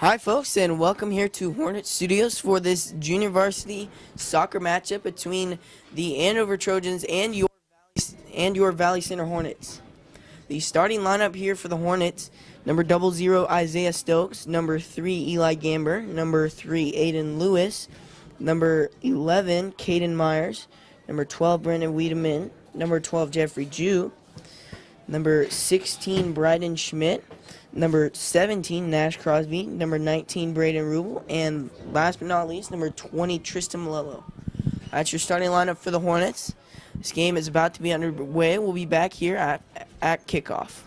Hi, folks, and welcome here to Hornet Studios for this junior varsity soccer matchup between the Andover Trojans and your Valley Center Hornets. The starting lineup here for the Hornets: number 00 Isaiah Stokes, number 3 Eli Gamber, number 3 Aiden Lewis, number 11 Caden Myers, number 12 Brandon Wiedemann, number 12 Jeffrey Jew, number 16 Bryden Schmidt, number 17 Nash Crosby, number 19 Braden Rubel, and last but not least, number 20 Tristan Malello. That's your starting lineup for the Hornets. This game is about to be underway. We'll be back here at kickoff.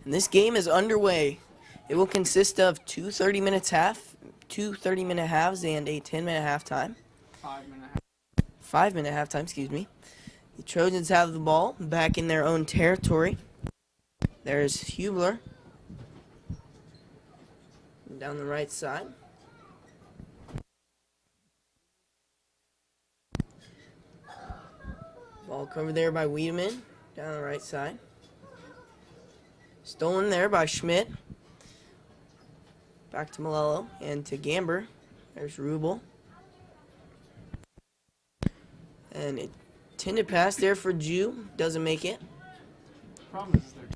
And this game is underway. It will consist of two 30-minute halves, and a 10-minute halftime. 5-minute halftime, excuse me. The Trojans have the ball back in their own territory. There's Hubler down the right side. Ball covered there by Wiedemann down the right side. Stolen there by Schmidt. Back to Malello and to Gamber. There's Rubel. And it intended pass there for Jew. Doesn't make it. Problem is they're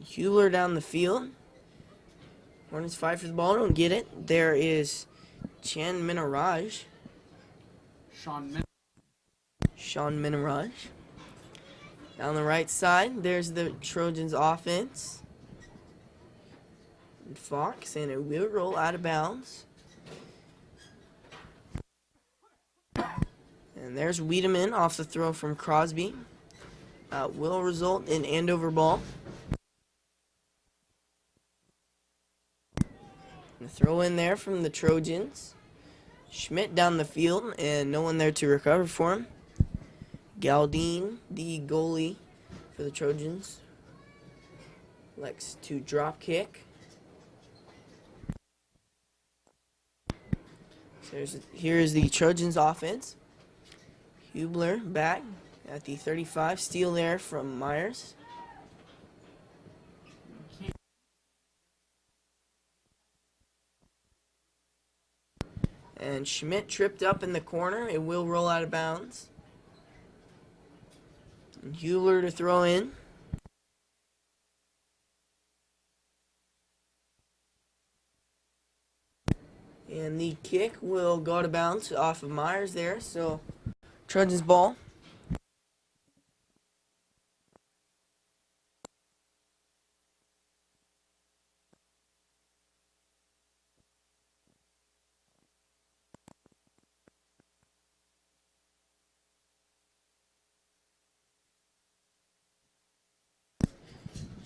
Hubler down the field. Hornets fight for the ball. Don't get it. There is Chan Minaraj. Sean Minaraj. Down the right side, there's the Trojans offense. And Fox, and it will roll out of bounds. And there's Wiedemann off the throw from Crosby. Will result in Andover ball. And the throw in there from the Trojans. Schmidt down the field, and no one there to recover for him. Galdine, the goalie for the Trojans, likes to drop kick. So here is the Trojans offense. Hubler back at the 35. Steal there from Myers. And Schmidt tripped up in the corner. It will roll out of bounds. And Hubler to throw in. And the kick will go out of bounds off of Myers there. So Trojans ball.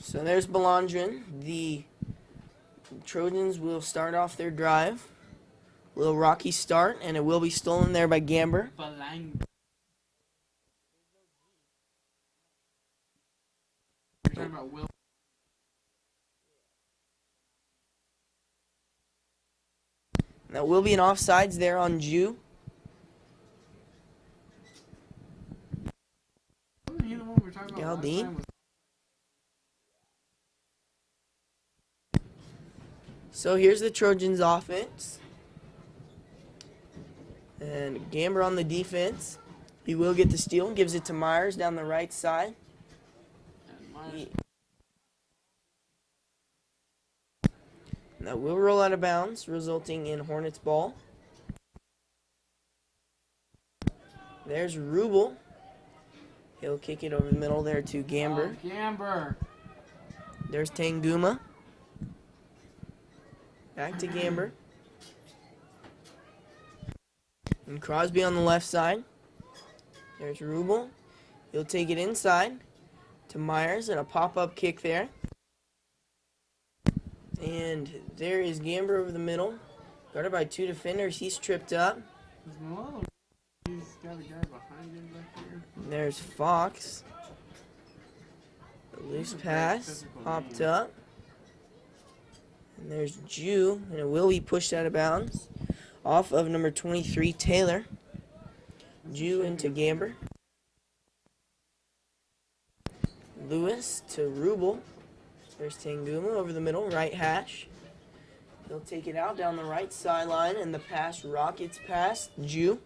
So there's Belondrin. The Trojans will start off their drive. A little rocky start, and it will be stolen there by Gamber. That will be an offsides there on Jew. Galdine. So here's the Trojans offense. And Gamber on the defense. He will get the steal and gives it to Myers down the right side. And Myers. That will roll out of bounds, resulting in Hornets ball. There's Rubel. He'll kick it over the middle there to Gamber. Gamber. There's Tanguma. Back to Gamber. And Crosby on the left side. There's Rubel. He'll take it inside to Myers and a pop-up kick there. And there is Gamber over the middle. Guarded by two defenders. He's tripped up. He's got a guy behind him back here. There's Fox. A loose pass. Popped up. And there's Jew. And it will be pushed out of bounds. Off of number 23, Taylor. Jew into Gamber. Lewis to Rubel. There's Tanguma over the middle, right hash. He'll take it out down the right sideline, and the pass rockets past Jew.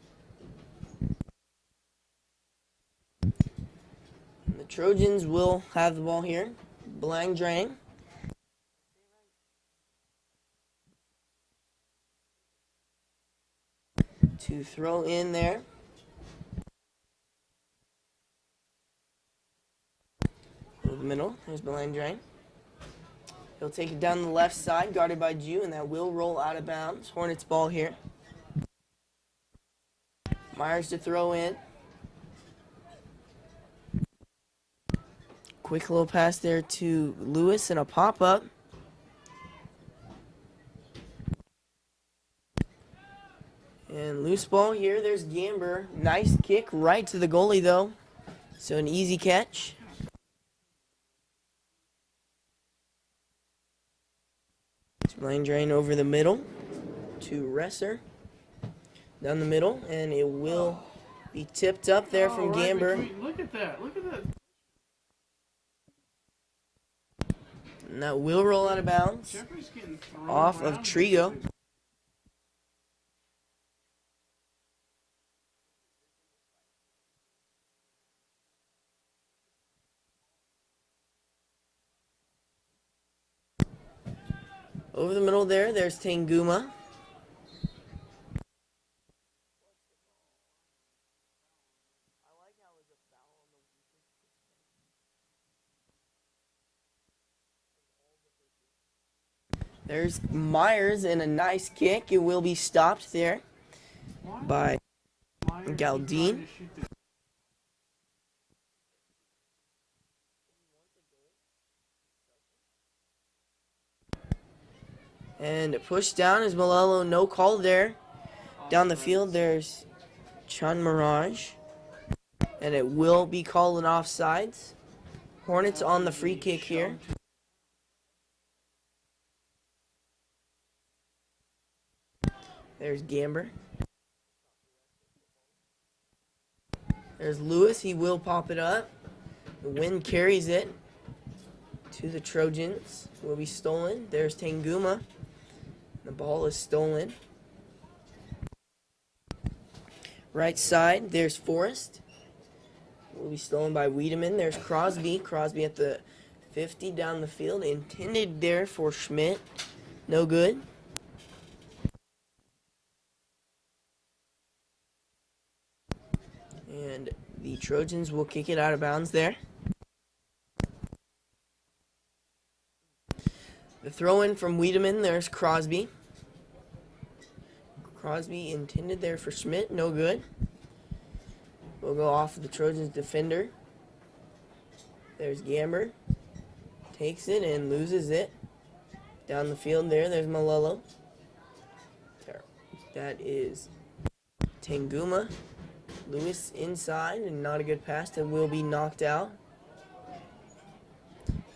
And the Trojans will have the ball here. Blandrang. To throw in there. Over the middle, there's Blandrang. He'll take it down the left side, guarded by Jew, and that will roll out of bounds. Hornets ball here. Myers to throw in. Quick little pass there to Lewis and a pop-up. And loose ball here. There's Gamber. Nice kick right to the goalie, though. So an easy catch. Blandrang over the middle to Resser. Down the middle, and it will be tipped up there from Gamber. Look at that. Look at that. And that will roll out of bounds. Jeffrey's getting thrown Off of around. Trigo. Over the middle there's Tanguma. There's Myers and a nice kick. It will be stopped there by Galdine. And pushed down is Malello. No call there. Down the field, there's Chan Mirage. And it will be called an offsides. Hornets on the free kick here. There's Gamber. There's Lewis. He will pop it up. The wind carries it to the Trojans. Will be stolen. There's Tanguma. The ball is stolen. Right side, there's Forrest. Will be stolen by Wiedemann. There's Crosby. Crosby at the 50 down the field. Intended there for Schmidt. No good. And the Trojans will kick it out of bounds there. The throw in from Wiedemann. There's Crosby. Crosby intended there for Schmidt. No good. We'll go off of the Trojans defender. There's Gamber. Takes it and loses it. Down the field there's Malello. That is Tanguma. Lewis inside and not a good pass that will be knocked out.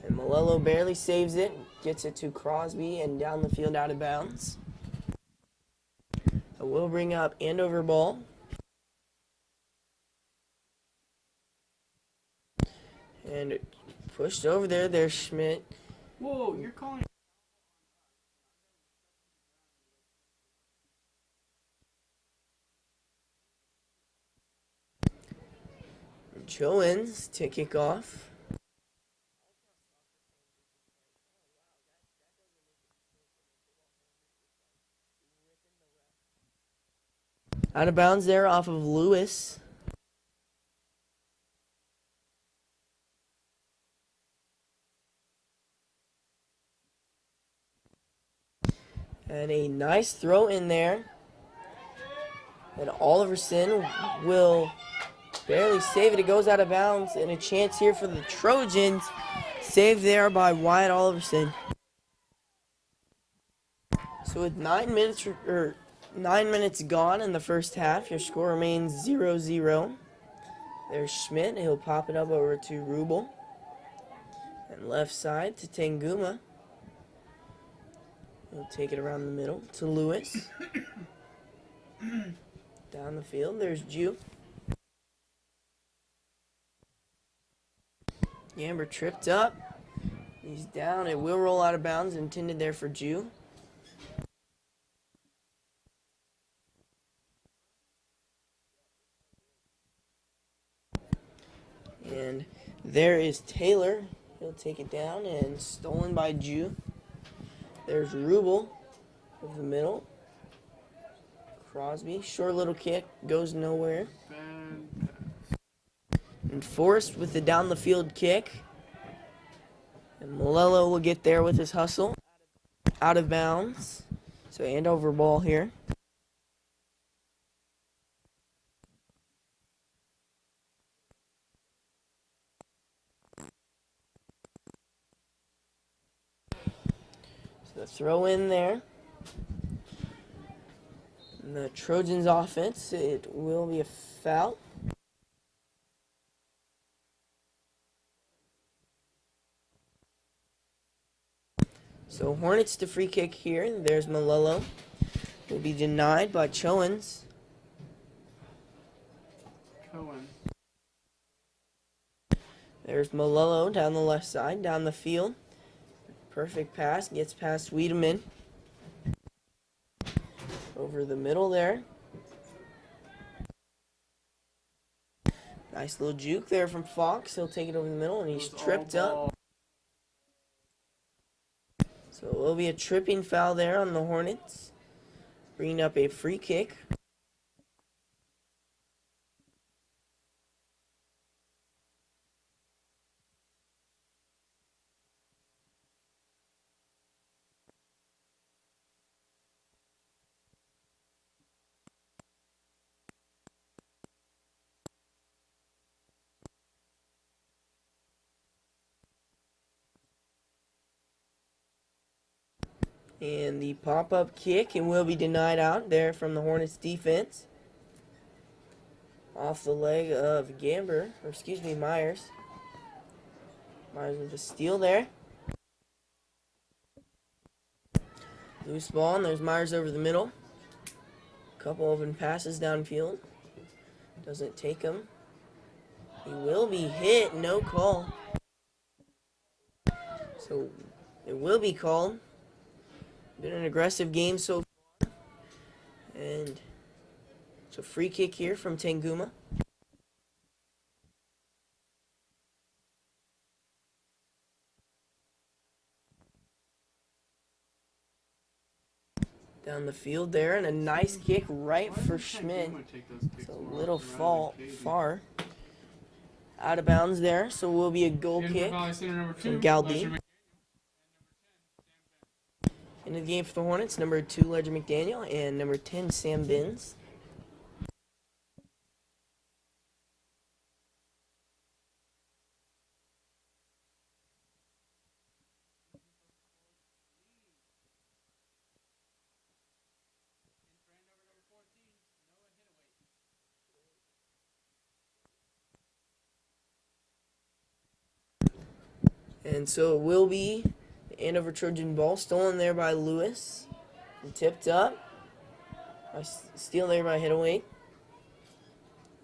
And Malello barely saves it. Gets it to Crosby and down the field out of bounds. It will bring up Andover ball. And pushed over there's Schmidt. Whoa, you're calling. Choens to kick off. Out of bounds there off of Lewis. And a nice throw in there. And Oliverson will barely save it. It goes out of bounds. And a chance here for the Trojans. Saved there by Wyatt Oliverson. So with 9 minutes gone in the first half, your score remains 0-0. There's Schmidt. He'll pop it up over to Rubel. And left side to Tanguma. He'll take it around the middle to Lewis. Down the field, there's Jew. Gamber tripped up. He's down. It will roll out of bounds, intended there for Jew. And there is Taylor. He'll take it down and stolen by Jew. There's Rubel over the middle. Crosby, short little kick, goes nowhere. And Forrest with the down the field kick. And Malello will get there with his hustle. Out of bounds. So Andover ball here. So the throw in there. And the Trojans offense, it will be a foul. So Hornets to free kick here. There's Malello. Will be denied by Choens. There's Malello down the left side, down the field. Perfect pass, gets past Wiedemann. Over the middle there. Nice little juke there from Fox. He'll take it over the middle, and he's tripped up. So it will be a tripping foul there on the Hornets. Bringing up a free kick. And the pop-up kick, and will be denied out there from the Hornets defense. Off the leg of Myers. Myers with a steal there. Loose ball, and there's Myers over the middle. Couple open passes downfield. Doesn't take him. He will be hit, no call. So it will be called. Been an aggressive game so far. And it's a free kick here from Tanguma. Down the field there, and a nice kick right for Schmidt. So a little far. Out of bounds there, so will be a goal kick from Galdi. Into the game for the Hornets, number 2, Ledger McDaniel, and number 10, Sam Binns. And so it will be the Andover Trojan ball, stolen there by Lewis. And tipped up. Steal there by Hittaway.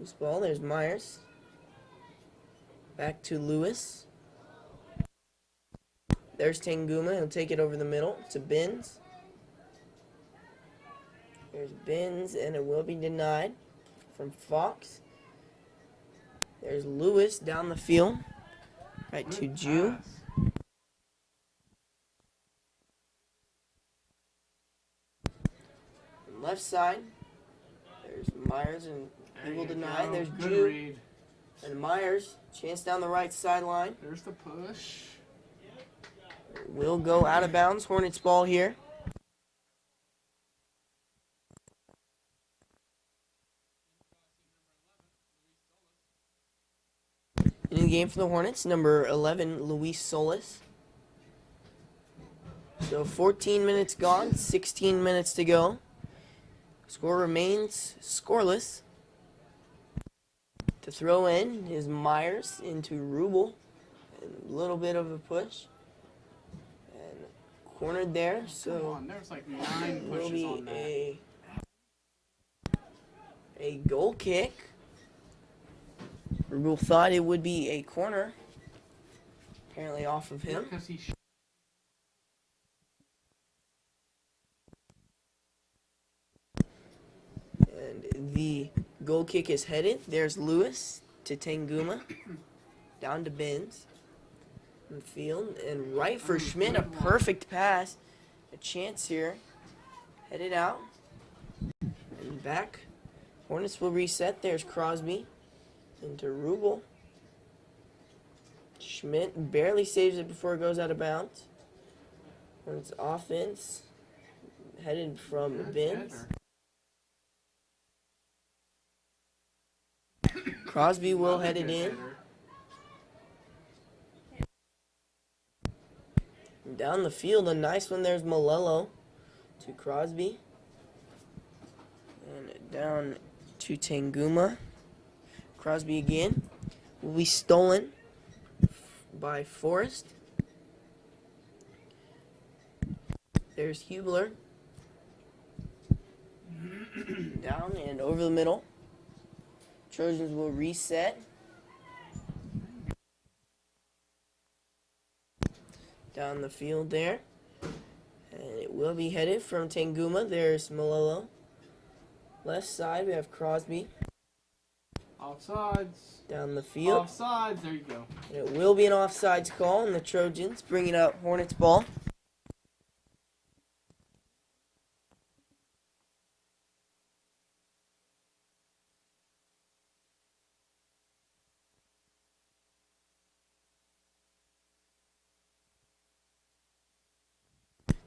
Loose ball, there's Myers. Back to Lewis. There's Tanguma, he'll take it over the middle to Binns. There's Binns, and it will be denied from Fox. There's Lewis down the field. Right to Good Jew. pass. Left side. There's Myers and he There will you deny. go. There's Good Jew read. and Myers. Chance down the right sideline. There's the push. Will go out of bounds. Hornets ball here. In the game for the Hornets, number 11, Luis Solis. So 14 minutes gone, 16 minutes to go. Score remains scoreless. To throw in is Myers into Rubel. A little bit of a push. And cornered there, Come so on, there's like 9 will pushes be on that. a goal kick. Rubel thought it would be a corner. Apparently off of him. Because he And the goal kick is headed. There's Lewis to Tanguma. Down to Benz. In the field. And right for Schmidt. A perfect pass. A chance here. Headed out. And back. Hornets will reset. There's Crosby. Into Rubel. Schmidt barely saves it before it goes out of bounds. Hornets offense. Headed from Benz. Crosby will head it in. Down the field, a nice one. There's Malello to Crosby. And down to Tanguma. Crosby again. Will be stolen by Forrest. There's Hubler. Down and over the middle. Trojans will reset. Down the field there. And it will be headed from Tanguma. There's Malello. Left side, we have Crosby. Offsides. Down the field. Offsides. There you go. And it will be an offsides call, and the Trojans bringing up Hornets ball.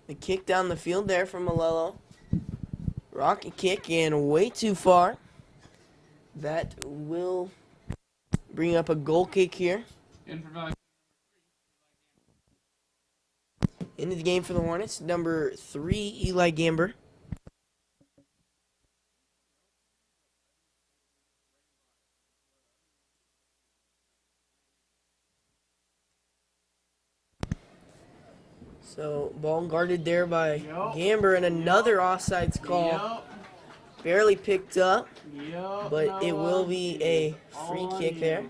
The kick down the field there from Malello. Rocket kick and way too far. That will bring up a goal kick here. In for value. Into the game for the Hornets, number 3, Eli Gamber. So, ball guarded there by Gamber, and another offsides call. Barely picked up, but it will be a free kick there.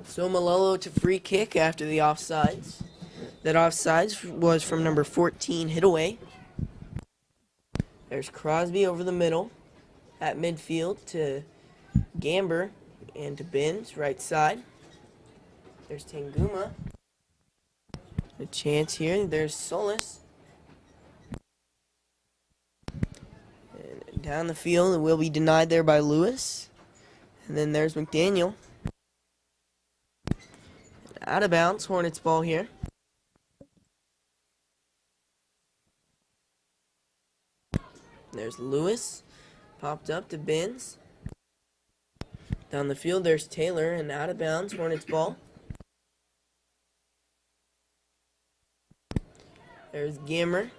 So Malello to free kick after the offsides. That offsides was from number 14, Hidaway. There's Crosby over the middle at midfield to Gamber and to Benz, right side. There's Tanguma. A chance here. There's Solis. And down the field, it will be denied there by Lewis. And then there's McDaniel. Out of bounds, Hornets ball here. There's Lewis. Popped up to Benz. Down the field, there's Taylor, and out of bounds, Hornets ball. There's Gammer.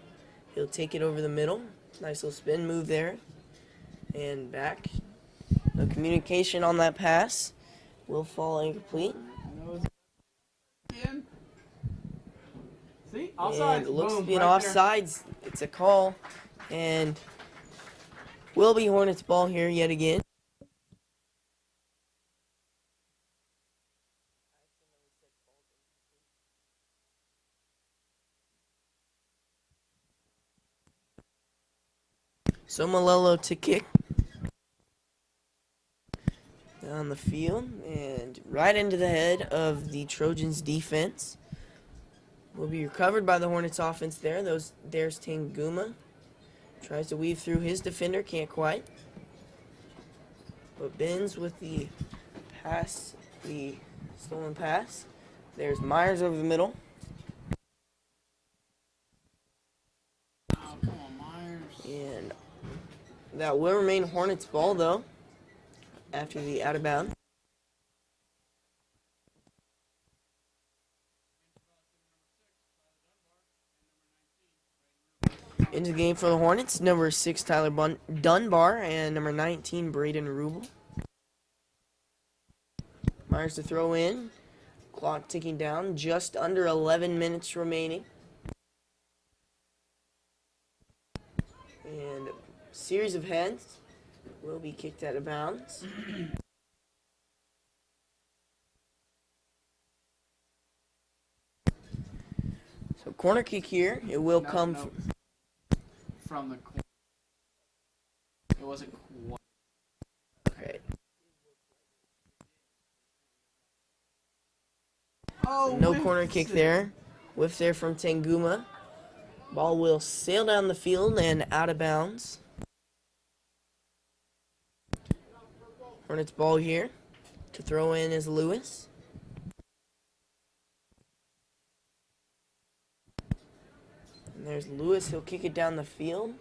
He'll take it over the middle. Nice little spin move there. And back. No communication on that pass. Will fall incomplete. Again. See? Offsides. And it looks to Boom, be an right there. offsides. It's a call. And will be Hornets ball here yet again. So Malello to kick. Down the field and right into the head of the Trojans defense. Will be recovered by the Hornets offense there. There's Tanguma. Tries to weave through his defender, can't quite. But Benz with the pass, the stolen pass. There's Myers over the middle. Oh, come on, Myers. And that will remain Hornets ball though. After the out of bounds. Into the game for the Hornets, number 6 Tyler Dunbar and number 19 Braden Rubel. Myers to throw in. Clock ticking down, just under 11 minutes remaining. And a series of heads will be kicked out of bounds. So corner kick here. It will come from the corner. It wasn't quite. Okay. Oh, No corner kick there. Whiff there from Tanguma. Ball will sail down the field and out of bounds. Hornets ball here. To throw in is Lewis. And there's Lewis. He'll kick it down the field.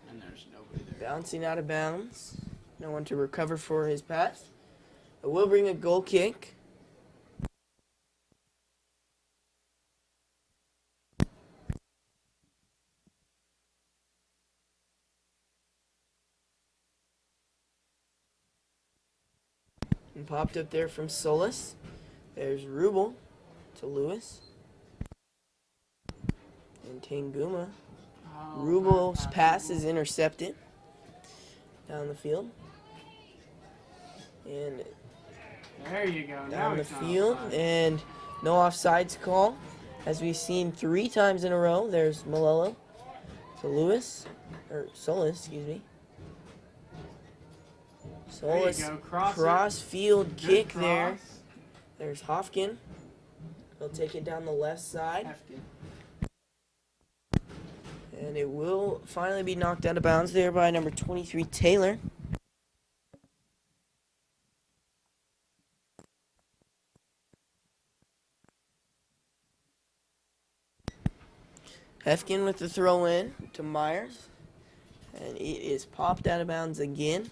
And there's nobody there. Bouncing out of bounds. No one to recover for his pass. It will bring a goal kick. And popped up there from Solis. There's Rubel to Lewis. And Tanguma. Oh, Rubel's pass is intercepted down the field. And there you go. Now down the it's not field. offside. And no offsides call. As we've seen 3 times in a row. There's Malello to Lewis. Or Solis, excuse me. There you Solis go. Cross it. cross field Good kick cross. there. There's Hofkin. He'll take it down the left side. Hefkin. And it will finally be knocked out of bounds there by number 23, Taylor. Hefkin with the throw in to Myers. And it is popped out of bounds again.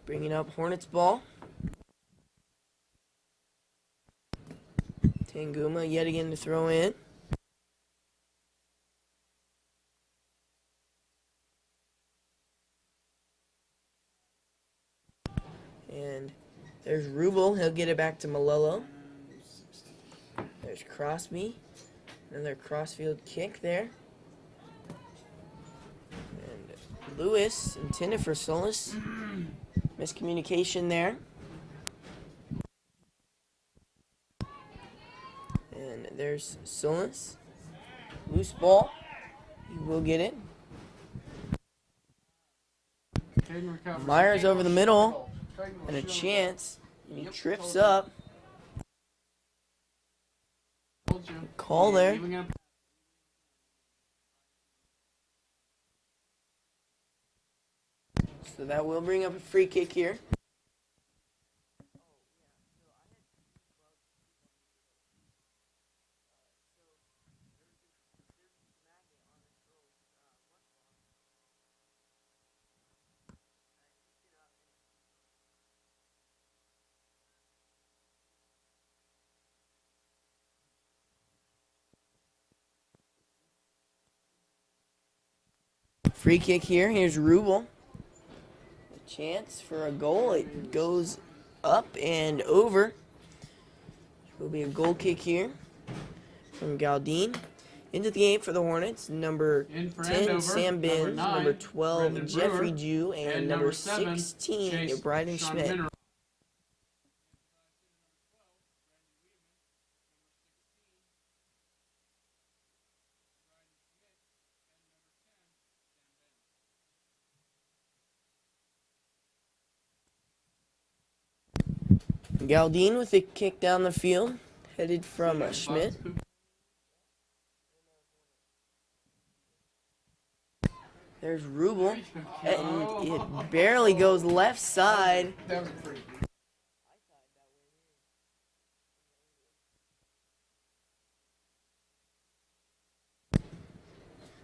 Bringing up Hornets ball. Tanguma yet again to throw in. And there's Rubel. He'll get it back to Malello. There's Crosby. Another crossfield kick there. And Lewis intended for Solis. Miscommunication there. And there's Solis. Loose ball. He will get it. Caden recovers. Myers over the middle. Caden will And a shoot him. chance. And he Yep, trips told you. up. Told you. Call He's there. even gonna- So that will bring up a free kick here. Free kick here. Here's Rubel. A chance for a goal. It goes up and over. Will be a goal kick here from Galdine. Into the game for the Hornets, number 10, Andover, Sam Binns, number 9, number 12, Brandon Jeffrey Brewer, Jew, and number 16, Chase Bryden Sean Schmidt. Mineral. Galdine with a kick down the field, headed from Schmidt. There's Rubel, and it barely goes left side. That was pretty good.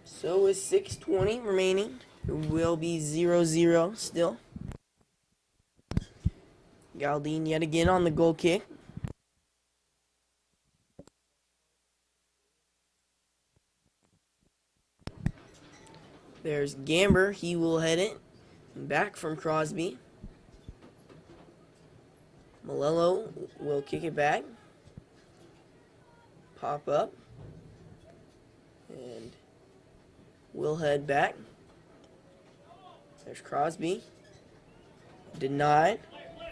So with 6:20 remaining, it will be 0-0 still. Galdine yet again on the goal kick. There's Gamber. He will head it back from Crosby. Malello will kick it back. Pop up. And we'll head back. There's Crosby. Denied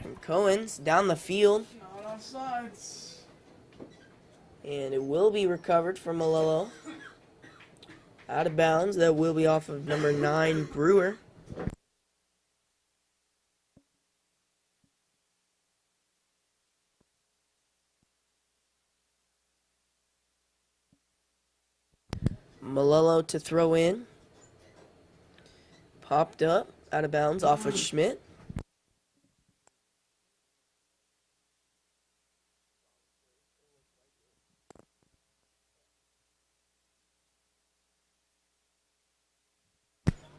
from Cohen's down the field. Not offsides. And it will be recovered from Malello. Out of bounds. That will be off of number 9, Brewer. Malello to throw in. Popped up. Out of bounds off of Schmidt.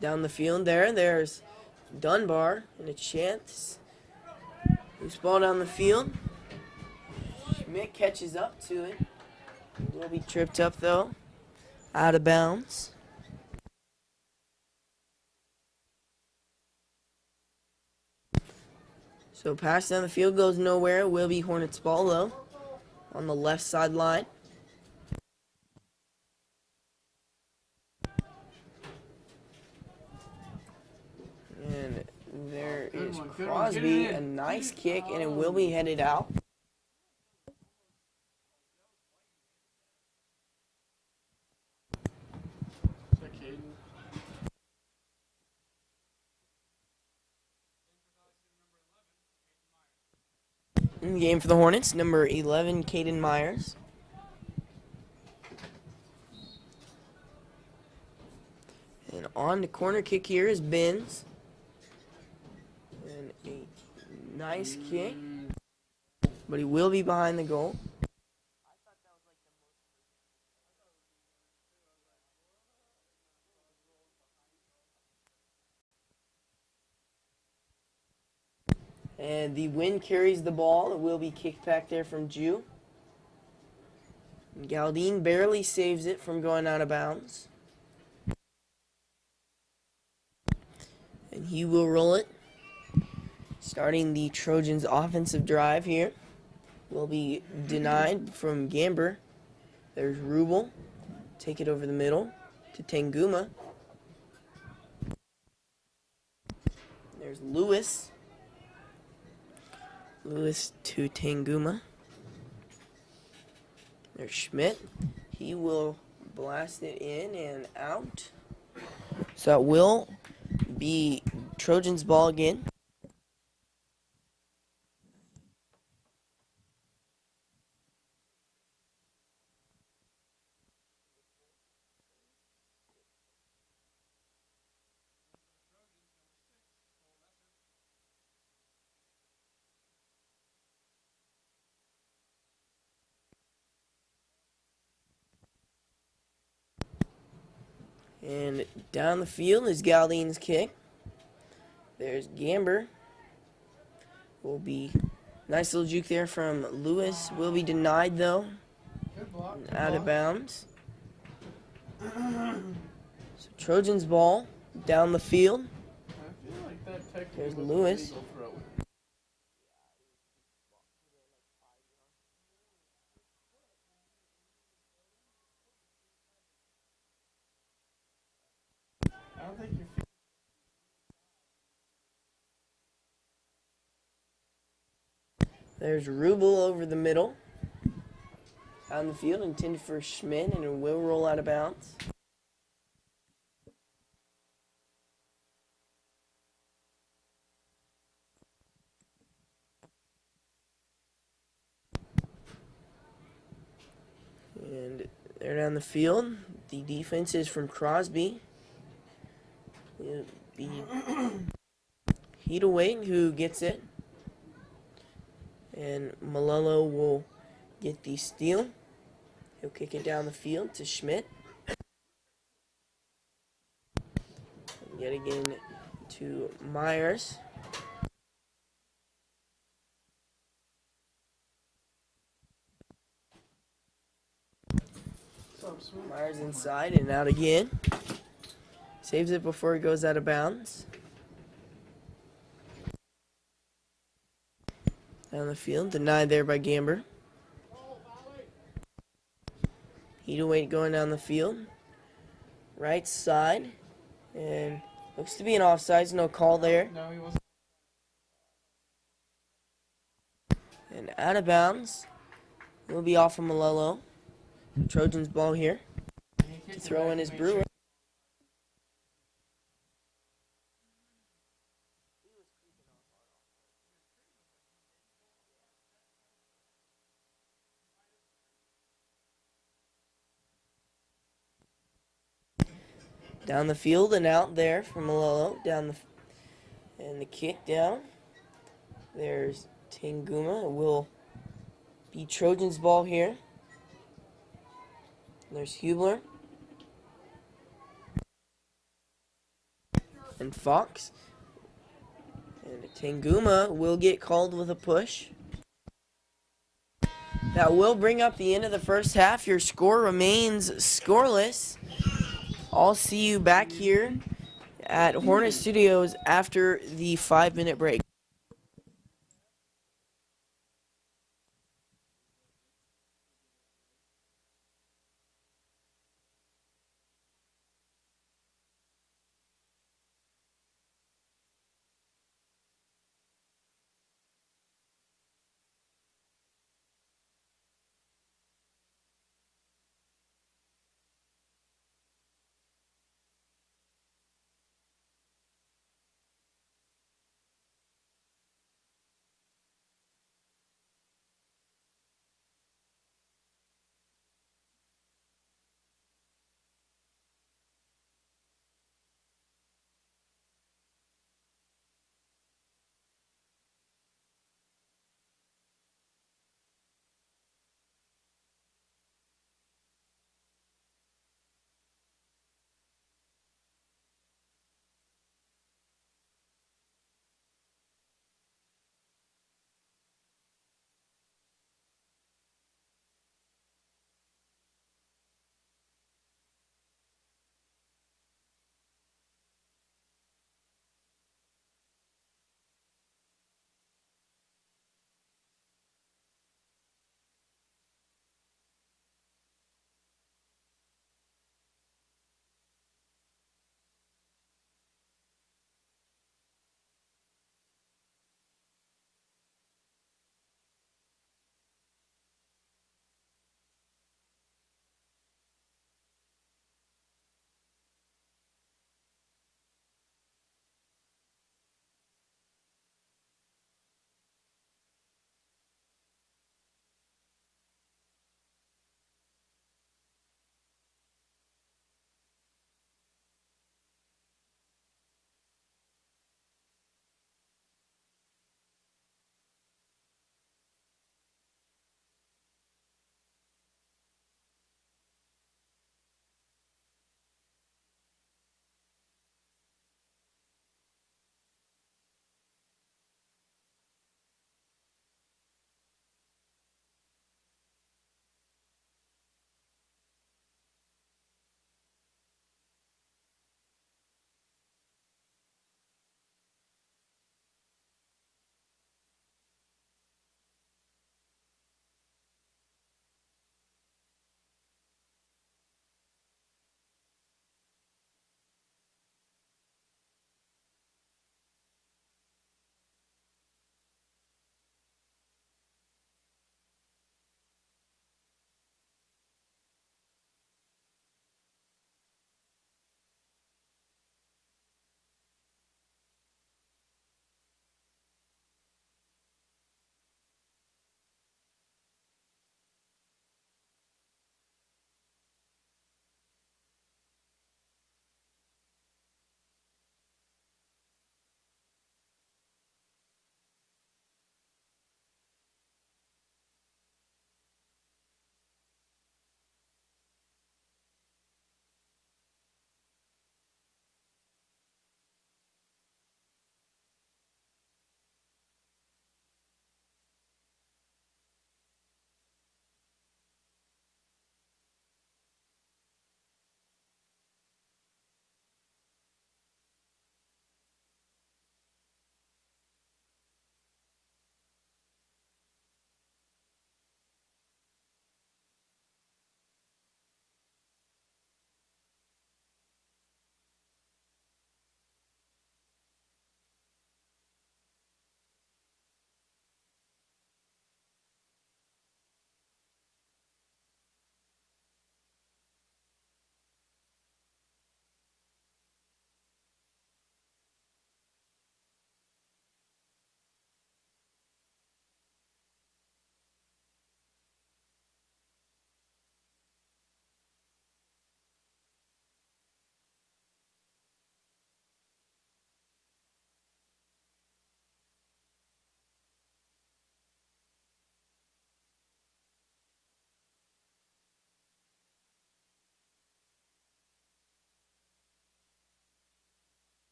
Down the field there's Dunbar and a chance. Loose ball down the field. Schmidt catches up to it. Will be tripped up though. Out of bounds. So pass down the field goes nowhere. It will be Hornets ball though. On the left sideline. And there is Crosby, a nice kick, and it will be headed out. In the game for the Hornets, number 11, Caden Myers. And on the corner kick here is Binns. And a nice kick. But he will be behind the goal. And the wind carries the ball. It will be kicked back there from Jew. Galdine barely saves it from going out of bounds. And he will roll it. Starting the Trojans' offensive drive here. Will be denied from Gamber. There's Rubel. Take it over the middle to Tanguma. There's Lewis. Lewis to Tanguma. There's Schmidt. He will blast it in and out. So it will be Trojans ball again. And down the field is Galdine's kick. There's Gamber. Will be nice little juke there from Lewis. Will be denied though. Good block. Out of bounds. So Trojans ball. down the field. I feel like that technically There's was Lewis. a legal throw. I don't think your feet. There's Rubel over the middle. On the field, intended for Schmidt, and it will roll out of bounds. And they're down the field. The defense is from Crosby. It'll be Heataway who gets it. And Malolo will get the steal. He'll kick it down the field to Schmidt. Yet again to Myers. Myers inside and out again. Saves it before it goes out of bounds. Down the field, denied there by Gamber. Heataway going down the field. Right side. And looks to be an offsides, no call there. No, he wasn't. And out of bounds. Will be off of Malolo. Trojans ball here. To throw in his Brewer. Down the field and out there for Malolo. And the kick down. There's Tanguma. It will be Trojans ball here. There's Hubler. And Fox. And Tanguma will get called with a push. That will bring up the end of the first half. Your score remains scoreless. I'll see you back here at Hornet Studios after the 5-minute break.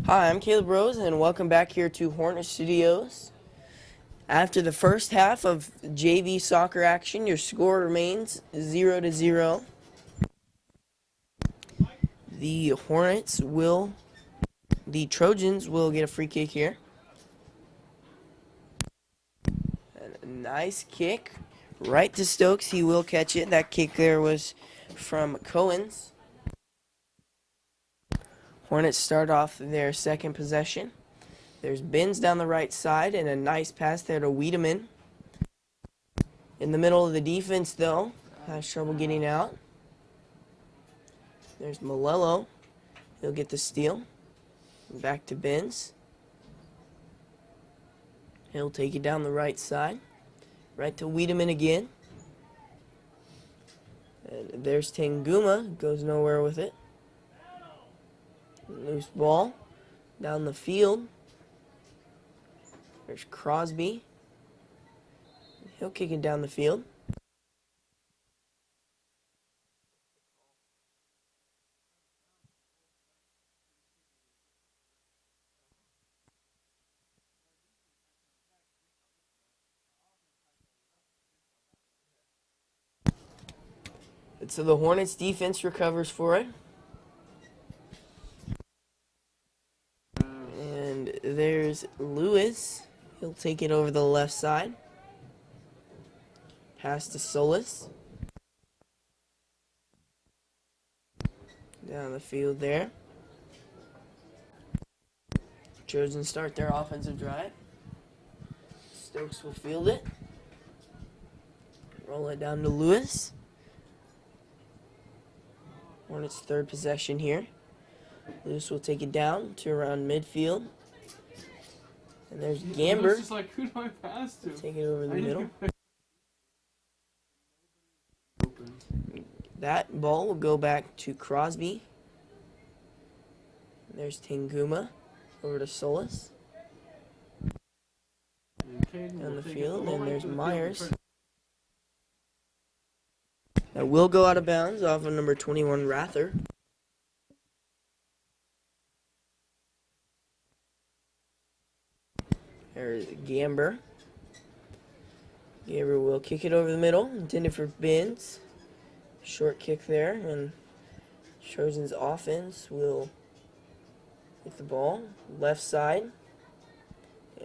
Hi, I'm Caleb Rose, and welcome back here to Hornet Studios. After the first half of JV soccer action, your score remains 0-0. The Trojans will get a free kick here. And a nice kick right to Stokes. He will catch it. That kick there was from Cohen's. Hornets start off their second possession. There's Benz down the right side and a nice pass there to Wiedemann. In the middle of the defense, though, has trouble getting out. There's Malello. He'll get the steal. Back to Benz. He'll take it down the right side. Right to Wiedemann again. And there's Tanguma. Goes nowhere with it. Loose ball. Down the field. There's Crosby. He'll kick it down the field. So the Hornets defense recovers for it. And there's Lewis. He'll take it over the left side. Pass to Solis. Down the field there. Trojans start their offensive drive. Stokes will field it. Roll it down to Lewis. Hornets' third possession here. Lewis will take it down to around midfield. And there's Gamber. Just like, who do I pass to? Take it over the middle. That ball will go back to Crosby. There's Tanguma. Over to Solis. On the field, and there's Myers. That will go out of bounds off of number 21, Rather. There's Gamber. Gamber will kick it over the middle, intended for Benz. Short kick there, and Trojan's offense will get the ball left side,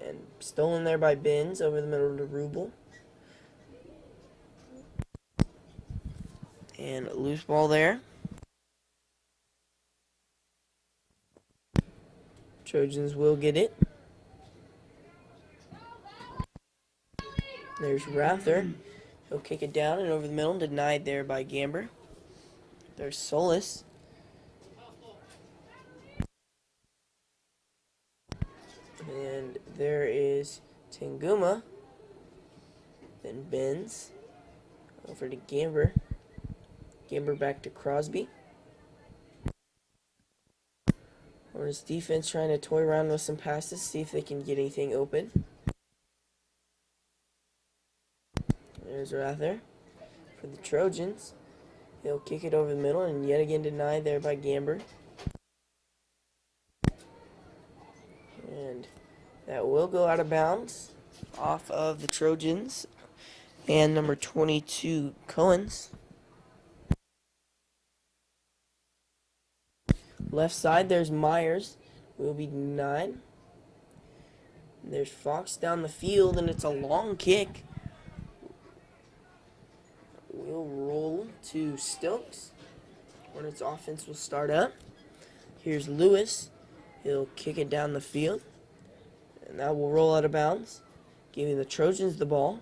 and stolen there by Benz over the middle to Rubel. And a loose ball there. Trojans will get it. There's Rather. He'll kick it down and over the middle, denied there by Gamber. There's Solis. And there is Tanguma. Then Benz. Over to Gamber. Gamber back to Crosby. Hornets defense trying to toy around with some passes, see if they can get anything open. There's Rather for the Trojans. He'll kick it over the middle and yet again denied there by Gamber. And that will go out of bounds off of the Trojans and number 22, Cohen's. Left side, there's Myers. Will be denied. There's Fox down the field, and it's a long kick. We'll roll to Stokes. Hornets offense will start up. Here's Lewis. He'll kick it down the field. And that will roll out of bounds, giving the Trojans the ball.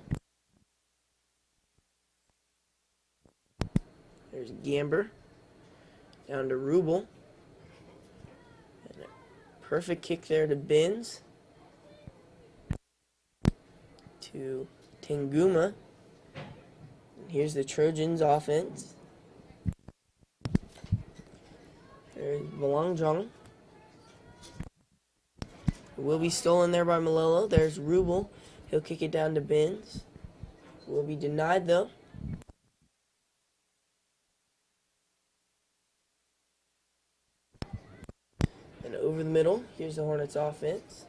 There's Gamber. Down to Rubel. And a perfect kick there to Benz. To Tanguma. Here's the Trojans offense. There's Balangjong. It will be stolen there by Malello. There's Rubel. He'll kick it down to Benz. Will be denied though. And over the middle, here's the Hornets offense.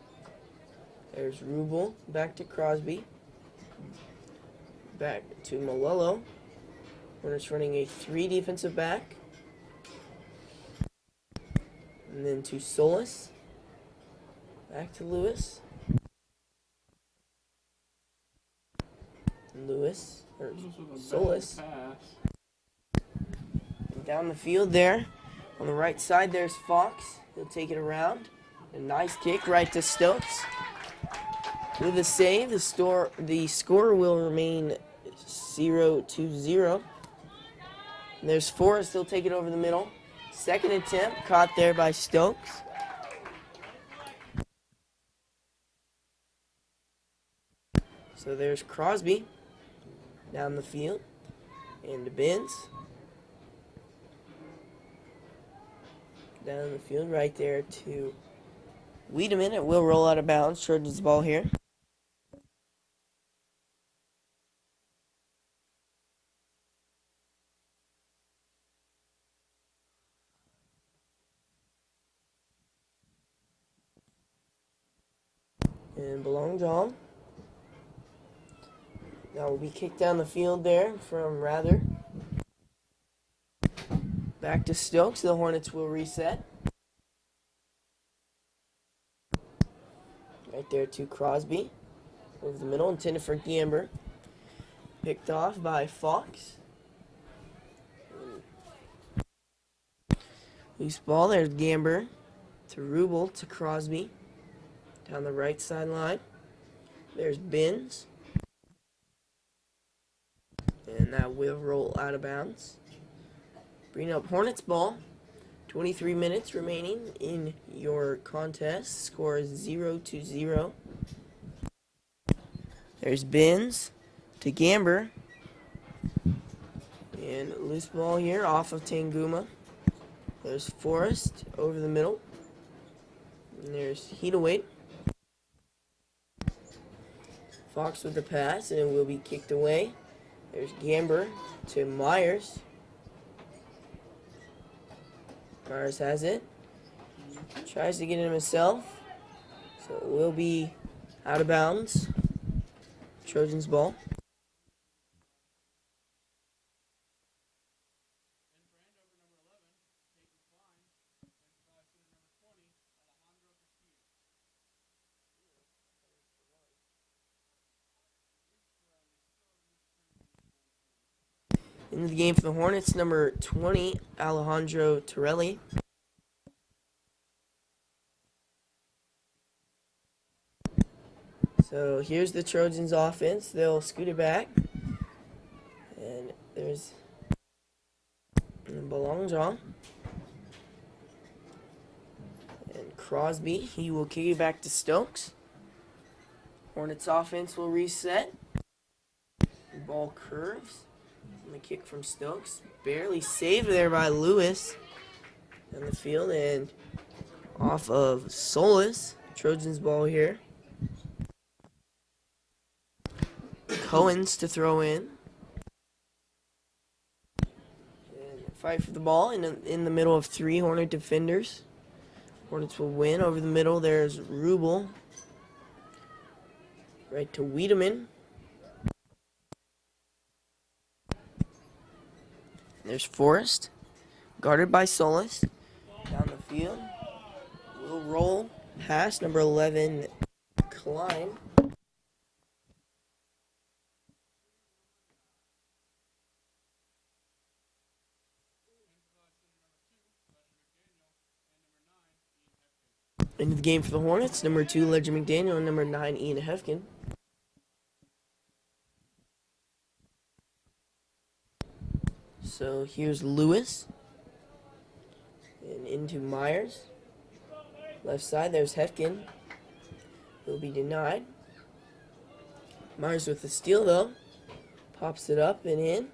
There's Rubel, back to Crosby. Back to Malello. Hornets running a 3 defensive back. And then to Solis. Back to Lewis. Lewis, or Solis. And down the field there, on the right side, there's Fox. He'll take it around. A nice kick right to Stokes. With a save, the score will remain 0-0. And there's Forrest. He'll take it over the middle. Second attempt, caught there by Stokes. So there's Crosby down the field. And to Benz. Down the field right there to Wiedemann. It will roll out of bounds. Trojans ball here. And belongs on. Now will be kicked down the field there from Rather. Back to Stokes. The Hornets will reset. Right there to Crosby. Over the middle, intended for Gamber. Picked off by Fox. Loose ball. There's Gamber. To Rubel. To Crosby. Down the right sideline. There's Benz. And that will roll out of bounds. Bring up Hornets ball. 23 minutes remaining in your contest. Score is 0-0. There's Benz to Gamber. And loose ball here off of Tanguma. There's Forrest over the middle. And there's Heataway. Fox with the pass, and it will be kicked away. There's Gamber to Myers. Myers has it. Tries to get it himself. So it will be out of bounds. Trojans ball. Into the game for the Hornets, number 20, Alejandro Torelli. So here's the Trojans offense. They'll scoot it back. And there's belongs on. And Crosby, he will kick it back to Stokes. Hornets offense will reset. Ball curves. And the kick from Stokes. Barely saved there by Lewis on the field. And off of Solis. Trojans ball here. Cohen's to throw in. And fight for the ball in the middle of 3 Hornet defenders. Hornets will win. Over the middle, there's Rubel. Right to Wiedemann. There's Forrest. Guarded by Solis. Down the field. Will roll past number 11, Klein. Into the game for the Hornets, number 2, Ledger McDaniel, and number 9, Ian Hefkin. So here's Lewis. And into Myers. Left side, there's Hefkin. He'll be denied. Myers with the steal, though. Pops it up and in.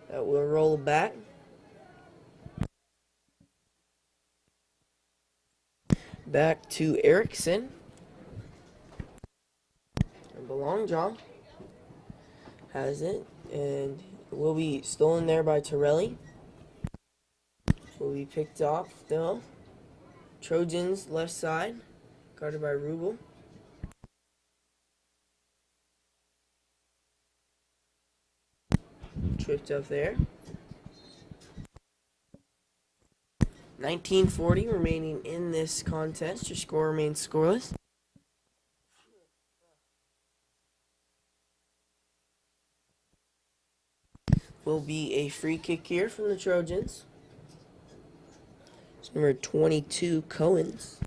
That will roll back. Back to Erickson. And Belongjaw has it. And Will be stolen there by Torelli. Will be picked off though. Trojans left side, guarded by Rubel. Tripped up there. 19:40 remaining in this contest. Your score remains scoreless. Will be a free kick here from the Trojans. It's number 22, Cohen's.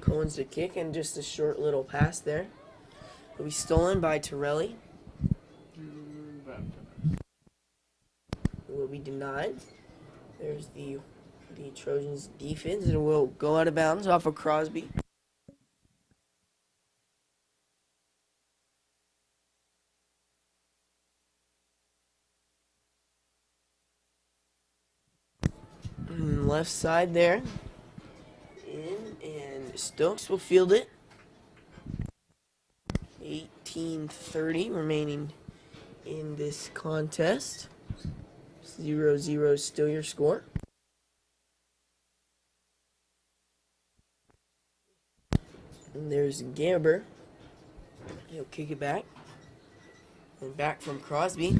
Cohen's the kick and just a short little pass there. Will be stolen by Torelli. Will be denied. There's the Trojans defense, and will go out of bounds off of Crosby. Left side there. In, and Stokes will field it. 18:30 remaining in this contest. 0-0 is still your score. And there's Gamber. He'll kick it back. And back from Crosby.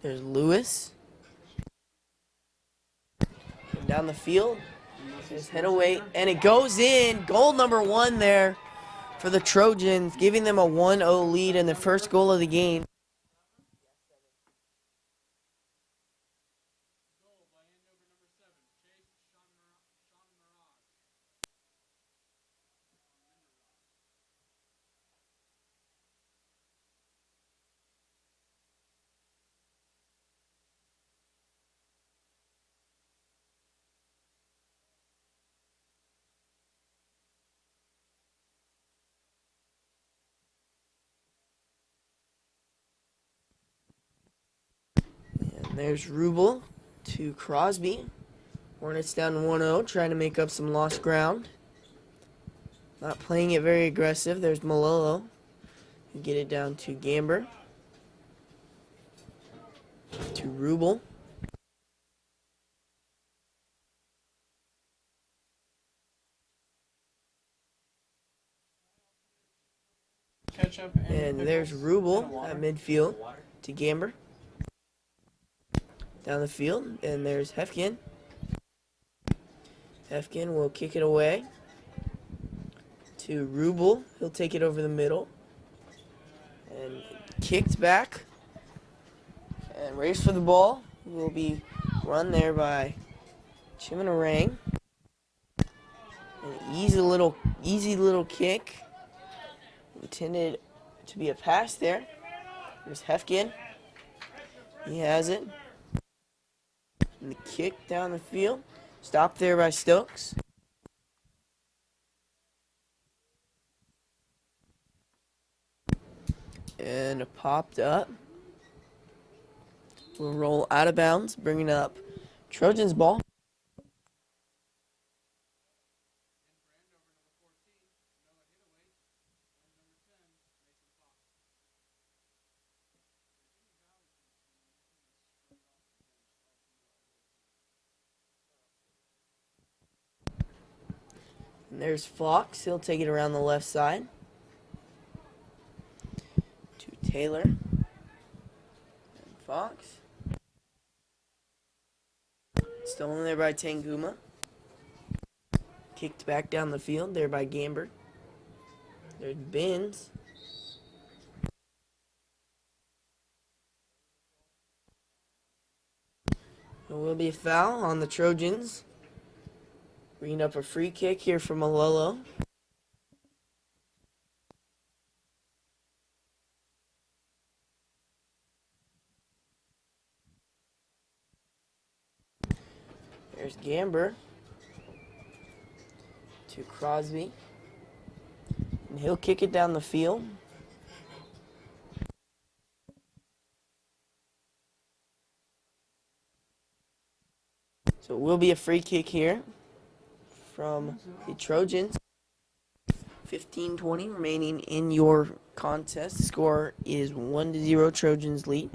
There's Lewis. And down the field. His head away. And it goes in. Goal number 1 there for the Trojans, giving them a 1-0 lead in the first goal of the game. And there's Rubel to Crosby. Hornets down 1-0, trying to make up some lost ground. Not playing it very aggressive. There's Malolo. Get it down to Gamber. To Rubel. Ketchup And there's Rubel at midfield to Gamber. Down the field, and there's Hefkin. Hefkin will kick it away to Rubel. He'll take it over the middle. And kicked back. And race for the ball will be run there by Chiminarang. An easy little kick. Intended to be a pass there. There's Hefkin. He has it. And the kick down the field. Stopped there by Stokes. And popped up. Will roll out of bounds, bringing up Trojans ball. And there's Fox. He'll take it around the left side to Taylor. And Fox. Stolen there by Tanguma. Kicked back down the field there by Gamber. There's Binns. There will be a foul on the Trojans. Bringing up a free kick here from Malolo. There's Gamber to Crosby. And he'll kick it down the field. So it will be a free kick here from the Trojans. 15-20 remaining in your contest. The score is 1-0 Trojans lead.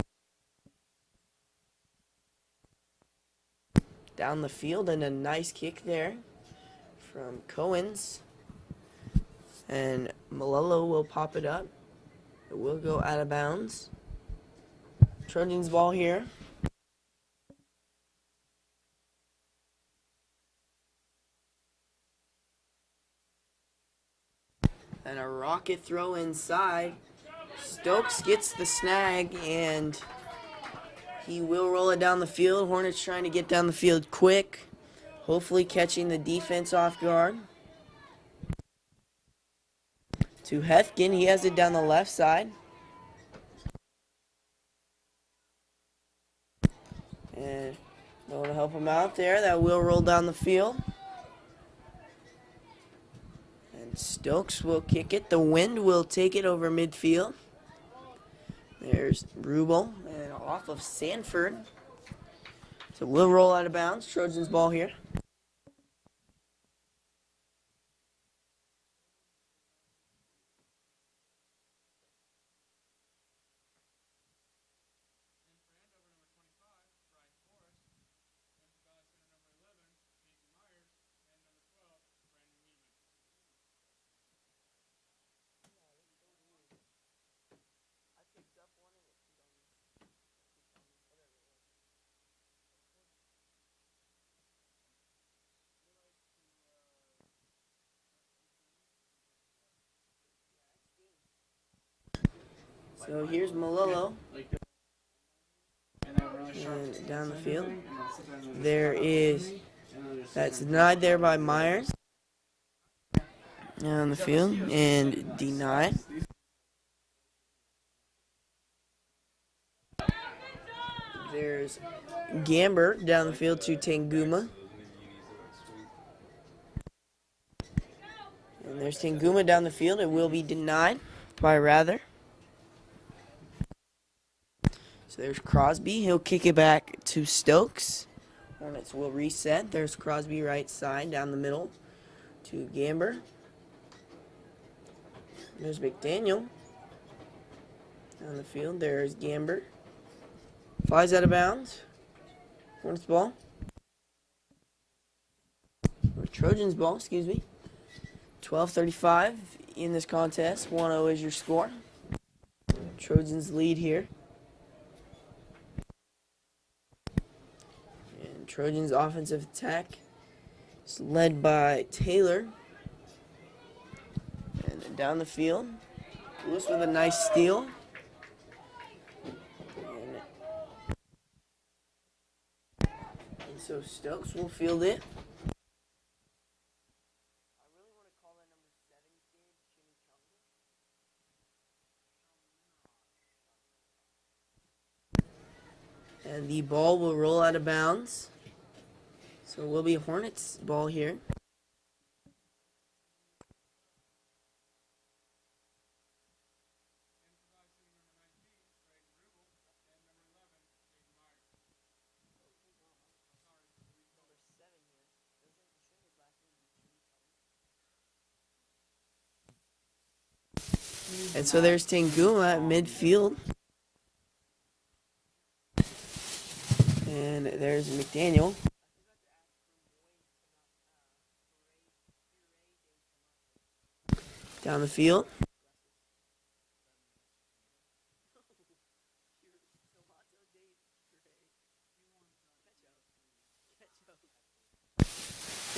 Down the field, and a nice kick there from Cohen's. And Malolo will pop it up. It will go out of bounds. Trojans ball here. And a rocket throw inside. Stokes gets the snag, and he will roll it down the field. Hornets trying to get down the field quick, hopefully catching the defense off guard. To Hefkin, he has it down the left side. And no one to help him out there. That will roll down the field. And Stokes will kick it. The wind will take it over midfield. There's Rubel, and off of Sanford. So we'll roll out of bounds. Trojans ball here. So here's Malolo. And down the field. That's denied there by Myers. Down the field and denied. There's Gamber down the field to Tanguma. And there's Tanguma down the field. It will be denied by Rather. So there's Crosby. He'll kick it back to Stokes. Hornets will reset. There's Crosby right side down the middle to Gamber. There's McDaniel down the field. There's Gamber. Flies out of bounds. Hornets ball. Or Trojans ball, excuse me. 12:35 in this contest. 1-0 is your score. Trojans lead here. And Trojans offensive attack is led by Taylor. And down the field, Lewis with a nice steal. And so Stokes will field it. And the ball will roll out of bounds. So it will be Hornets ball here. And so there's Tanguma at midfield. And there's McDaniel. Down the field.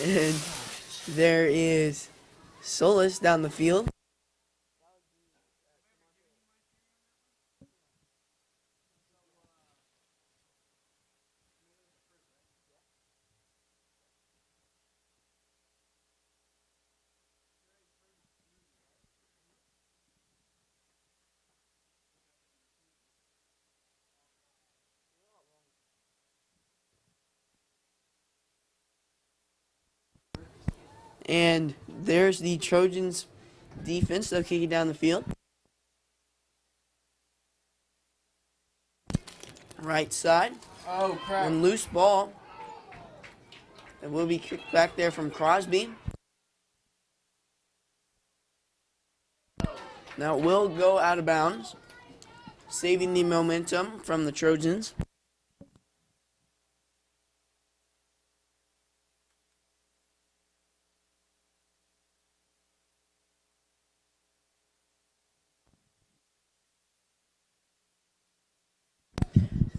And there is Solis down the field. And there's the Trojans defense. They'll kick it down the field. Right side. Oh, crap. And loose ball. It will be kicked back there from Crosby. Now it will go out of bounds, saving the momentum from the Trojans.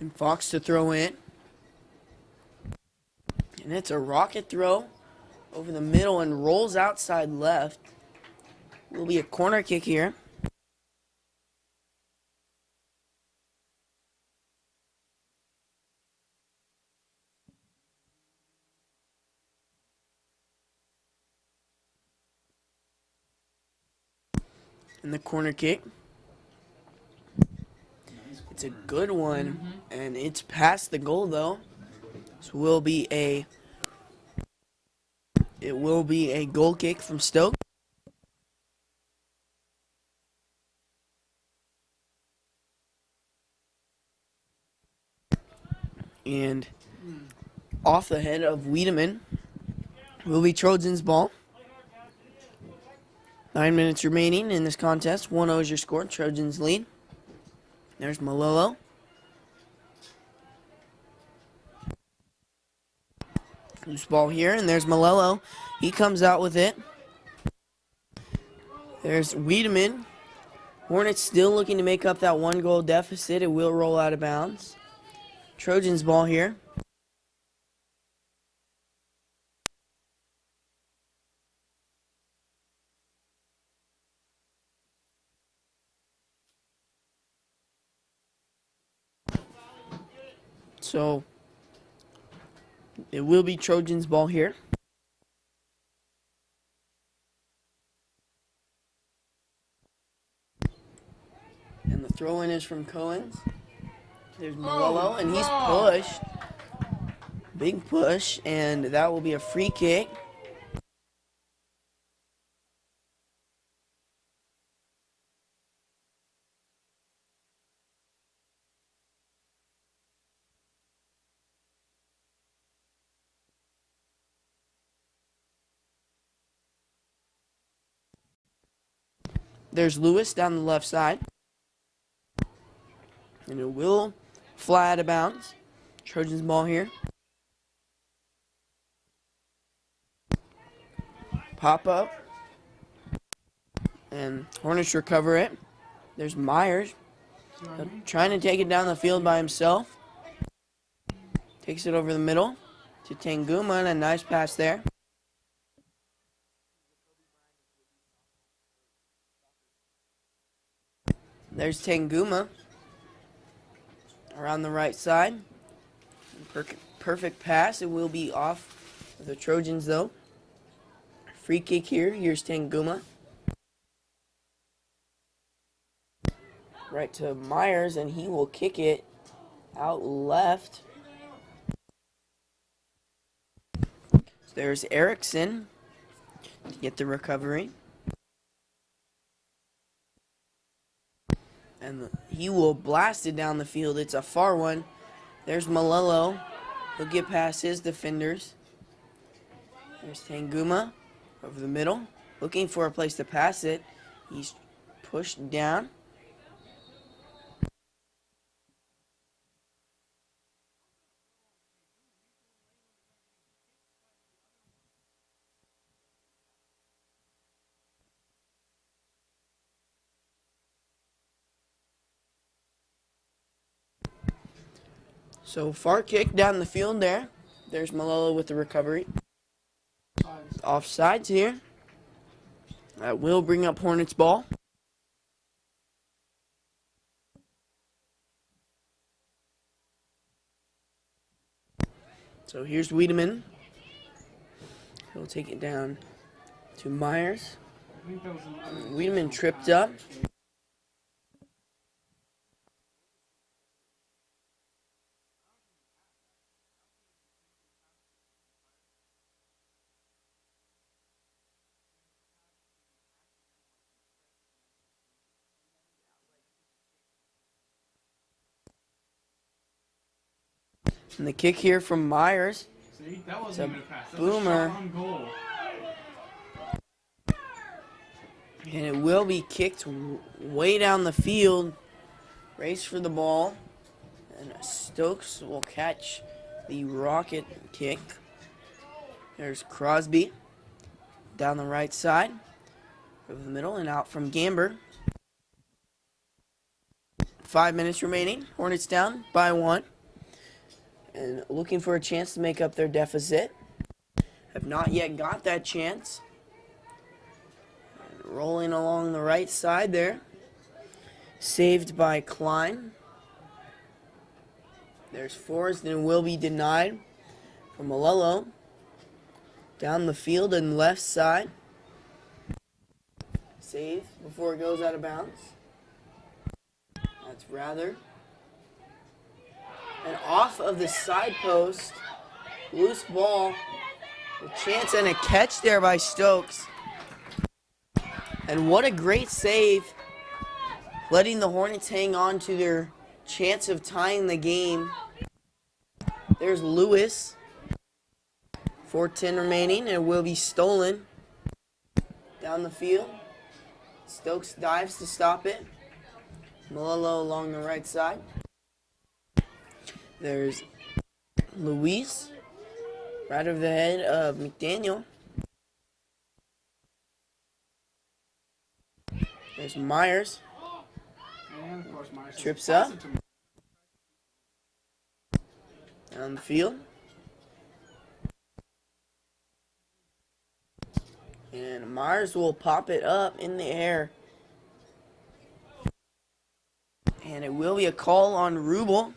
And Fox to throw in. And it's a rocket throw over the middle and rolls outside left. Will be a corner kick here. And the corner kick. It's a good one, and it's past the goal though. So it will be a goal kick from Stoke. And off the head of Wiedemann will be Trojans' ball. 9 minutes remaining in this contest. 1-0 is your score. Trojans lead. There's Malolo. Loose ball here, and there's Malolo. He comes out with it. There's Wiedemann. Hornets still looking to make up that 1-goal deficit. It will roll out of bounds. Trojans ball here. So it will be Trojans ball here. And the throw in is from Cohen's. There's Malolo, and he's pushed. Big push, and that will be a free kick. There's Lewis down the left side. And it will fly out of bounds. Trojans ball here. Pop up. And Hornets recover it. There's Myers trying to take it down the field by himself. Takes it over the middle to Tanguma, and a nice pass there. There's Tanguma around the right side. Perfect pass. It will be off of the Trojans, though. Free kick here. Here's Tanguma. Right to Myers, and he will kick it out left. So there's Erickson to get the recovery. And he will blast it down the field. It's a far one. There's Malolo. He'll get past his defenders. There's Tanguma over the middle. Looking for a place to pass it. He's pushed down. So far kick down the field there. There's Malolo with the recovery. Offsides here. That will bring up Hornets ball. So here's Wiedemann. He'll take it down to Myers. Wiedemann tripped up. And the kick here from Myers. See, that It's a wasn't even a pass. That's boomer. a shot on goal. And it will be kicked way down the field. Race for the ball. And Stokes will catch the rocket kick. There's Crosby down the right side of the middle and out from Gamber. 5 minutes remaining. Hornets down by 1. And looking for a chance to make up their deficit. Have not yet got that chance. And rolling along the right side there. Saved by Klein. There's Forrest and will be denied from Malello. Down the field and left side. Save before it goes out of bounds. That's Rather. And off of the side post. Loose ball. A chance and a catch there by Stokes. And what a great save. Letting the Hornets hang on to their chance of tying the game. There's Lewis. 4:10 remaining, and it will be stolen down the field. Stokes dives to stop it. Malello along the right side. There's Luis right over the head of McDaniel. There's Myers. And of course, Myers Trips pass up. it to Down the field. And Myers will pop it up in the air. And it will be a call on Rubel.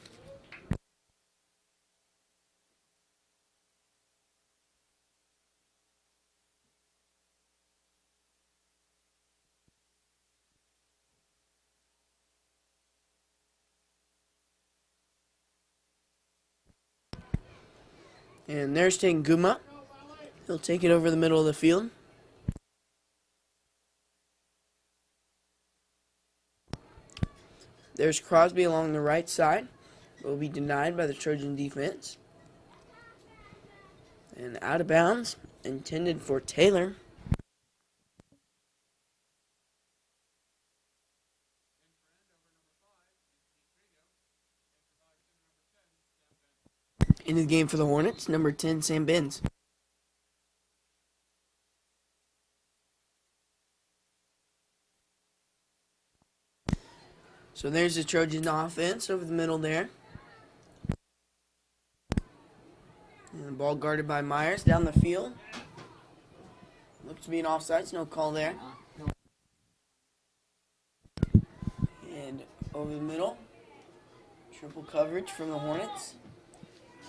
And there's Tanguma. He'll take it over the middle of the field. There's Crosby along the right side. Will be denied by the Trojan defense. And out of bounds. Intended for Taylor. In the game for the Hornets, number 10, Sam Benz. So there's the Trojan offense over the middle there. And the ball guarded by Myers down the field. Looks to be an offsides, no call there. And over the middle, triple coverage from the Hornets.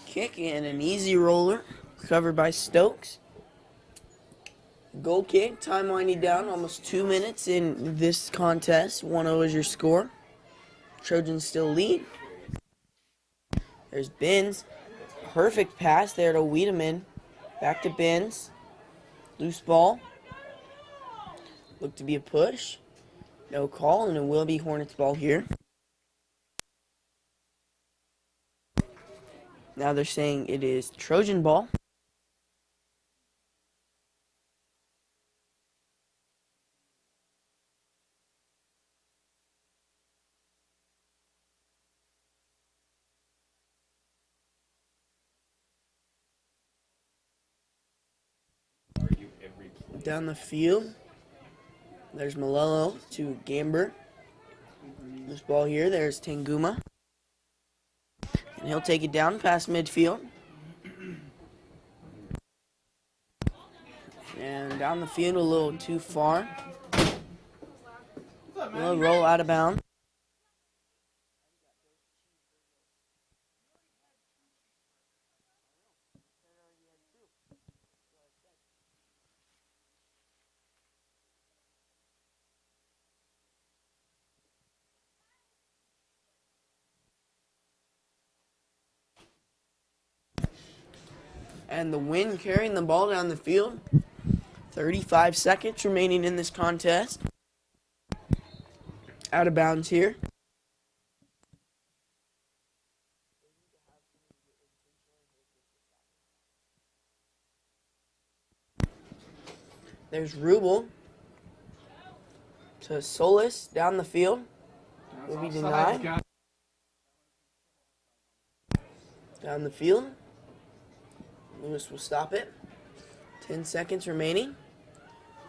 Kick and an easy roller, covered by Stokes. Goal kick, time winding down, almost 2 minutes in this contest. 1-0 is your score. Trojans still lead. There's Benz. Perfect pass there to Wiedemann. Back to Benz. Loose ball. Looked to be a push. No call, and it will be Hornets ball here. Now they're saying it is Trojan ball. Down the field, there's Malello to Gamber. This ball here, there's Tanguma. And he'll take it down past midfield. And down the field a little too far. Will roll out of bounds. And the Wind carrying the ball down the field. 35 seconds remaining in this contest. Out of bounds here. There's Rubel to Solis down the field. That's Will be offside, denied. guys. Down the field. Lewis will stop it. 10 seconds remaining.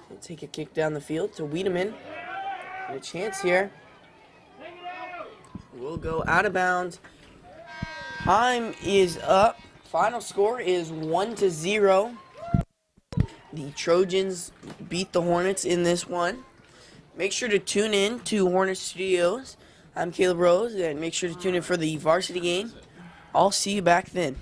He'll take a kick down the field to Wiedemann. And a chance here. We'll go out of bounds. Time is up. Final score is 1-0. The Trojans beat the Hornets in this one. Make sure to tune in to Hornet Studios. I'm Caleb Rose, and make sure to tune in for the varsity game. I'll see you back then.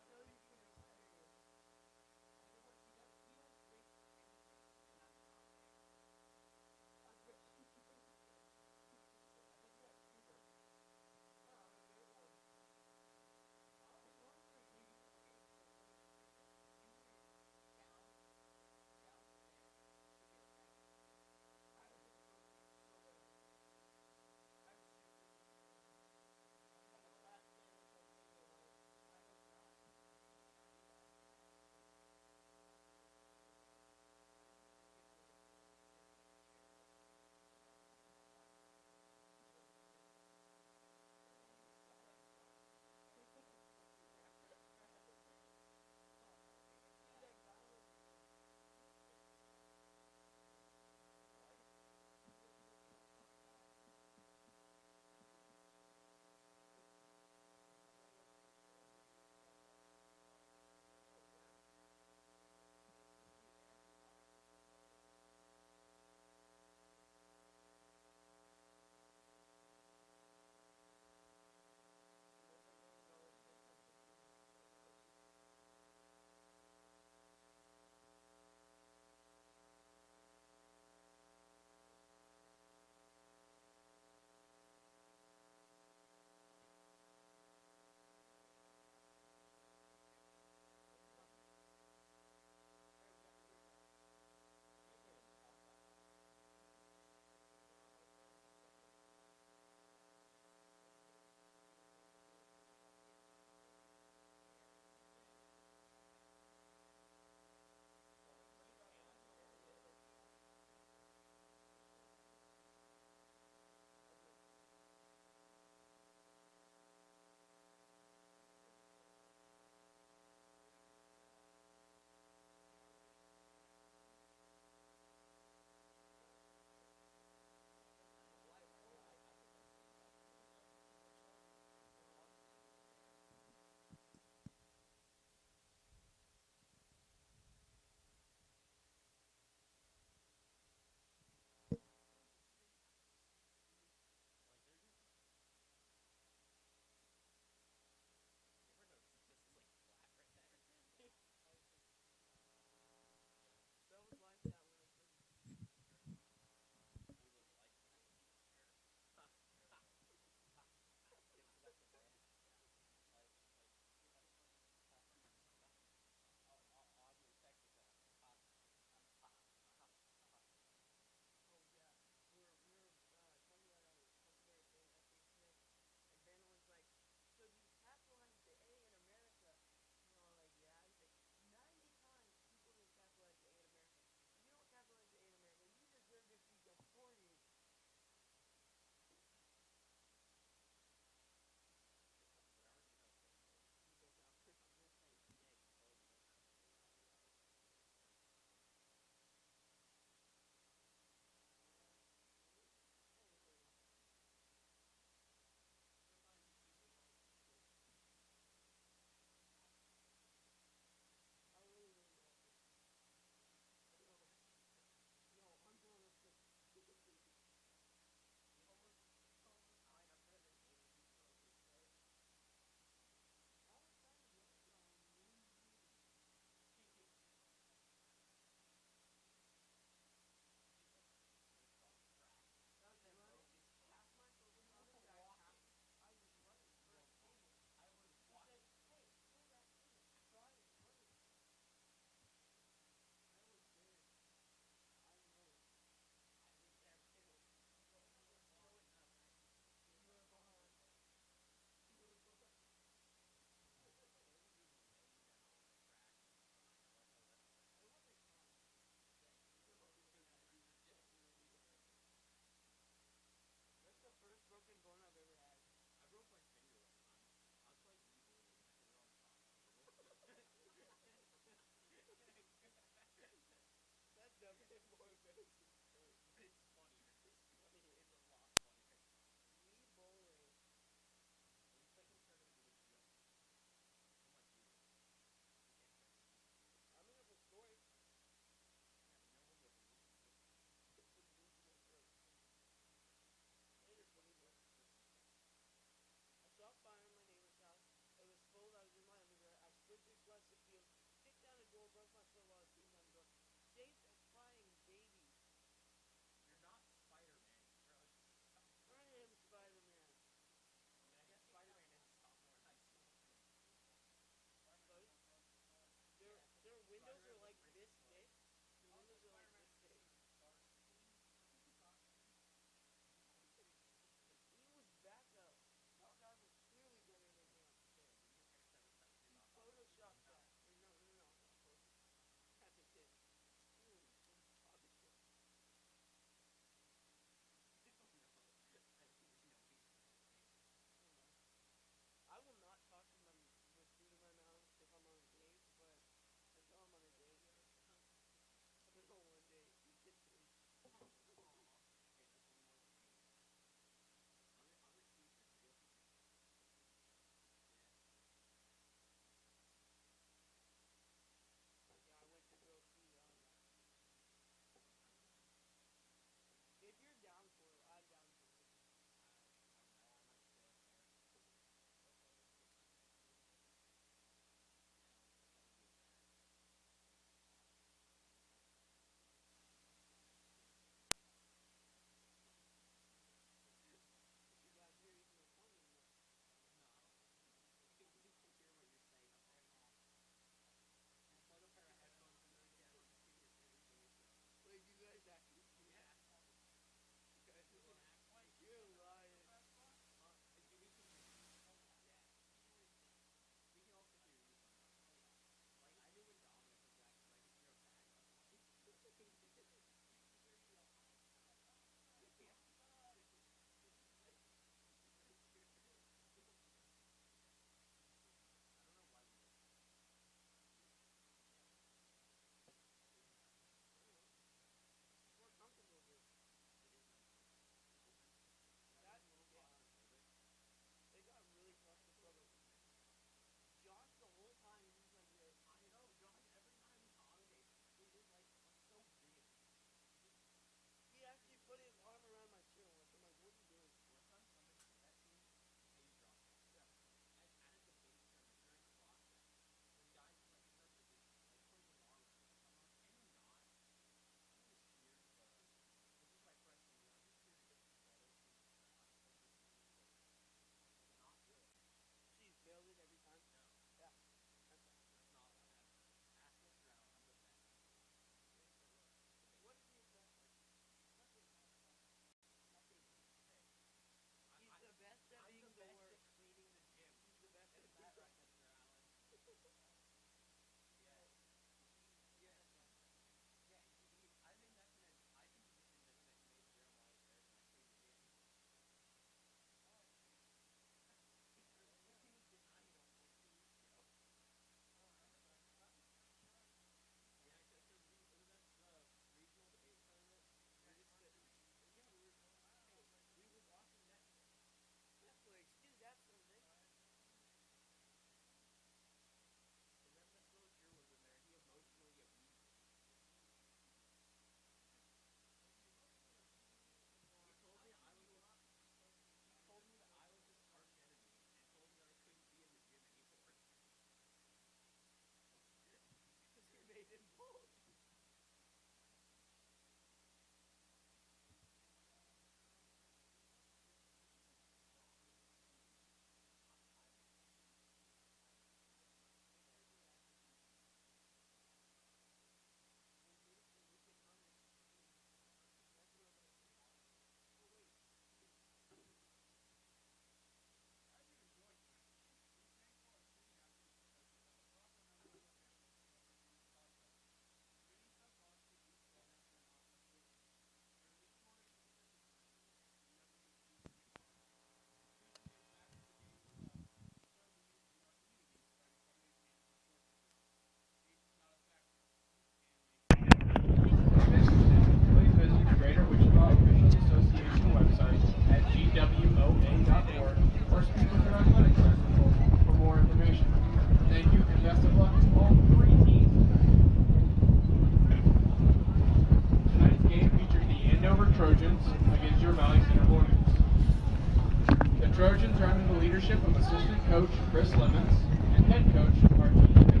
Trojans are under the leadership of assistant coach Chris Lemons and head coach Martin Kennedy.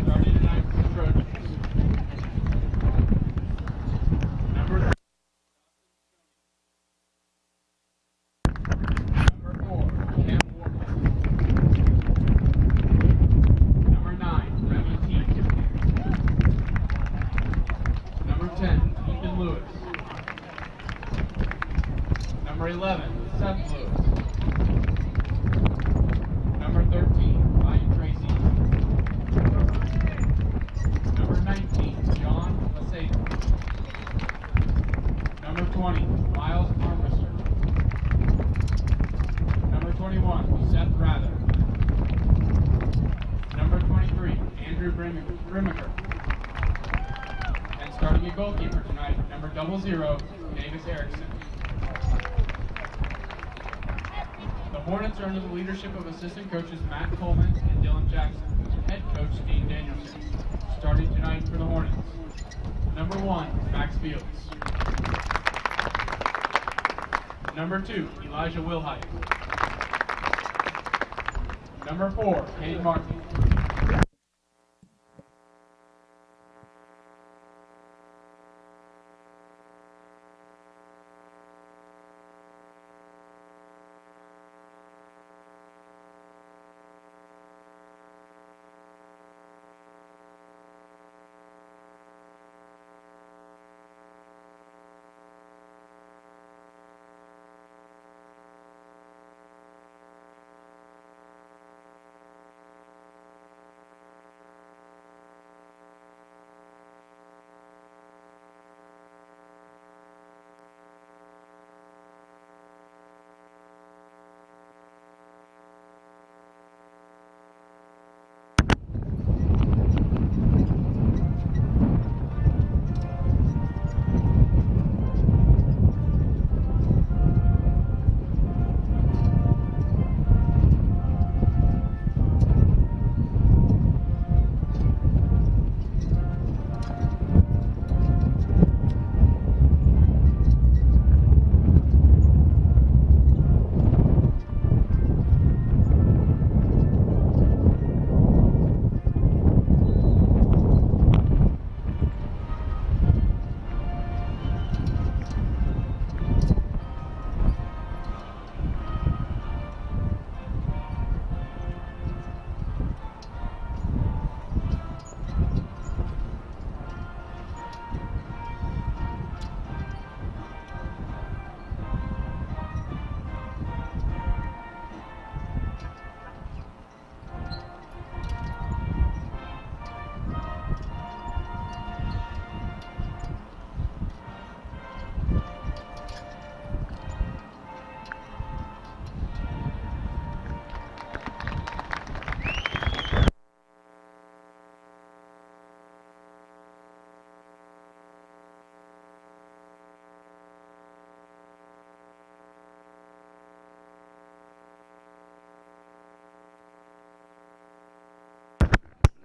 Starting tonight for the Trojans. Number 3. Number 4, Cam Warble. Number 9, Remy Teague. Number 10, Ethan Lewis. Number 11, Seth Lewis. Number 13, Ryan Tracy. Number 19, John Laseda. Number 20, Miles Armbruster. Number 21, Seth Rather. Number 23, Andrew Brimmaker. And starting at goalkeeper tonight, number 00, Davis Erickson. The Hornets are under the leadership of assistant coaches Matt Coleman and Dylan Jackson, and head coach Dean Danielson. Starting tonight for the Hornets. Number 1, Max Fields. Number 2, Elijah Wilhite. Number 4, Kane Martin.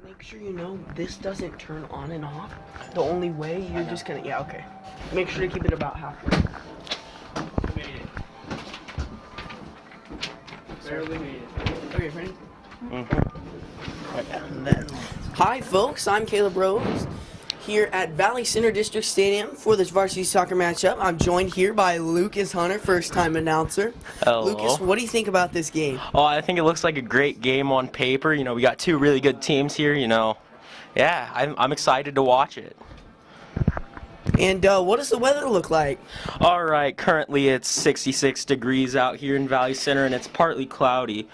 Make sure you know this doesn't turn on and off. The only way you're just gonna, yeah, okay. Make sure to keep it about halfway. Made it. Barely made it. Okay, ready? And then, hi folks, I'm Caleb Rose here at Valley Center District Stadium for this varsity soccer matchup. I'm joined here by Lucas Hunter, first-time announcer. Hello. Lucas, what do you think about this game? Oh, I think it looks like a great game on paper. You know, we got two really good teams here, you know. Yeah, I'm excited to watch it. And what does the weather look like? All right, currently it's 66 degrees out here in Valley Center, and it's partly cloudy.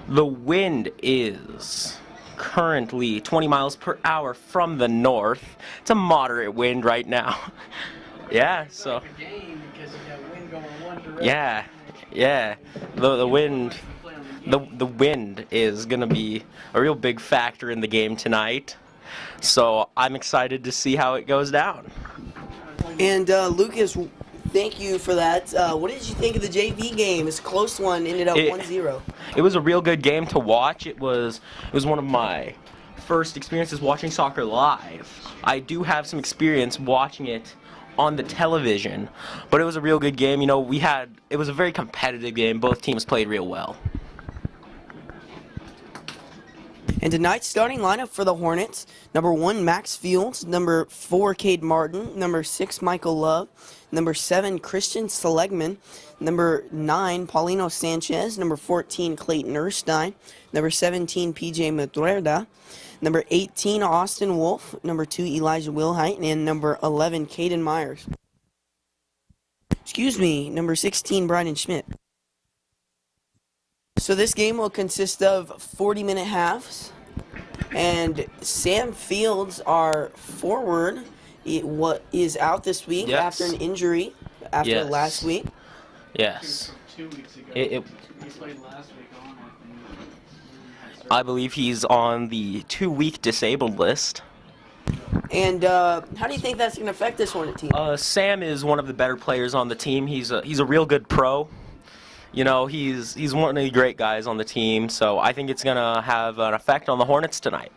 The wind is currently 20 miles per hour from the north. It's a moderate wind right now. Yeah, so. Yeah. The wind is gonna be a real big factor in the game tonight. So I'm excited to see how it goes down. And Lucas, thank you for that. What did you think of the JV game? It's a close one, ended up 1-0. It was a real good game to watch. It was one of my first experiences watching soccer live. I do have some experience watching it on the television, but it was a real good game. You know, it was a very competitive game. Both teams played real well. And tonight's starting lineup for the Hornets: number 1, Max Fields; number 4, Cade Martin; number 6, Michael Love; number 7, Christian Seligman; number 9, Paulino Sanchez; number 14, Clayton Erstein; number 17, PJ Madrueda; number 18, Austin Wolf; number 2, Elijah Wilhite; and number 11, Caden Myers. Number 16, Bryden Schmidt. So this game will consist of 40-minute halves, and Sam Fields, our forward, is out this week after an injury after last week. Yes. 2 weeks ago. He played last week on, I think. I believe he's on the 2-week disabled list. And how do you think that's going to affect this Hornet team? Sam is one of the better players on the team. He's a real good pro. You know, he's one of the great guys on the team, so I think it's going to have an effect on the Hornets tonight.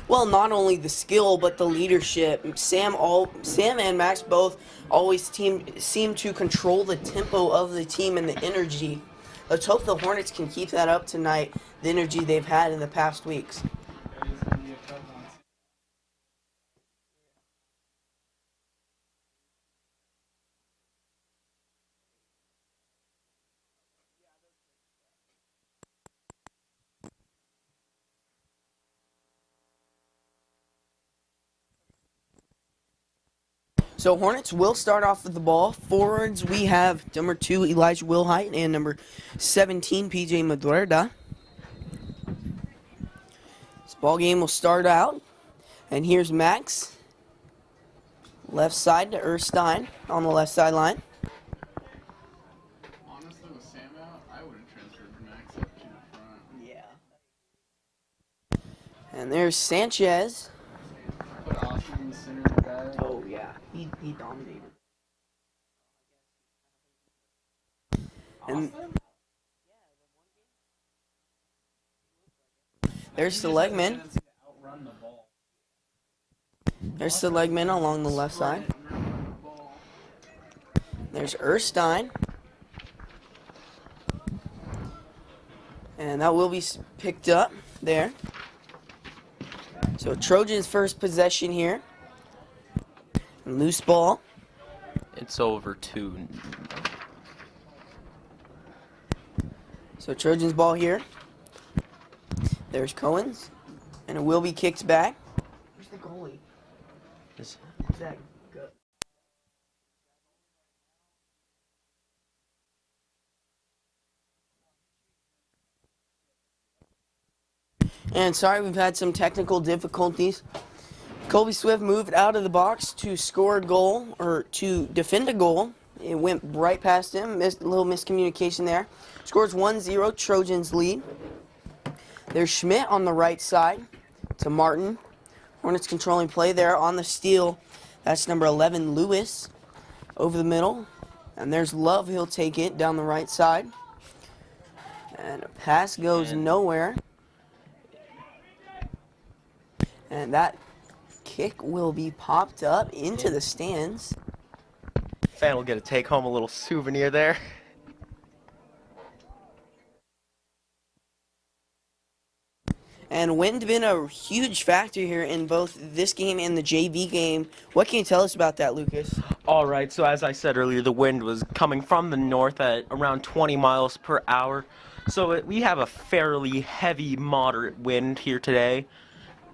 Well, not only the skill, but the leadership. Sam and Max both always seem to control the tempo of the team and the energy. Let's hope the Hornets can keep that up tonight, the energy they've had in the past weeks. So Hornets will start off with the ball. Forwards, we have number 2, Elijah Wilhite, and number 17, PJ Madrueda. This ball game will start out, and here's Max. Left side to Erstein on the left sideline. Honestly, with Sam out, I would have transferred Max up to the front. Yeah. And there's Sanchez. Put Austin in the center of the guy. Oh, yeah. He dominated. And there's Seligman. There's Seligman along the left side. There's Erstein. And that will be picked up there. So Trojans' first possession here. Loose ball. It's over 2. So Trojans ball here. There's Cohen's. And it will be kicked back. Where's the goalie? Is that good? And sorry, we've had some technical difficulties. Colby Swift moved out of the box to score a goal, or to defend a goal. It went right past him. A little miscommunication there. Scores 1-0, Trojans lead. There's Schmidt on the right side to Martin. Hornets controlling play there on the steal. That's number 11, Lewis, over the middle. And there's Love. He'll take it down the right side. And a pass goes nowhere. And that kick will be popped up into the stands. Fan will get to take home a little souvenir there. And wind been a huge factor here in both this game and the JV game. What can you tell us about that, Lucas? All right, so as I said earlier, the wind was coming from the north at around 20 miles per hour. So we have a fairly heavy, moderate wind here today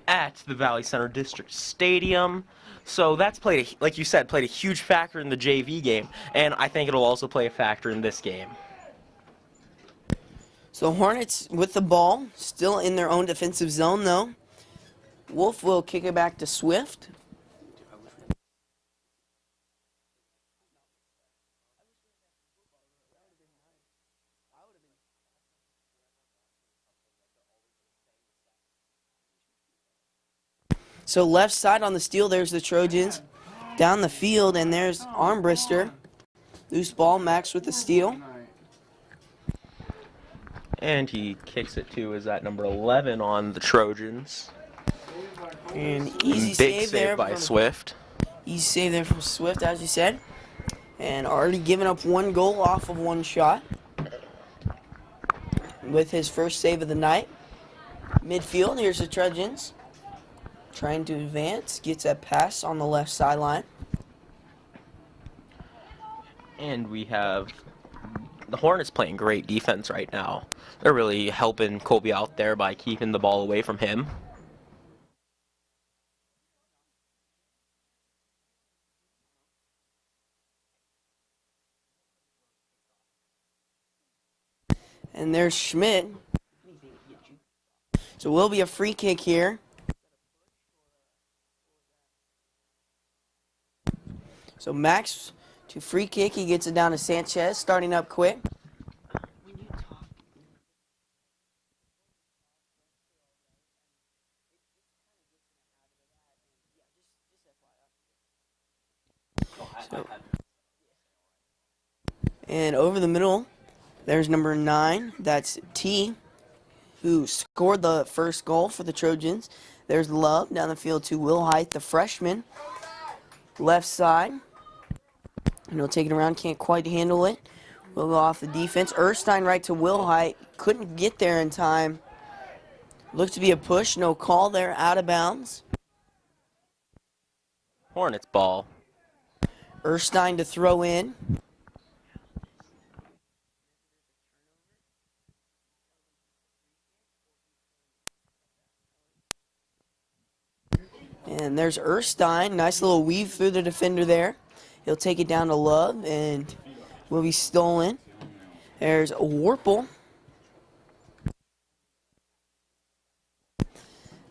at the Valley Center District Stadium. So that's like you said, played a huge factor in the JV game, and I think it'll also play a factor in this game. So Hornets with the ball, still in their own defensive zone though. Wolf will kick it back to Swift. So left side on the steal, there's the Trojans. Down the field, and there's Armbrister. Loose ball, Max with the steal. And he kicks it to, is that number 11 on the Trojans. And easy Big save there by from Swift. He's saved there from Swift, as you said, and already given up one goal off of one shot with his first save of the night. Midfield, here's the Trojans trying to advance, gets a pass on the left sideline. And we have the Hornets playing great defense right now. They're really helping Colby out there by keeping the ball away from him. And there's Schmidt. So it will be a free kick here. So Max to free kick. He gets it down to Sanchez, starting up quick. And over the middle, there's number 9. That's T, who scored the first goal for the Trojans. There's Love down the field to Will Height, the freshman. Left side. And he'll take it around, can't quite handle it. We'll go off the defense. Erstein right to Will Height. Couldn't get there in time. Looked to be a push, no call there, out of bounds. Hornets ball. Erstein to throw in. And there's Erstein. Nice little weave through the defender there. He'll take it down to Love and will be stolen. There's Warple.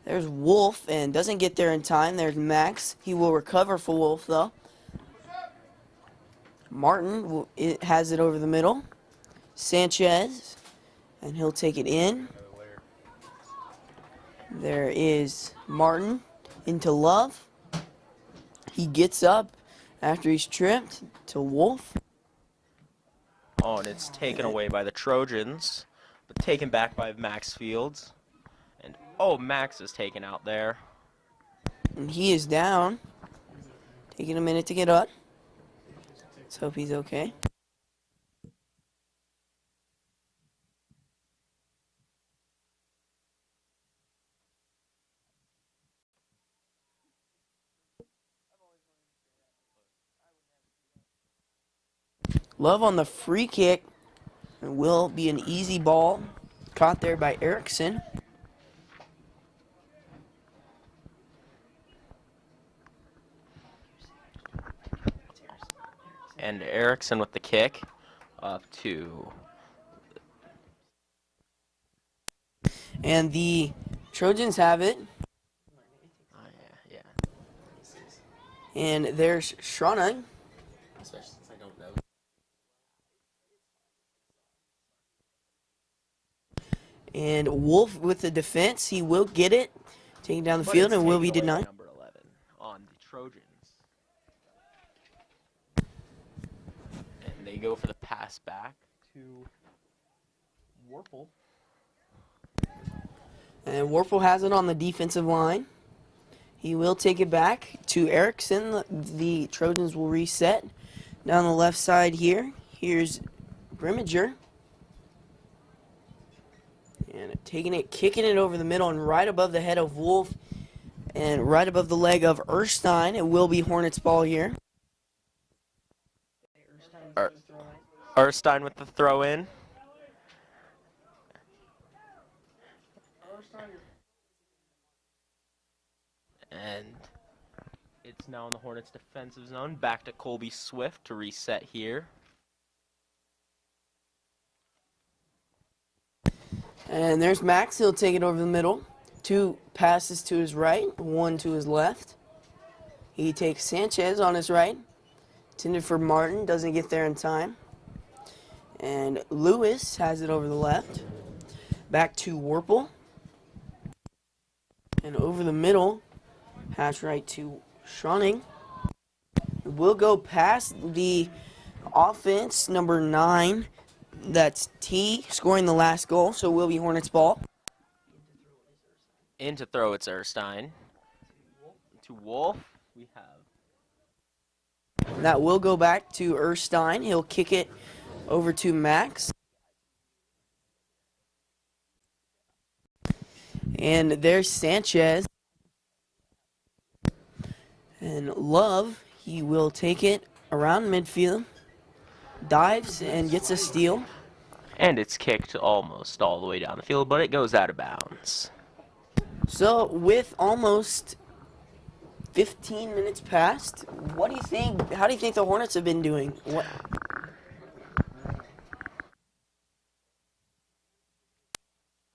There's Wolf and doesn't get there in time. There's Max. He will recover for Wolf though. Martin has it over the middle. Sanchez. And he'll take it in. There is Martin into Love. He gets up after he's tripped to Wolf. Oh, and it's taken away by the Trojans, but taken back by Max Fields. And oh, Max is taken out there. And he is down. Taking a minute to get up. Let's hope he's okay. Love on the free kick. It will be an easy ball. Caught there by Erickson. And Erickson with the kick up to... And the Trojans have it. Oh, yeah. And there's Shrana. And Wolf with the defense. He will get it. Taking down the field and will be denied. Number 11 on the Trojans. And they go for the pass back to Warple. And Warple has it on the defensive line. He will take it back to Erickson. The Trojans will reset. Down the left side here. Here's Grimminger. And taking it, kicking it over the middle and right above the head of Wolf and right above the leg of Erstein. It will be Hornets ball here. Erstein with the throw in. And it's now in the Hornets defensive zone. Back to Colby Swift to reset here. And there's Max. He'll take it over the middle. 2 passes to his right, 1 to his left. He takes Sanchez on his right. Intended for Martin. Doesn't get there in time. And Lewis has it over the left. Back to Warple. And over the middle, pass right to Schroning. We'll go past the offense, number 9. That's T scoring the last goal, so it will be Hornets ball. In to throw, it's Erstein. To Wolf, we have That will go back to Erstein. He'll kick it over to Max. And there's Sanchez. And Love, he will take it around midfield. Dives and gets a steal. And it's kicked almost all the way down the field, but it goes out of bounds. So with almost 15 minutes past, what do you think? How do you think the Hornets have been doing? What?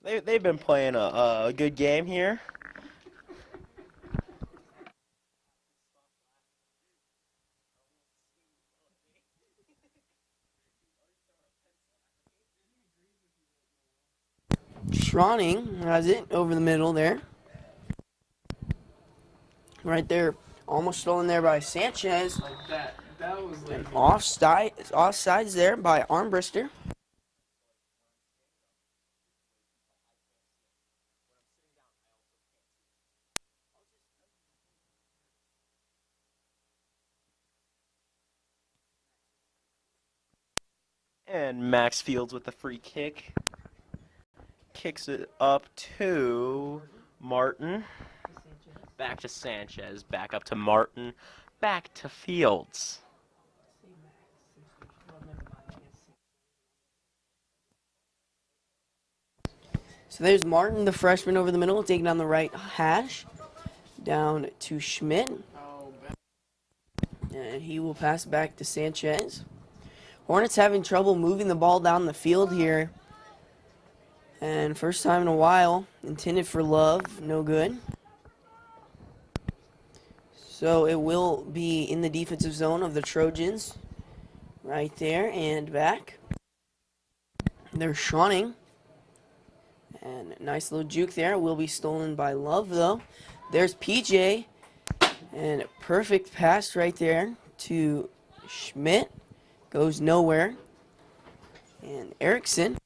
They've been playing a good game here. Schroning has it over the middle there. Right there, almost stolen there by Sanchez. Like that. That was like. And offsides there by Armbrister. And Max Fields with the free kick. Kicks it up to Martin. Back to Sanchez. Back up to Martin. Back to Fields. So there's Martin, the freshman over the middle, taking down the right hash. Down to Schmidt. And he will pass back to Sanchez. Hornets having trouble moving the ball down the field here. And first time in a while, intended for Love, no good. So it will be in the defensive zone of the Trojans. Right there and back. There's Schroning. And nice little juke there. Will be stolen by Love, though. There's PJ. And perfect pass right there to Schmidt. Goes nowhere. And Erickson.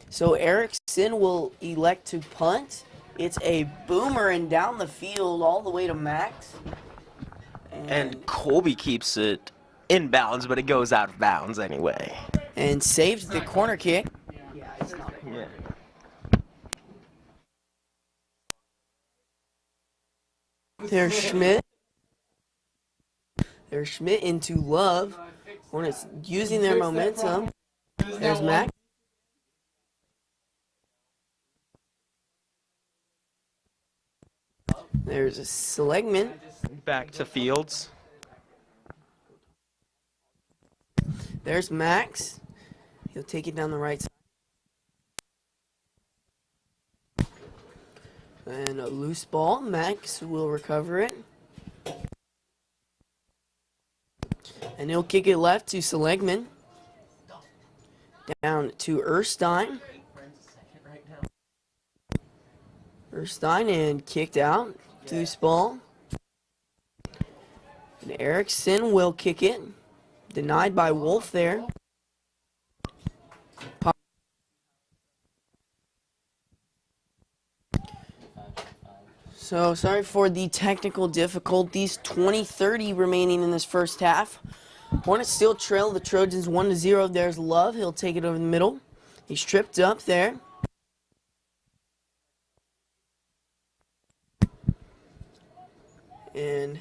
So Erickson will elect to punt. It's a boomer and down the field all the way to Max. And Colby keeps it in bounds, but it goes out of bounds anyway. And saved the corner kick. Yeah, it's not. Yeah. There's Schmidt. There's Schmidt into Love. Hornets using their momentum. There's Max. There's a Seligman. Back to Fields. There's Max. He'll take it down the right side. And a loose ball. Max will recover it. And he'll kick it left to Seligman. Down to Erstein. Erstein and kicked out. Loose ball. And Erickson will kick it. Denied by Wolf there. So sorry for the technical difficulties. 20-30 remaining in this first half. Hornets still trail the Trojans 1-0. There's Love. He'll take it over the middle. He's tripped up there. And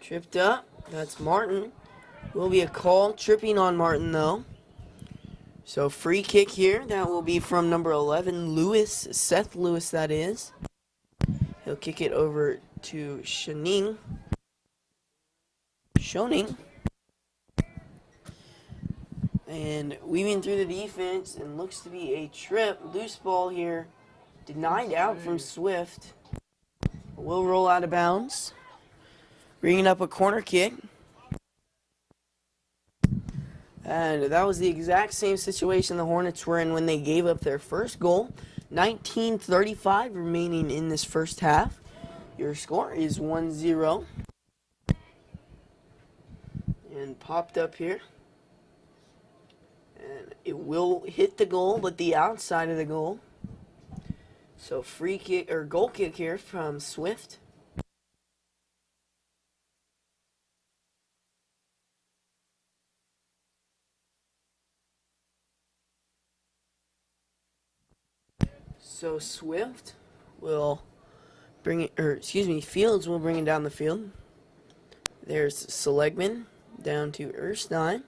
tripped up. That's Martin. Will be a call. Tripping on Martin, though. So free kick here. That will be from number 11, Lewis. Seth Lewis, that is. He'll kick it over to Schoning. And weaving through the defense, and looks to be a trip. Loose ball here. Denied out from Swift. Will roll out of bounds. Bringing up a corner kick. And that was the exact same situation the Hornets were in when they gave up their first goal. 19:35 remaining in this first half. Your score is 1-0. And popped up here. And it will hit the goal, but the outside of the goal. So free kick or goal kick here from Swift. So Swift will bring it, or excuse me, Fields will bring it down the field. There's Seligman down to Erstein,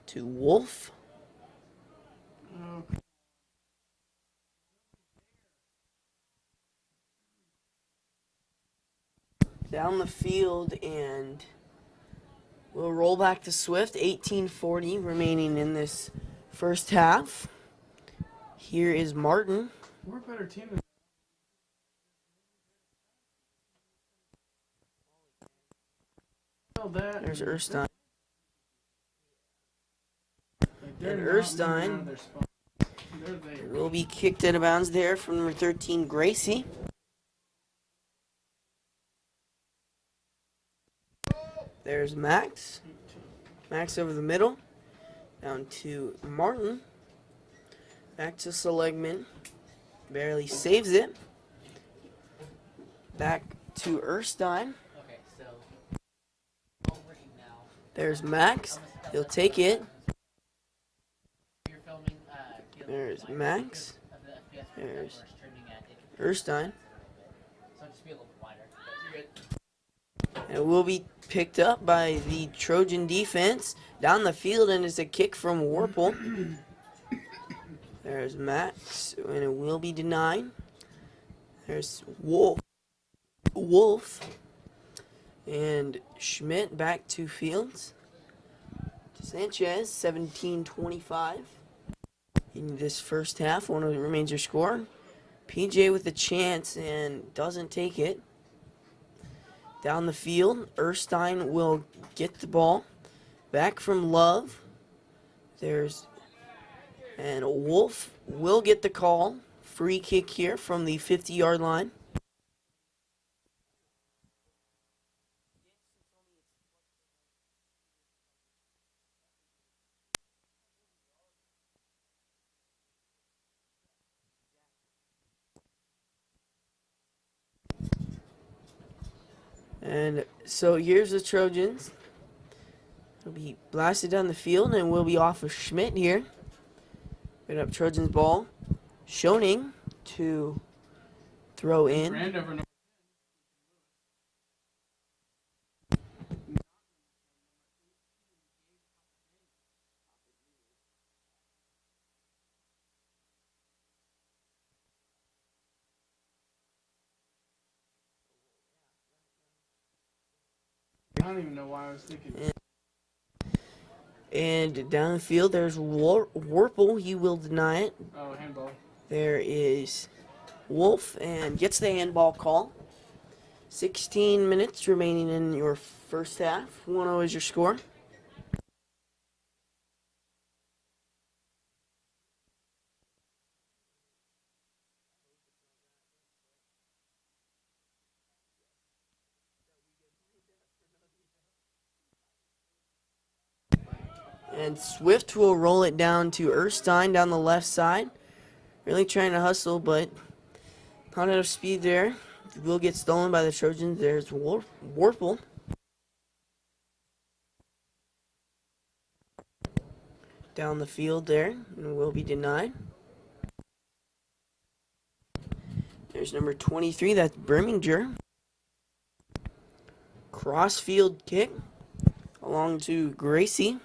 to Wolf. Down the field, and we'll roll back to Swift. 18:40 remaining in this first half. Here is Martin. We're a better team than that. There's Erstein. They're And not Erstein moving out of their spot. They're there. will be kicked out of bounds there from number 13, Gracie. There's Max. Max over the middle. Down to Martin. Back to Seligman. Barely saves it. Back to Erstein. There's Max. He'll take it. There's Max. There's Erstein. And it will be picked up by the Trojan defense down the field, and it's a kick from Warple. There's Max, and it will be denied. There's Wolf. And Schmidt back to Fields. Sanchez, 17-25. In this first half, one of the remains your score. PJ with a chance and doesn't take it. Down the field, Erstein will get the ball. Back from Love. And Wolf will get the call. Free kick here from the 50-yard line. And so here's the Trojans. It'll be blasted down the field, and we'll be off of Schmidt here. Pick up Trojans ball. Schoening to throw in. Andover, no- I don't even know why I was thinking. And down the field, there's Warple. He will deny it. Oh, handball. There is Wolf, and gets the handball call. 16 minutes remaining in your first half. 1-0 is your score. And Swift will roll it down to Erstein down the left side. Really trying to hustle, but not enough speed there. It will get stolen by the Trojans. There's Warple. Down the field there, and will be denied. There's number 23, that's Birminger. Crossfield kick along to Gracie.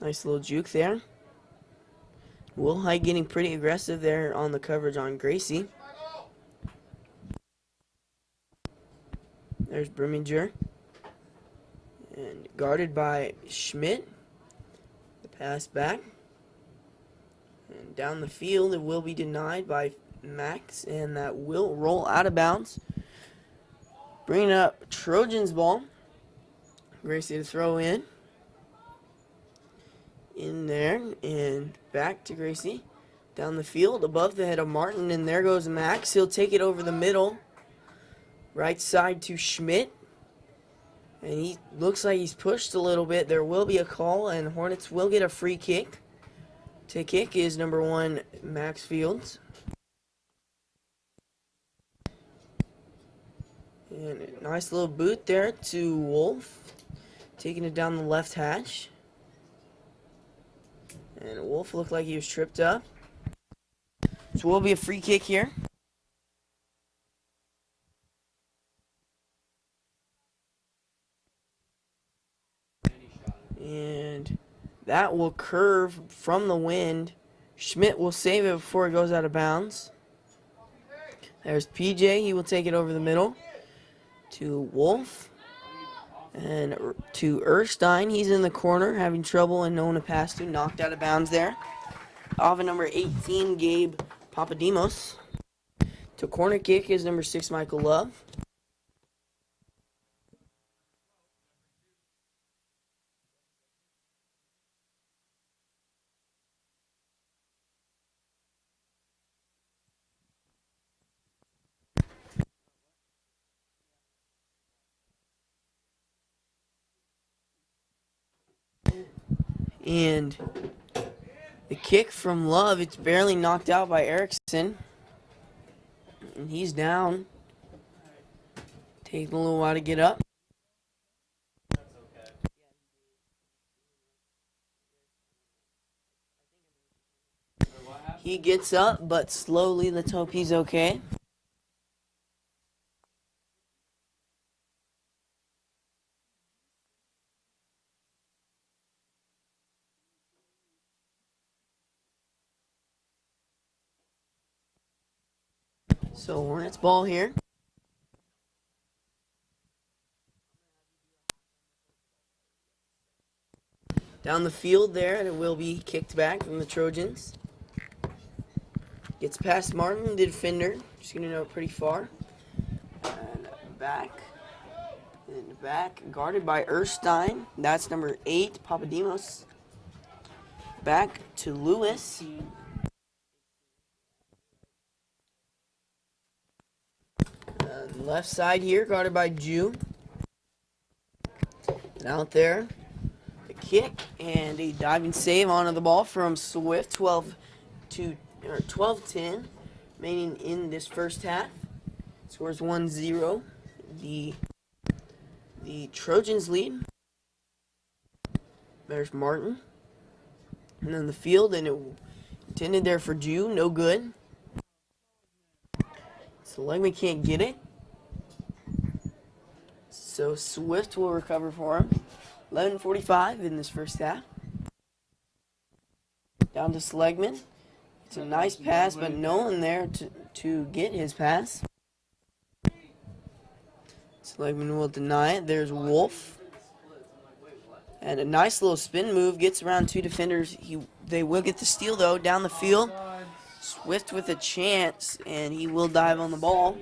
Nice little juke there. Wilhite getting pretty aggressive there on the coverage on Gracie. There's Birminger. And guarded by Schmidt. The pass back. And down the field, it will be denied by Max, and that will roll out of bounds. Bringing up Trojans ball. Gracie to throw in. In there, and back to Gracie. Down the field, above the head of Martin, and there goes Max. He'll take it over the middle. Right side to Schmidt. And he looks like he's pushed a little bit. There will be a call, and Hornets will get a free kick. To kick is number 1, Max Fields. And a nice little boot there to Wolf. Taking it down the left hash. And Wolf looked like he was tripped up. So will be a free kick here. And that will curve from the wind. Schmidt will save it before it goes out of bounds. There's PJ. He will take it over the middle to Wolf. And to Erstein. He's in the corner having trouble and no one to pass to. Knocked out of bounds there. Off of number 18, Gabe Papadimos. To corner kick is number 6, Michael Love. And the kick from Love, it's barely knocked out by Erickson. And he's down. Taking a little while to get up. He gets up, but slowly. Let's hope he's okay. So Hornets ball here. Down the field there, and it will be kicked back from the Trojans. Gets past Martin, the defender. Just going to know it pretty far. And back. And back, guarded by Erstein. That's number 8, Papadimos. Back to Lewis. Left side here, guarded by Jew. And out there, the kick and a diving save onto the ball from Swift. 12-10, remaining in this first half. Scores 1-0. The Trojans lead. There's Martin. And then the field, and it intended there for Jew, no good. So Legman can't get it. So Swift will recover for him. 11:45 in this first half. Down to Slegman. It's a nice pass, but no one there to get his pass. Slegman will deny it. There's Wolf. And a nice little spin move. Gets around 2 defenders. They will get the steal, though, down the field. Swift with a chance, and he will dive on the ball.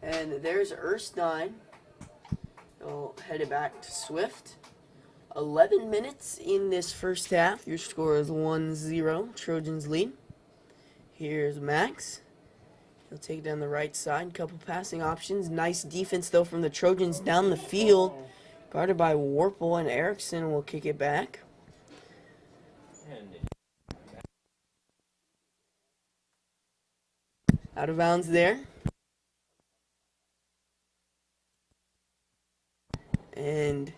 And there's Erstein. He'll head it back to Swift. 11 minutes in this first half. Your score is 1-0. Trojans lead. Here's Max. He'll take it down the right side. Couple passing options. Nice defense, though, from the Trojans down the field. Guarded by Warple, and Erickson will kick it back. Out of bounds there. And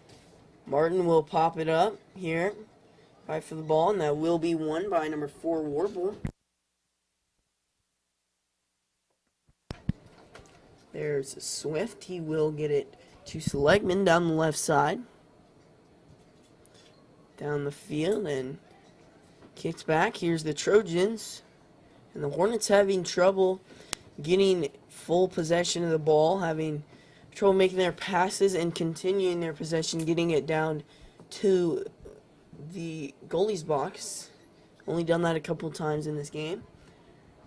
Martin will pop it up here. Fight for the ball, and that will be won by number 4, Warple. There's Swift. He will get it to Seligman down the left side. Down the field, and kicks back. Here's the Trojans. And the Hornets having trouble getting full possession of the ball, having trouble making their passes and continuing their possession, getting it down to the goalie's box. Only done that a couple times in this game.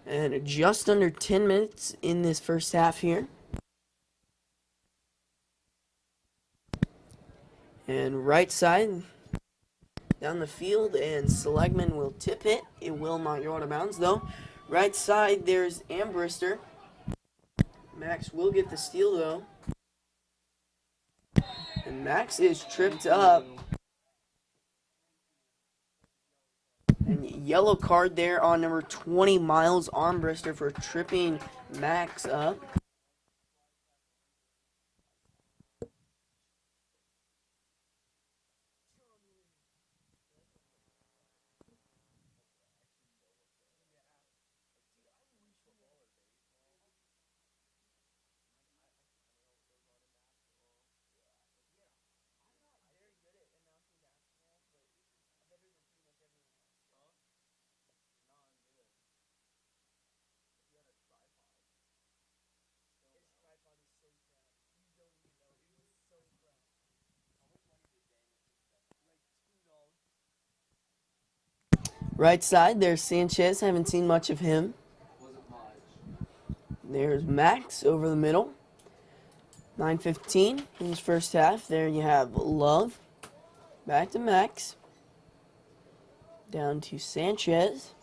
And just under 10 minutes in this first half here. And right side, down the field, and Seligman will tip it. It will not go out of bounds, though. Right side, there's Ambrister. Max will get the steal, though. And Max is tripped up. And yellow card there on number 20, Miles Armbruster, for tripping Max up. Right side, there's Sanchez. Haven't seen much of him. There's Max over the middle. 9:15 in his first half. There you have Love. Back to Max. Down to Sanchez.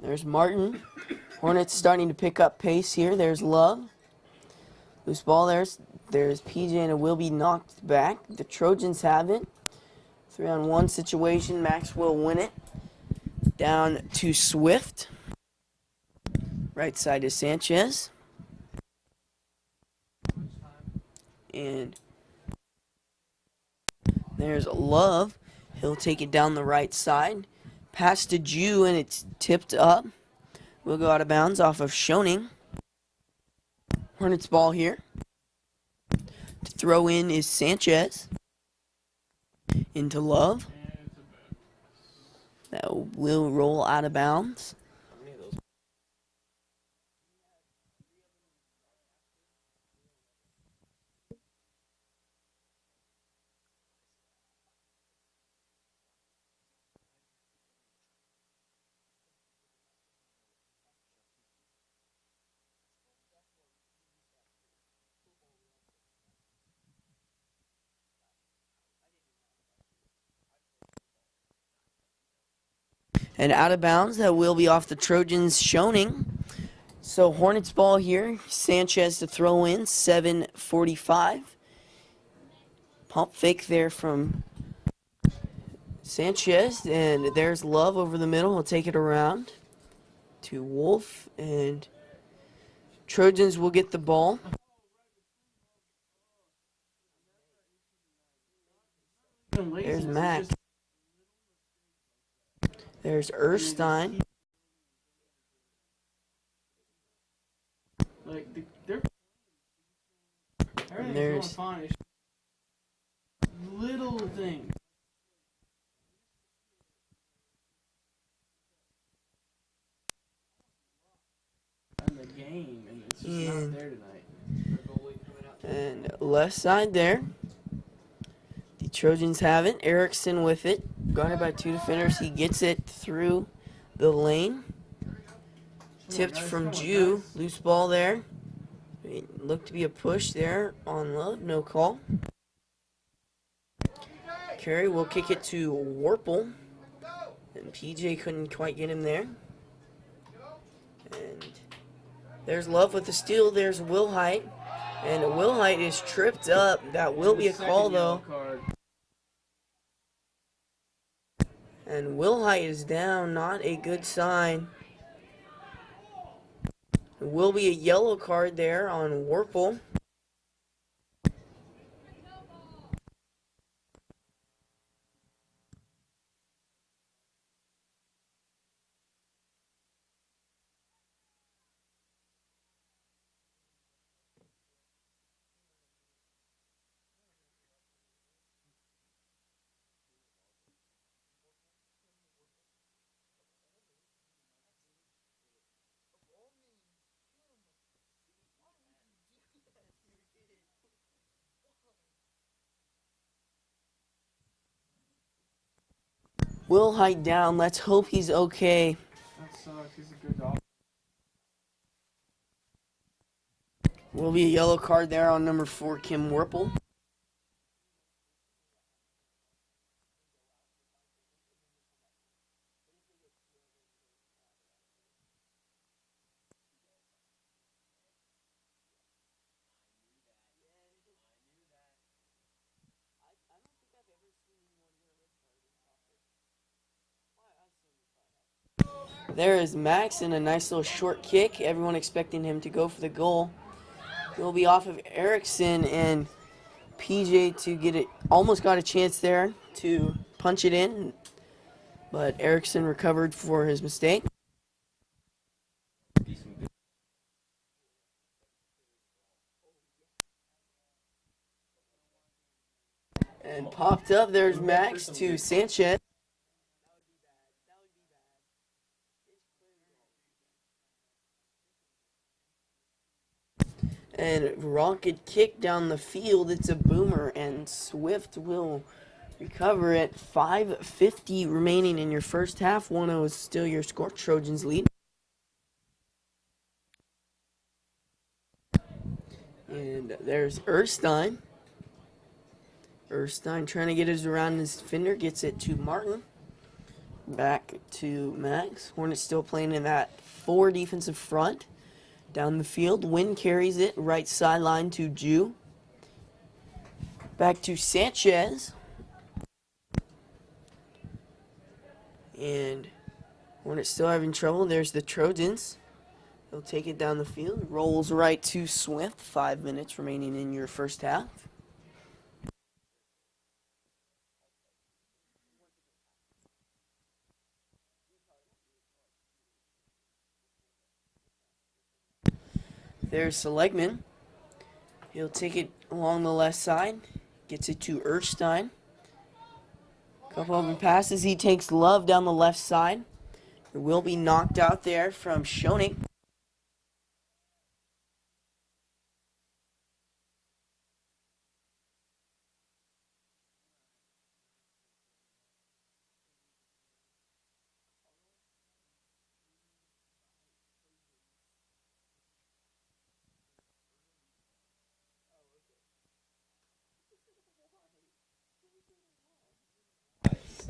There's Martin. Hornets starting to pick up pace here. There's Love. Loose ball. There's PJ, and it will be knocked back. The Trojans have it. 3-on-1 situation. Max will win it. Down to Swift. Right side is Sanchez. And there's Love. He'll take it down the right side. Pass to Jew, and it's tipped up. We'll go out of bounds off of Schoening. Hornets ball here. To throw in is Sanchez. Into Love. That will roll out of bounds. And out of bounds, that will be off the Trojans' Schoening. So Hornets ball here. Sanchez to throw in. 7:45. Pump fake there from Sanchez. And there's Love over the middle. He'll take it around to Wolf. And Trojans will get the ball. There's Max. There's Erstein. Like, they're And there's fine. Little thing. And the game, and it's just not there tonight. And left side there. The Trojans have it. Erickson with it. Guarded by two defenders. He gets it through the lane. Tipped from Jew. Loose ball there. It looked to be a push there on Love. No call. Carey will kick it to Warple. And PJ couldn't quite get him there. And there's Love with the steal. There's Wilhite. And Wilhite is tripped up. That will be a call, though. And Wilhite is down. Not a good sign. It will be a yellow card there on Warple. Wilhite down. Let's hope he's okay. That sucks. He's a good dog. Will be a yellow card there on number 4, Kim Warple. There is Max in a nice little short kick. Everyone expecting him to go for the goal. He'll be off of Erickson, and PJ to get it. Almost got a chance there to punch it in, but Erickson recovered for his mistake. And popped up. There's Max to Sanchez. And rocket kick down the field. It's a boomer, and Swift will recover it. 5:50 remaining in your first half. 1-0 is still your score. Trojans lead. And there's Erstein. Erstein trying to get his around his defender. Gets it to Martin. Back to Max. Hornets still playing in that 4 defensive front. Down the field. Wynn carries it. Right sideline to Jew. Back to Sanchez. And Hornets still having trouble. There's the Trojans. They'll take it down the field. Rolls right to Swift. 5 minutes remaining in your first half. There's Seligman. He'll take it along the left side. Gets it to Erstein. Couple open passes. He takes Love down the left side. It will be knocked out there from Schoening.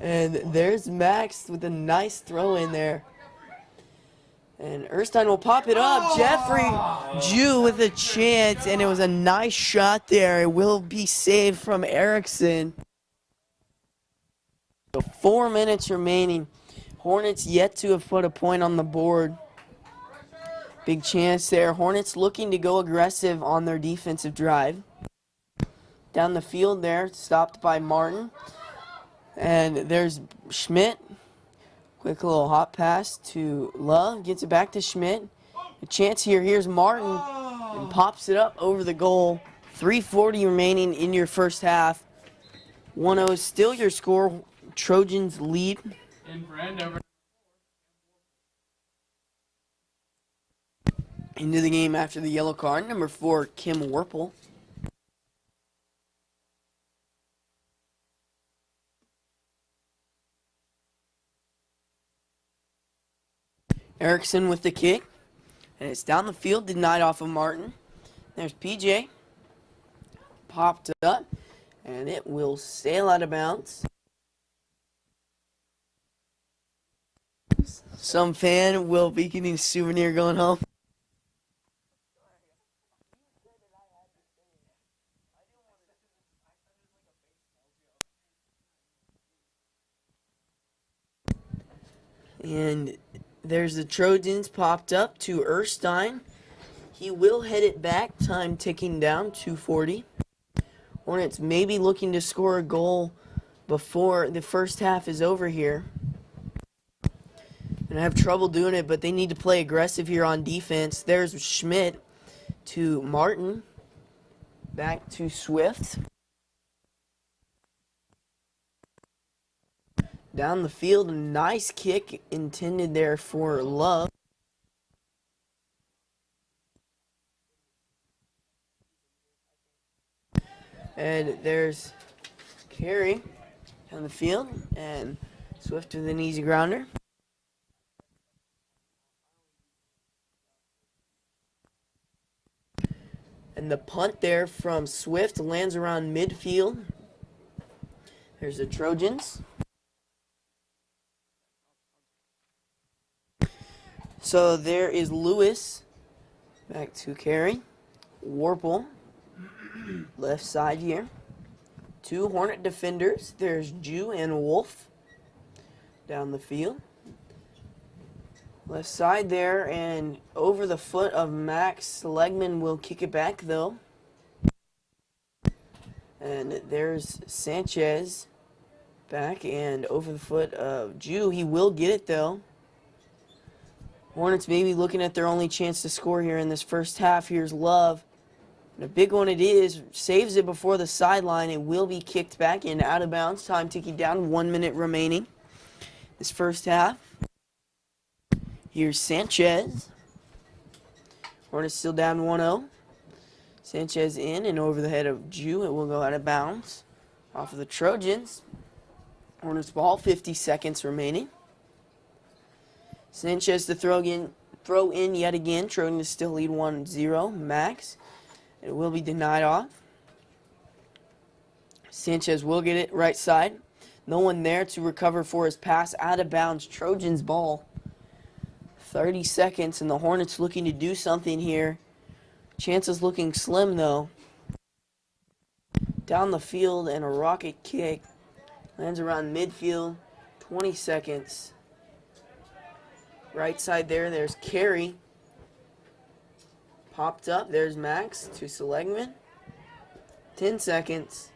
And there's Max with a nice throw in there. And Erstein will pop it up. Jeffrey Jew with a chance, and it was a nice shot there. It will be saved from Erickson. So 4 minutes remaining. Hornets yet to have put a point on the board. Big chance there. Hornets looking to go aggressive on their defensive drive. Down the field there, stopped by Martin. And there's Schmidt. Quick little hot pass to Love. Gets it back to Schmidt. A chance here. Here's Martin. And pops it up over the goal. 3:40 remaining in your first half. 1-0 is still your score. Trojans lead. In for Andover. Into the game after the yellow card. Number 4, Kim Werpel. Erickson with the kick. And it's down the field, denied off of Martin. There's PJ. Popped up. And it will sail out of bounds. Some fan will be getting a souvenir going home. And there's the Trojans popped up to Erstein. He will head it back. Time ticking down, 2:40. Hornets maybe looking to score a goal before the first half is over here. And I have trouble doing it, but they need to play aggressive here on defense. There's Schmidt to Martin. Back to Swift. Down the field, a nice kick intended there for Love. And there's Carey down the field, and Swift with an easy grounder. And the punt there from Swift lands around midfield. There's the Trojans. So there is Lewis. Back to Carey. Warple. Left side here. 2 Hornet defenders. There's Jew and Wolf. Down the field. Left side there, and over the foot of Max. Legman will kick it back, though. And there's Sanchez back, and over the foot of Jew. He will get it, though. Hornets maybe looking at their only chance to score here in this first half. Here's Love. And a big one it is. Saves it before the sideline. It will be kicked back in, out of bounds. Time ticking down. 1 minute remaining. This first half. Here's Sanchez. Hornets still down 1-0. Sanchez in and over the head of Jew. It will go out of bounds. Off of the Trojans. Hornets ball. 50 seconds remaining. Sanchez to throw in yet again. Trojans still lead 1-0. Max. It will be denied off. Sanchez will get it right side. No one there to recover for his pass. Out of bounds. Trojans ball. 30 seconds, and the Hornets looking to do something here. Chances looking slim, though. Down the field, and a rocket kick. Lands around midfield. 20 seconds. Right side there's Carey. Popped up, there's Max to Seligman. 10 seconds.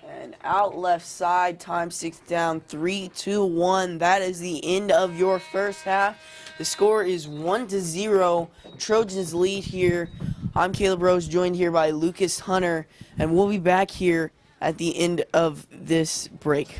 And out left side, time ticks down. 3-2-1. That is the end of your first half. The score is 1-0. Trojans lead here. I'm Caleb Rose, joined here by Lucas Hunter, and we'll be back here at the end of this break.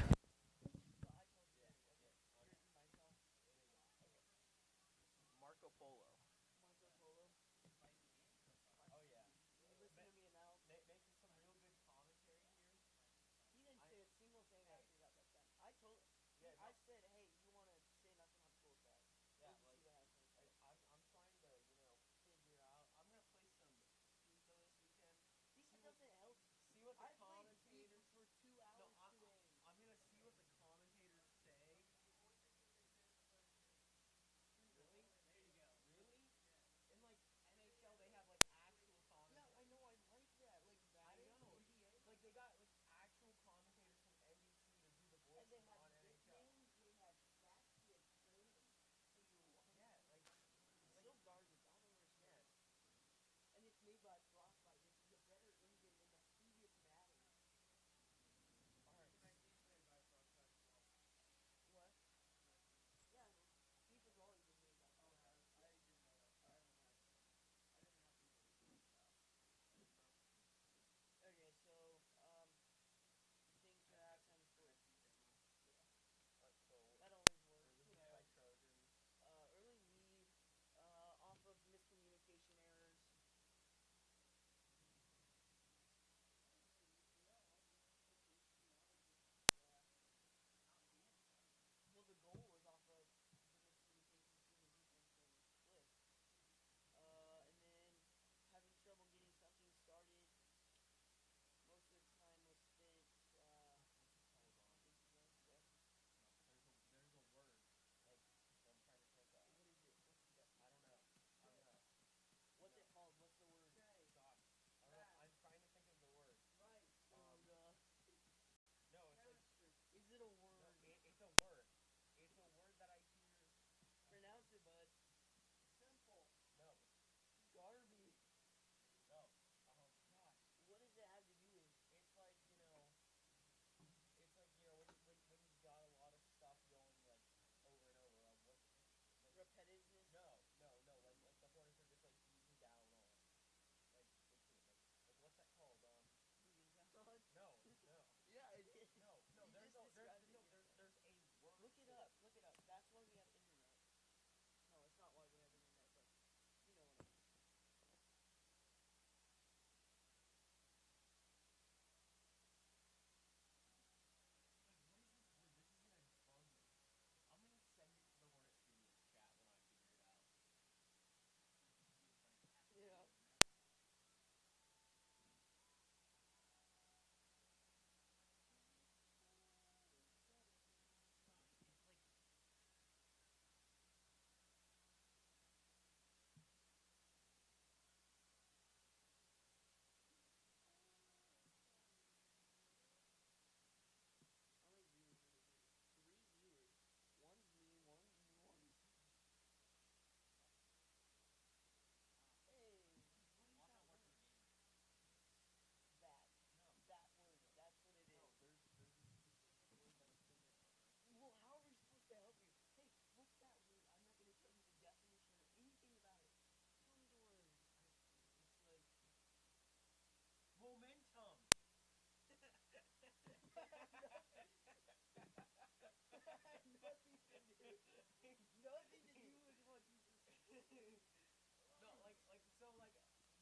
No,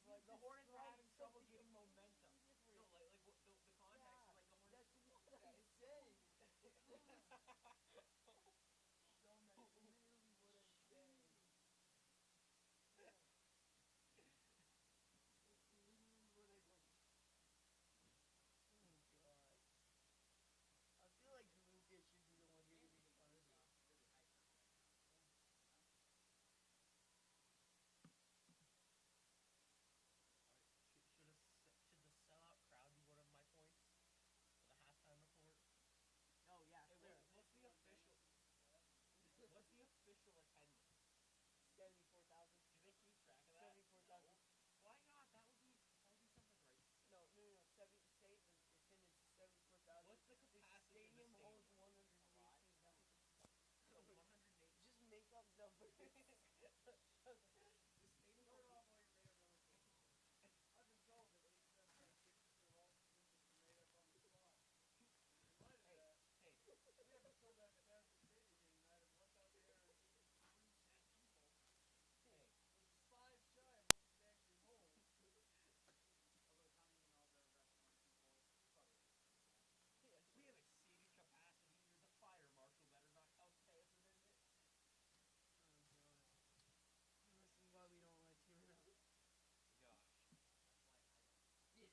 like the Hornets were having trouble getting momentum. No, the context is like the Hornets. That's what I said. Son, that's literally what I said. That's literally what I said. Oh god. I feel like Lucas should be the one here to make fun of me. Should the sellout crowd be one of my points for the halftime report? Oh yeah, Hey, clear. what's the official? What's the official attendance? 74,000. Do they keep track of that? 74,000. No. Why not? That would be something great to see. No. 70, say the attendance is 74,000. What's the The capacity stadium of the holds stadium? 118,000. So 108. Just make up numbers. The stadium holds. off all your made up numbers. I've been told that 87.6% of all statistics are made up on the spot. In light of that, Hey, we have been told that Bethesda Stadium game tonight of 1,883 people, hey. which is 5 shy of what we could actually hold. Although counting in all the restaurant people, it's probably like 3 If we have exceeded capacity, the fire marshal better not come pay us a visit. Oh god. This is why we don't let you run. Gosh. That's why I don't. Yeah.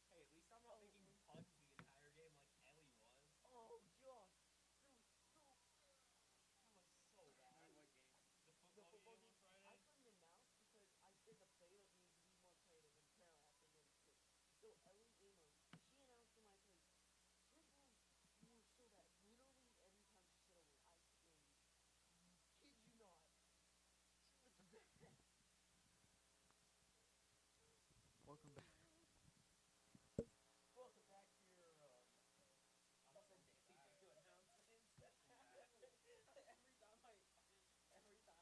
Hey, at least I'm not making puns the entire game like Ellie was. Oh god. That was so That was so bad. What game? The the football football game game. on Friday? I couldn't announce because I said the play-doh needs to be more creative and apparently I couldn't understand. So Ellie Amos, she announced in my place, football, you were so bad. Literally every time she said a word, I screamed. Kid you not. She was bad. Welcome back. Welcome back to your, I almost said daily video announcements. every time I pick up the Okay.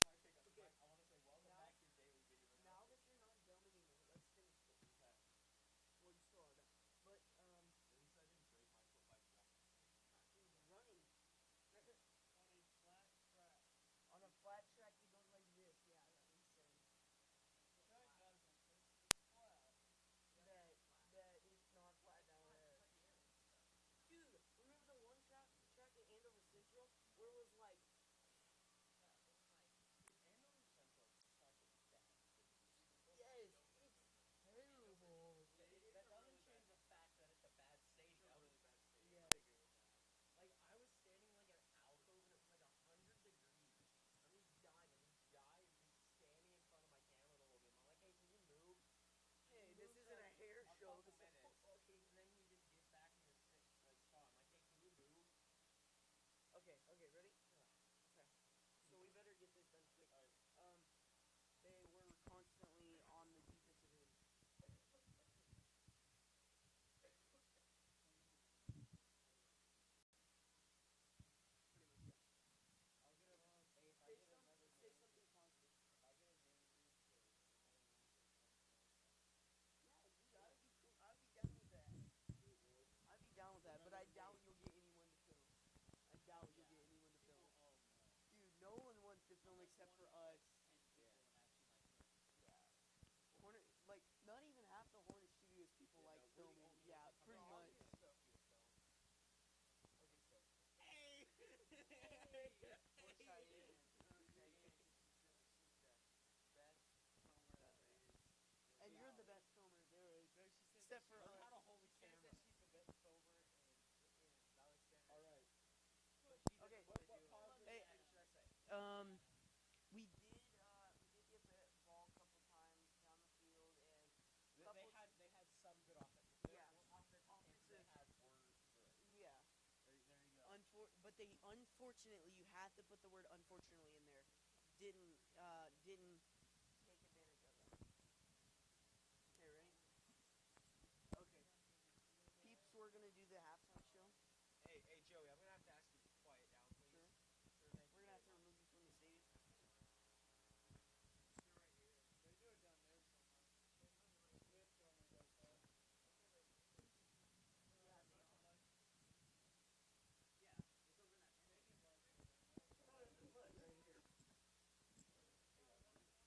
mic, I want to say welcome Now- back to your daily video Now announcements. that you're not dumb anymore, let's finish this. Okay. Well, you still are dumb. But, At least I didn't break my foot by walking. running On a flat track. on a flat track that goes like this. Yeah, that makes sense. Track doesn't. It's flat. That it's not flat down there. Dude, remember the one track at Andover Central where it was like, Dude, Andover Central is such a bad city. yes, it's terrible. That doesn't change the fact that it's a bad stadium. It's a really bad stadium. Yes. I agree with that. Like, I was standing in, like, an alcove, and it was, like, 100 degrees. I'm just dying, and this guy is just standing in front of my camera the whole game. I'm like, hey, can you move? Hey, this isn't a hair show. This is a minutes. football game. And then he just gets back in his spot. I'm like, hey, can you move? Okay, ready? Okay. So we better get this done quick. They were constantly on the defensive end. Pretty much, yeah. I'll get everyone else. Hey, if I Say, get another say game, something positive. if I get a game agreement for only losing 20 Yeah, dude, I'd be cool. I'd be down with that. I'd be down with that, but I doubt you'll get anyone to film. I doubt you'll get anyone to film. Oh no. Dude, no one wants to film except for us. 10 people and actually like film. Yeah. Hornet, like, not even half the Hornet Studios people like filming. Yeah, pretty much. Okay, so. Hey! Poor Cheyenne. Cheyenne, she's the best filmer there is. And you're the best filmer there is. No, she said Except for Learn us. how to hold a she camera. said she's the best filmer in Valley Center. Alright. But she doesn't Okay. want to What do positive Hey. thing should I say? We did get the ball a couple times down the field, and They had some good offensive. Yeah. Offensive things they had were good. yeah. There you go. But they unfortunately, you have to put the word unfortunately in there. Didn't take advantage of that. Okay, ready? Okay. Peeps, we're gonna do the halftime show. Hey, Joey, I'm gonna have to ask you to quiet down, please. Sure. Sure, thank We're you. gonna have to remove you from the stage. Sit right here. They do it down there somewhere. Smith normally does that. Yeah, they are. Yeah, it's over in that Stadium lights are down there. Right here.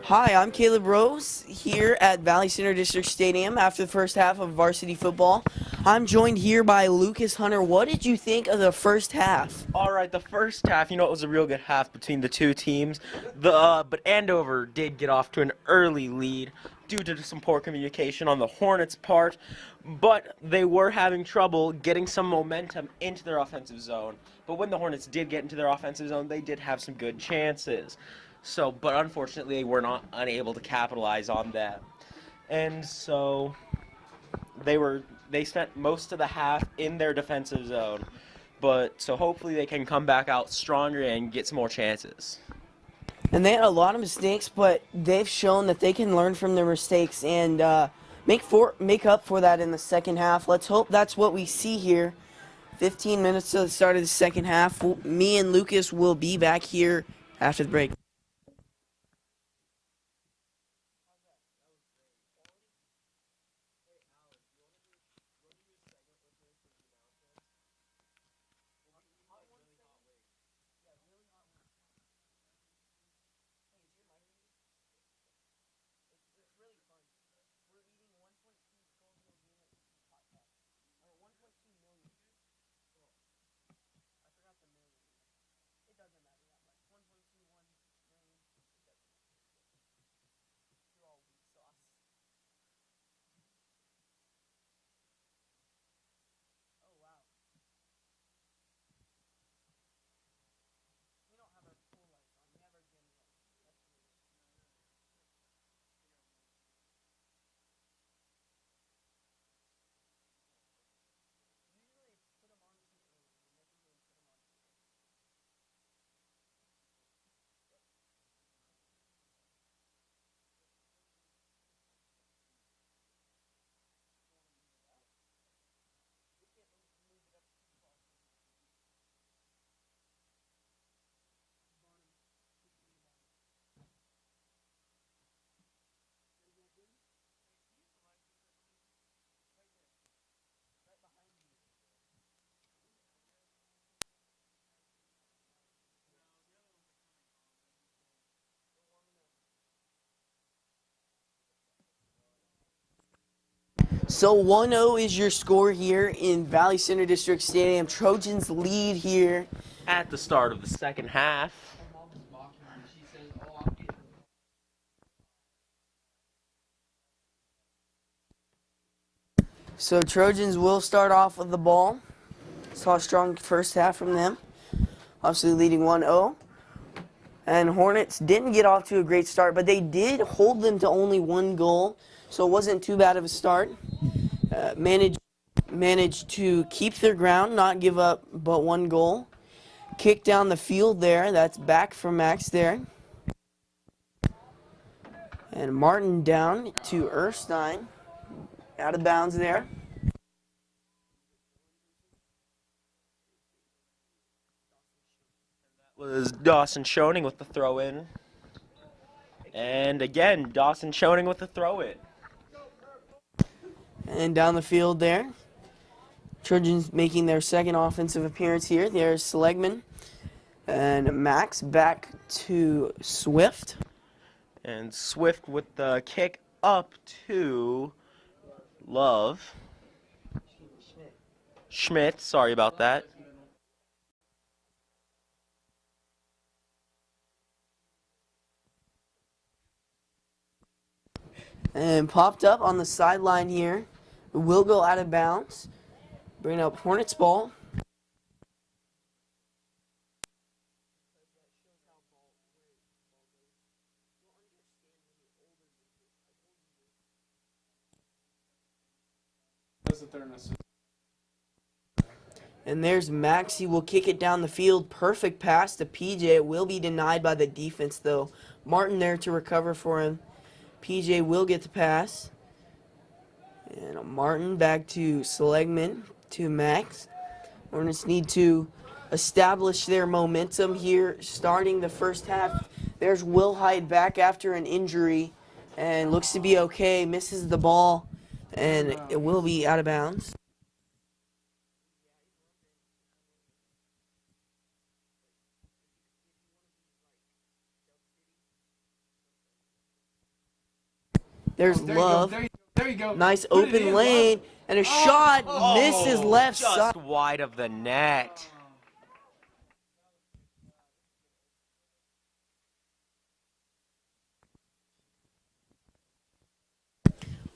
Hi, I'm Caleb Rose here at Valley Center District Stadium after the first half of varsity football. I'm joined here by Lucas Hunter. What did you think of the first half? All right, the first half, it was a real good half between the two teams. But Andover did get off to an early lead due to some poor communication on the Hornets' part, but they were having trouble getting some momentum into their offensive zone. But when the Hornets did get into their offensive zone, they did have some good chances. But unfortunately, they were not unable to capitalize on them. And so they spent most of the half in their defensive zone. But so hopefully they can come back out stronger and get some more chances. And they had a lot of mistakes, but they've shown that they can learn from their mistakes and make up for that in the second half. Let's hope that's what we see here. 15 minutes to the start of the second half. Me and Lucas will be back here after the break. So 1-0 is your score here in Valley Center District Stadium. Trojans lead here. At the start of the second half. So Trojans will start off with the ball. Saw a strong first half from them. Obviously leading 1-0. And Hornets didn't get off to a great start, but they did hold them to only one goal. So it wasn't too bad of a start. Managed to keep their ground, not give up but one goal. Kick down the field there. That's back from Max there. And Martin down to Erstein. Out of bounds there. Was Dawson Schoening with the throw in. And again, Dawson Schoening with the throw in. And down the field there. Trojans making their second offensive appearance here. There's Seligman. And Max back to Swift. And Swift with the kick up to Love. Schmidt, sorry about that. And popped up on the sideline here. Will go out of bounds. Bring up Hornets ball. And there's Max. He will kick it down the field. Perfect pass to PJ. It will be denied by the defense, though. Martin there to recover for him. PJ will get the pass. And Martin back to Seligman to Max. Hornets need to establish their momentum here starting the first half. There's Will Hyde back after an injury and looks to be okay. Misses the ball and it will be out of bounds. There's Love. There you go. Nice Put it open in, lane. Love. And a shot misses Oh, left just side. wide of the net.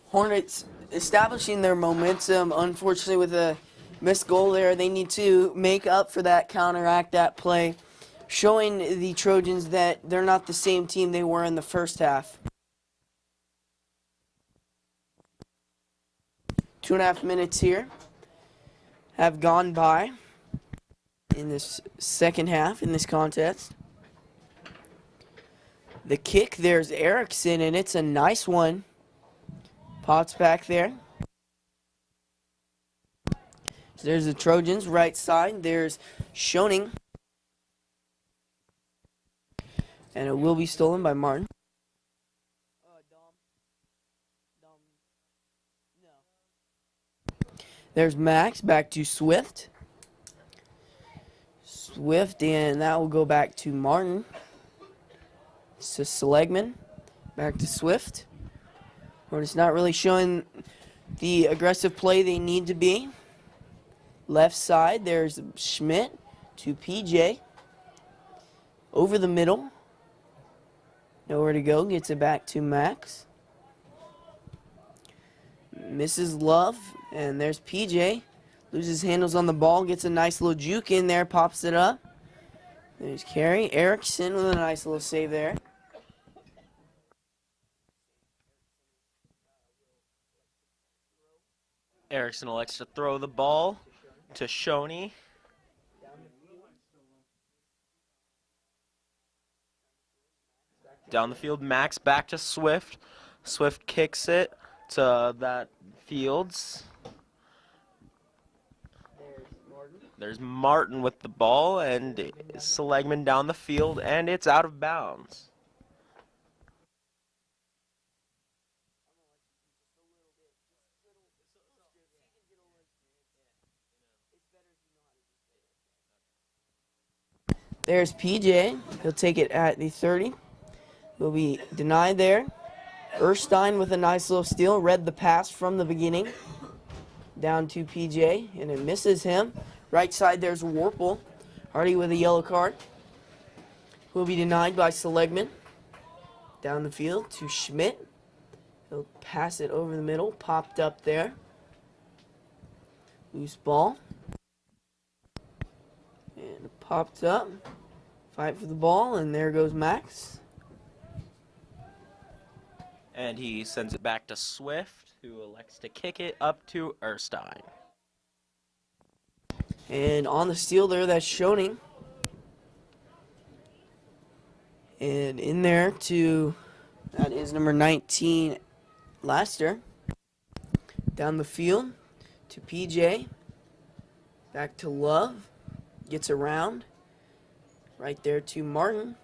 Hornets establishing their momentum. Unfortunately, with a missed goal there, they need to make up for that, counteract that play, showing the Trojans that they're not the same team they were in the first half. 2.5 minutes here have gone by in this second half in this contest. The kick, there's Erickson, and it's a nice one. Pots back there. There's the Trojans right side. There's Schoening. And it will be stolen by Martin. There's Max back to Swift. Swift, and that will go back to Martin. So Seligman back to Swift. Hornets not really showing the aggressive play they need to be. Left side, there's Schmidt to PJ. Over the middle. Nowhere to go. Gets it back to Max. Misses Love. And there's PJ. Loses handles on the ball. Gets a nice little juke in there. Pops it up. There's Carey. Erickson with a nice little save there. Erickson elects to throw the ball to Shoney. Down the field, Max back to Swift. Swift kicks it to that Fields. There's Martin with the ball, and Seligman down the field, and it's out of bounds. There's PJ. He'll take it at the 30. Will be denied there. Erstein with a nice little steal. Read the pass from the beginning. Down to PJ, and it misses him. Right side, there's Warple. Hardy with a yellow card. Will be denied by Seligman. Down the field to Schmidt. He'll pass it over the middle. Popped up there. Loose ball. And popped up. Fight for the ball, and there goes Max. And he sends it back to Swift, who elects to kick it up to Erstein. And on the steal there, that's Schoening. And in there that is number 19, Laster. Down the field to PJ. Back to Love. Gets around. Right there to Martin.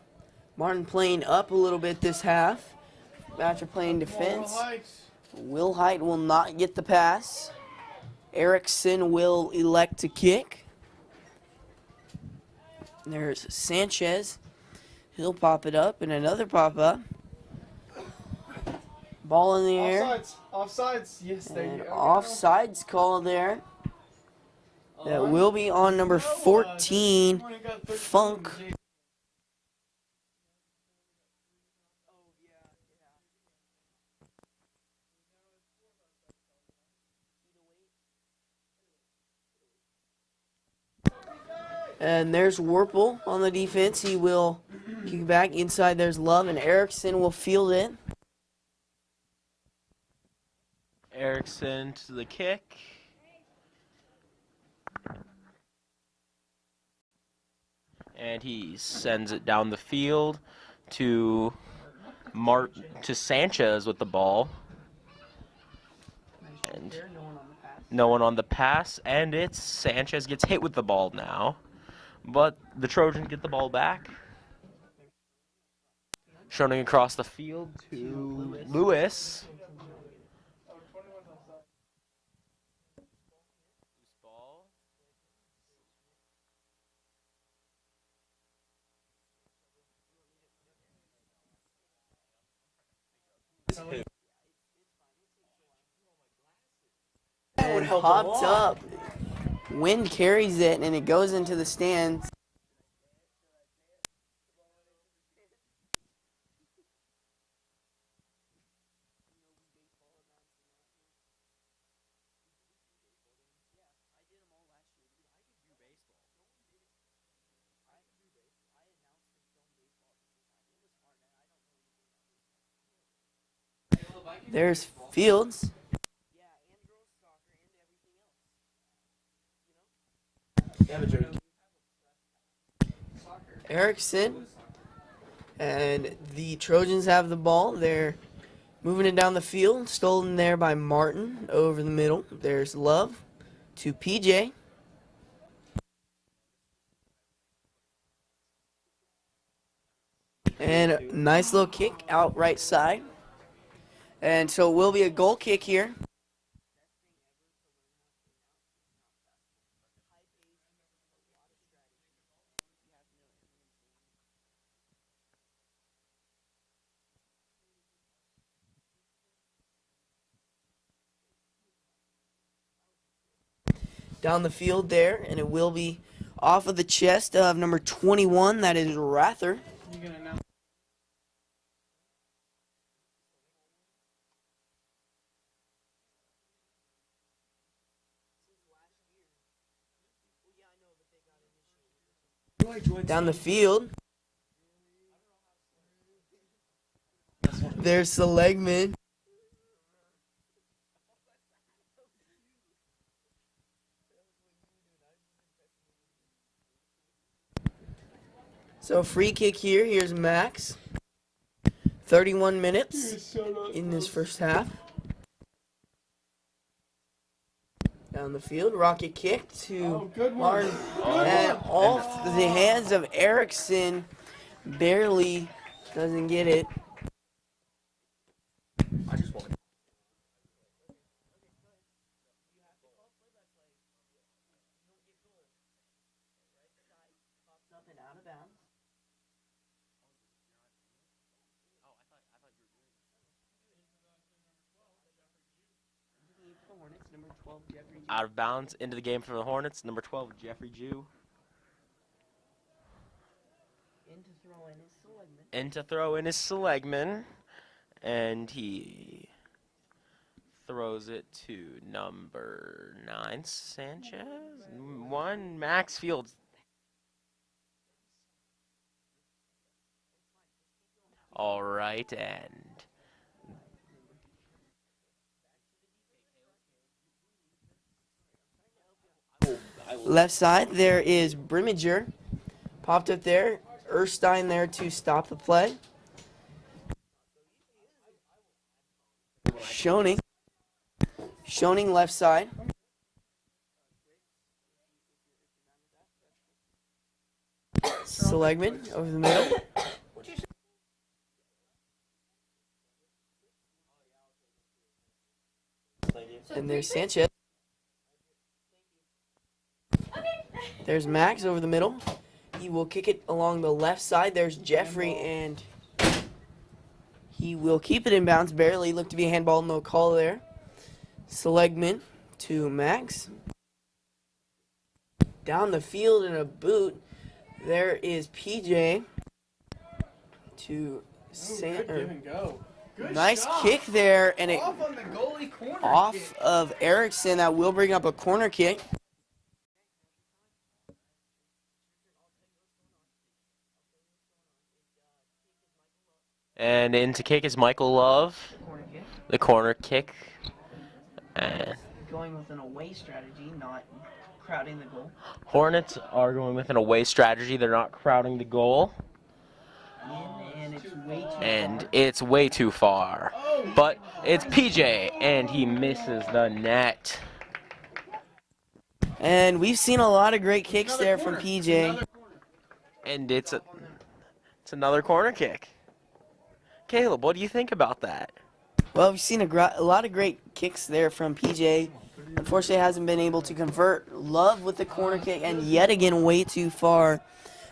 Martin playing up a little bit this half. After playing defense. Will Height will not get the pass. Erickson will elect to kick. There's Sanchez. He'll pop it up, and another pop up. Ball in the air. Offsides. Yes, there you And go. offsides call there. That will be on number 14, Funk. And there's Warple on the defense. He will kick back inside. There's Love, and Erickson will field it. Erickson to the kick. And he sends it down the field to Sanchez with the ball. And no one on the pass, and it's Sanchez gets hit with the ball now. But the Trojans get the ball back. Showing across the field to Lewis. popped up. Wind carries it, and it goes into the stands. There's Fields. Erickson. And the Trojans have the ball. They're moving it down the field. Stolen there by Martin over the middle. There's Love to PJ. And a nice little kick out right side. And so it will be a goal kick here. Down the field there, and it will be off of the chest of number 21, that is Rather. Down the field, there's Seligman. So free kick here. Here's Max. 31 minutes in this first half. Down the field, rocket kick to Martin. And off the hands of Erickson. Barely doesn't get it. Out of bounds into the game for the Hornets. Number 12, Jeffrey Jew. In to throw in his Seligman. And he throws it to number 9, Sanchez. 1, Max Fields. All right, and left side, there is Brimminger. Popped up there. Erstein there to stop the play. Schoening. Schoening left side. Seligman over the middle. And there's Sanchez. There's Max over the middle. He will kick it along the left side. There's Jeffrey, and he will keep it in bounds. Barely. Looked to be a handball. No call there. Seligman to Max. Down the field in a boot. There is PJ to nice kick there, and it off of Erickson. That will bring up a corner kick. And in to kick is Michael Love. The corner kick. And Going with an away strategy, not crowding the goal. Hornets are going with an away strategy. They're not crowding the goal. And it's way too far. But it's PJ, and he misses the net. And we've seen a lot of great kicks there from PJ. And it's another corner kick. Caleb, what do you think about that? Well, we've seen a lot of great kicks there from PJ. Unfortunately, hasn't been able to convert. Love with the corner kick, and yet again, way too far.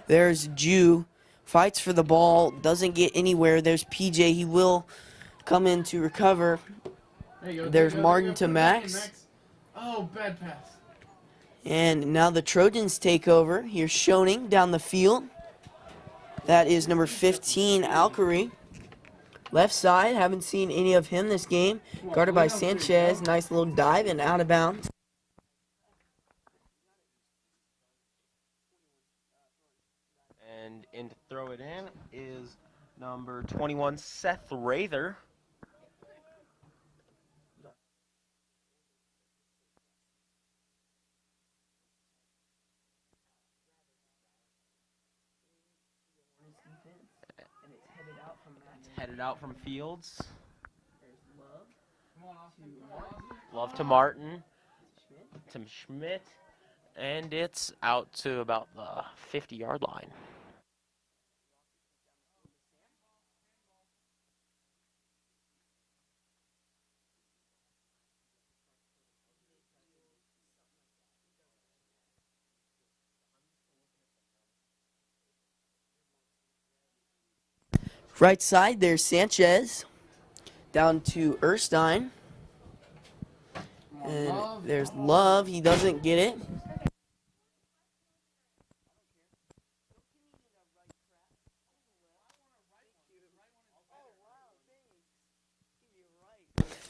There's Jew. Fights for the ball. Doesn't get anywhere. There's PJ. He will come in to recover. There's Martin to Max. Oh, bad pass. And now the Trojans take over. Here's Schoening down the field. That is number 15, Alcary. Left side, haven't seen any of him this game. Guarded by Sanchez. Nice little dive and out of bounds. And in to throw it in is number 21, Seth Rather. It's headed out from Fields. Love to Martin. To Schmidt. And it's out to about the 50-yard line. Right side, there's Sanchez. Down to Erstein. And there's Love. He doesn't get it.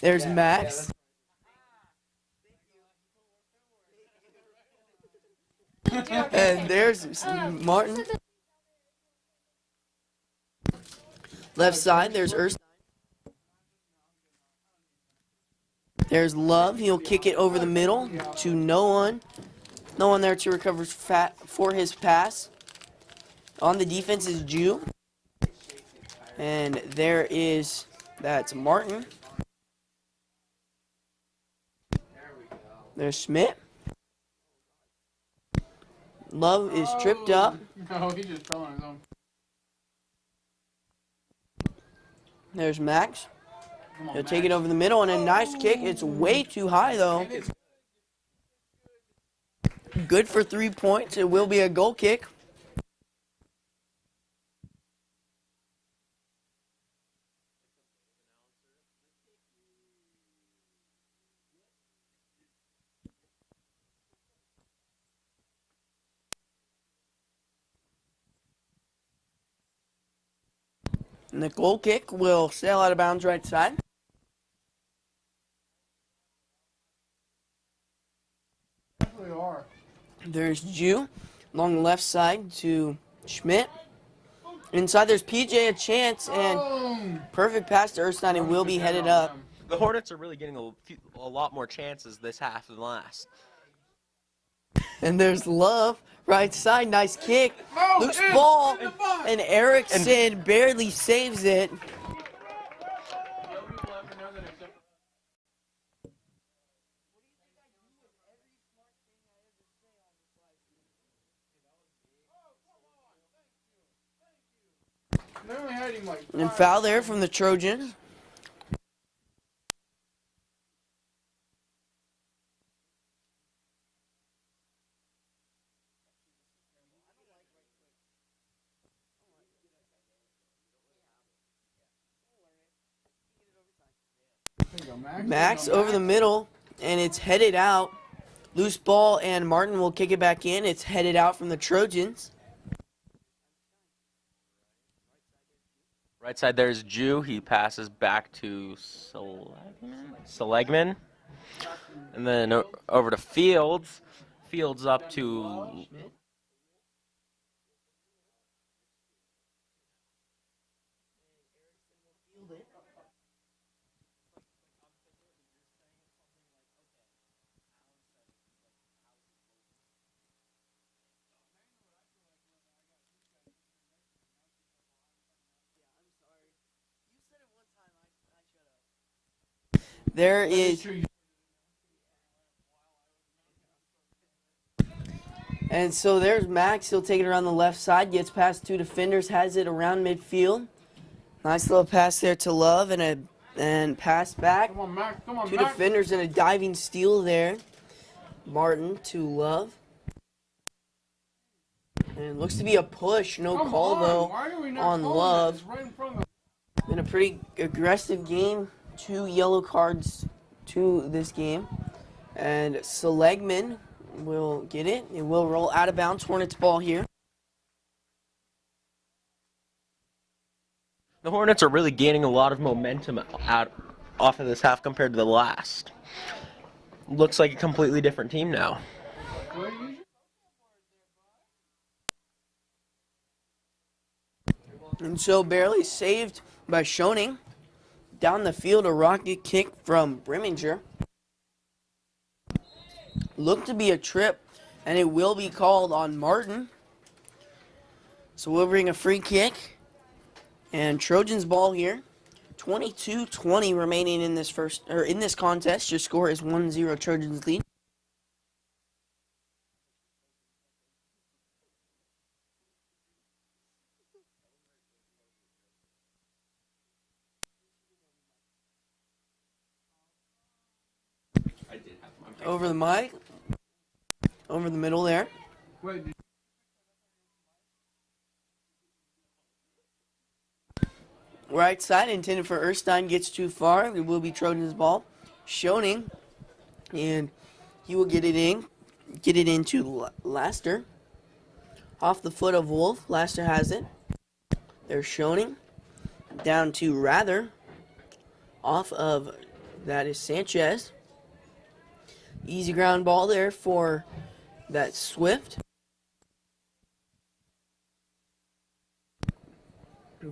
There's Max. And there's Martin. Left side, there's Erskine. There's Love. He'll kick it over the middle to no one. No one there to recover for his pass. On the defense is Jew. And that's Martin. There's Schmidt. Love is tripped up. No, he just fell on his own. There's Max. He'll take it over the middle and a nice kick. It's way too high though. Good for 3 points. It will be a goal kick. And the goal kick will sail out of bounds right side. Definitely are. There's Jew along the left side to Schmidt. Inside there's PJ a chance and perfect pass to Erstein and will be headed up. The Hornets are really getting a lot more chances this half than last. And there's Love, right side, nice kick. Loose ball, and Erickson barely saves it. And foul there from the Trojans. Max over the middle, and it's headed out. Loose ball, and Martin will kick it back in. It's headed out from the Trojans. Right side there's Jew. He passes back to Seligman. And then over to Fields. Fields up to... There is... And so there's Max. He'll take it around the left side. Gets past two defenders. Has it around midfield. Nice little pass there to Love and pass back. Come on, Max. Come on, Two Max. defenders and a diving steal there. Martin to Love. And it looks to be a push. No call though on Love. Right in front of Been a pretty aggressive game. 2 yellow cards to this game. And Seligman will get it. It will roll out of bounds. Hornets ball here. The Hornets are really gaining a lot of momentum off of this half compared to the last. Looks like a completely different team now. And so barely saved by Schoening. Down the field, a rocket kick from Brimminger. Looked to be a trip, and it will be called on Martin. So we'll bring a free kick. And Trojans ball here. 22-20 remaining in this contest. Your score is 1-0 Trojans lead. Over the mic. Over the middle there. Right side intended for Erstein, gets too far. It will be Trojans ball. Schoening. And he will get it into Laster. Off the foot of Wolf. Laster has it. There's Schoening. Down to Rather. Off of, that is Sanchez. Easy ground ball there for that Swift.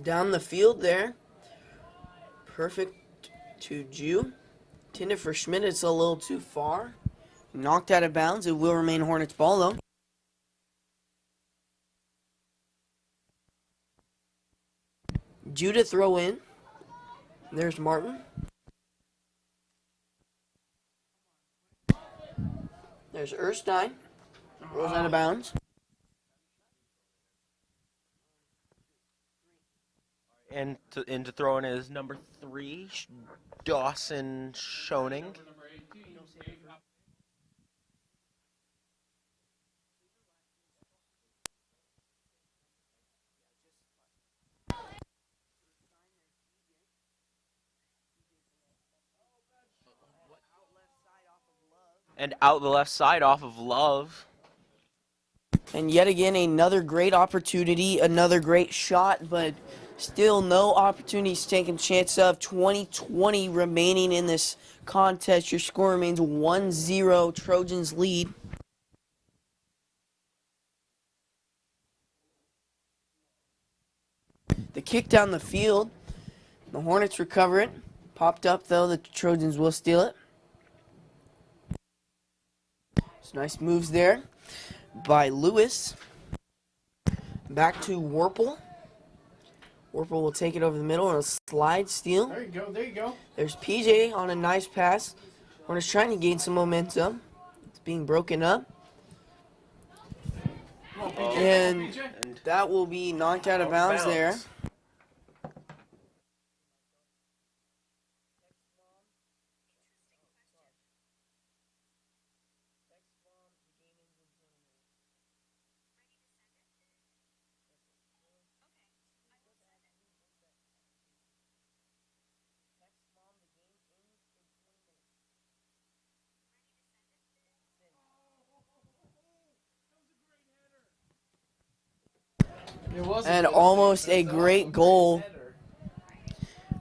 Down the field there. Perfect to Jew. Intended for Schmidt, it's a little too far. Knocked out of bounds. It will remain Hornets ball though. Jew to throw in. There's Martin. There's Erstein. Rolls out of bounds. And to throw in is number 3, Dawson Schoening. And out the left side off of Love. And yet again, another great opportunity, another great shot, but still no opportunities taken chance of. 20-20 remaining in this contest. Your score remains 1-0 Trojans lead. The kick down the field. The Hornets recover it. Popped up though, the Trojans will steal it. Some nice moves there by Lewis. Back to Warple. Warple will take it over the middle on a slide steal. There you go, there you go. There's PJ on a nice pass. Hornets trying to gain some momentum. It's being broken up. And that will be knocked out of bounds there. And almost a great goal.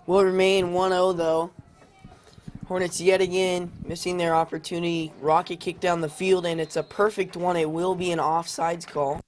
Will remain 1-0 though. Hornets yet again missing their opportunity. Rocket kick down the field, and it's a perfect one. It will be an offsides call.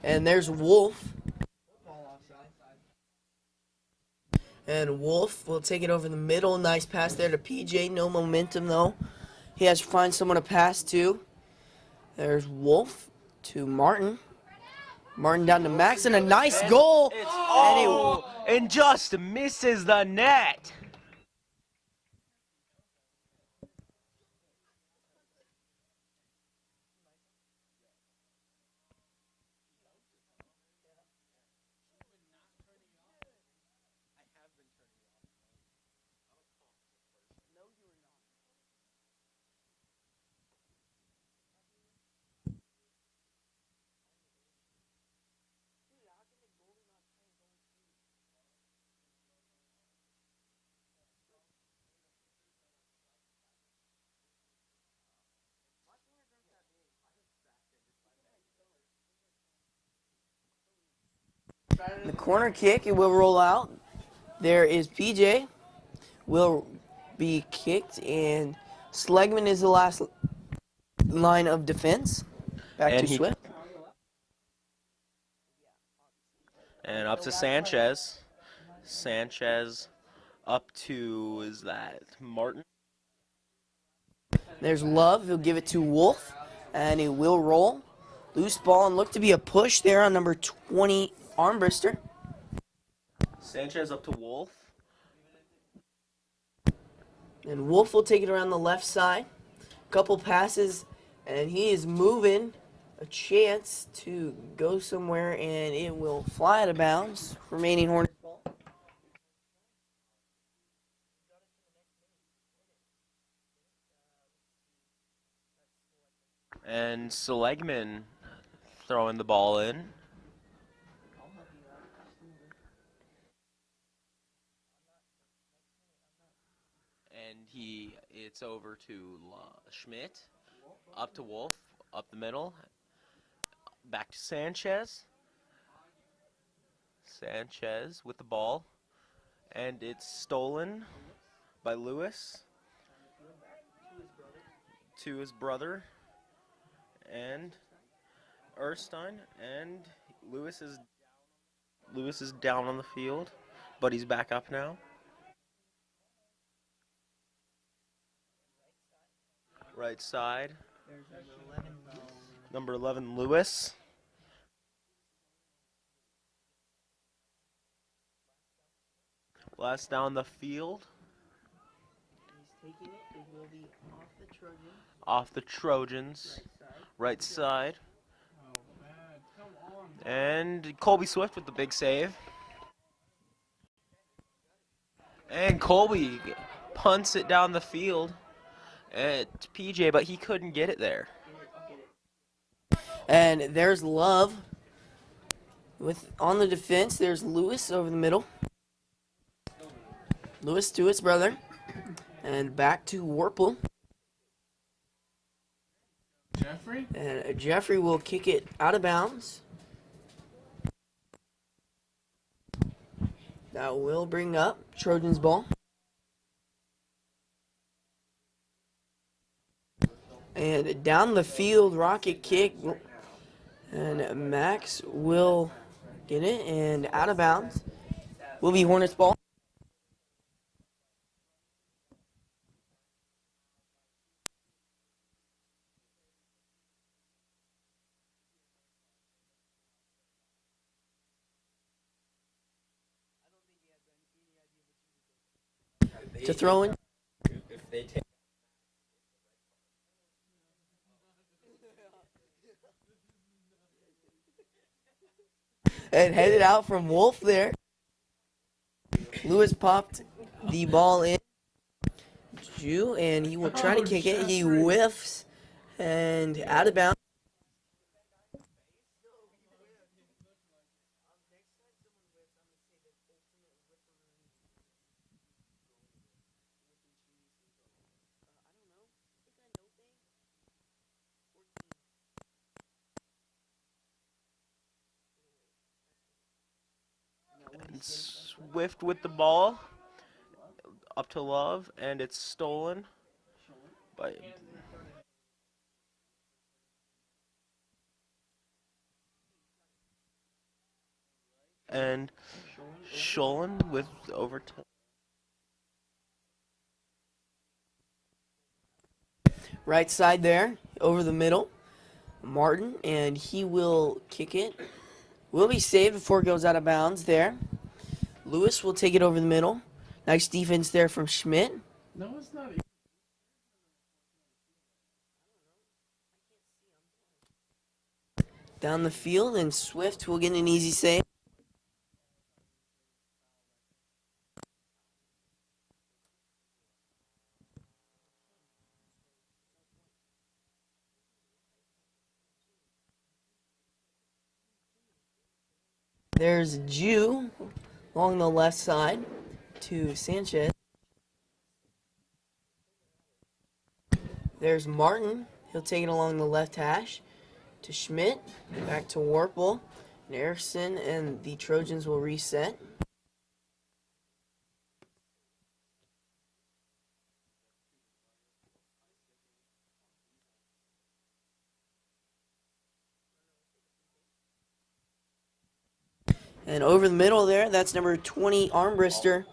And there's Wolf. And Wolf will take it over the middle. Nice pass there to PJ. No momentum, though. He has to find someone to pass to. There's Wolf to Martin. Martin down to Max, and a nice goal. And just misses the net. The corner kick, it will roll out. There is PJ. Will be kicked, and Slegman is the last line of defense. Back to Swift. And up to Sanchez. Sanchez up to, is that Martin? There's Love. He'll give it to Wolf, and he will roll. Loose ball, and look to be a push there on number 20, Armbrister. Sanchez up to Wolf. And Wolf will take it around the left side. Couple passes, and he is moving. A chance to go somewhere, and it will fly out of bounds. Remaining Hornets ball. And Seligman throwing the ball in. And it's over to Schmidt. Up to Wolf. Up the middle. Back to Sanchez. Sanchez with the ball. And it's stolen by Lewis. To his brother. And Erstein. And Lewis is down on the field. But he's back up now. Right side. Number 11, Lewis. Last down the field. He's taking it. It will be off the Trojans. Off the Trojans. Right side. And Colby Swift with the big save. And Colby punts it down the field at PJ, but he couldn't get it there. And there's Love. On the defense, there's Lewis over the middle. Lewis to his brother. And back to Warple. Jeffrey? And Jeffrey will kick it out of bounds. That will bring up Trojans ball. And down the field, rocket kick. And Max will get it, and out of bounds will be Hornets ball. To throw in. And headed out from Wolf there. Lewis popped the ball in. And he will try to kick it. He whiffs and out of bounds. Swift with the ball. Up to Love, and it's stolen by and Schollen with overtime. Right side there, over the middle. Martin, and he will kick it. Will be saved before it goes out of bounds there. Lewis will take it over the middle. Nice defense there from Schmidt. No, it's not. Down the field, and Swift will get an easy save. There's Jew along the left side to Sanchez. There's Martin. He'll take it along the left hash to Schmidt. Back to Warple. And Erickson and the Trojans will reset. And over the middle there, that's number 20, Armbrister.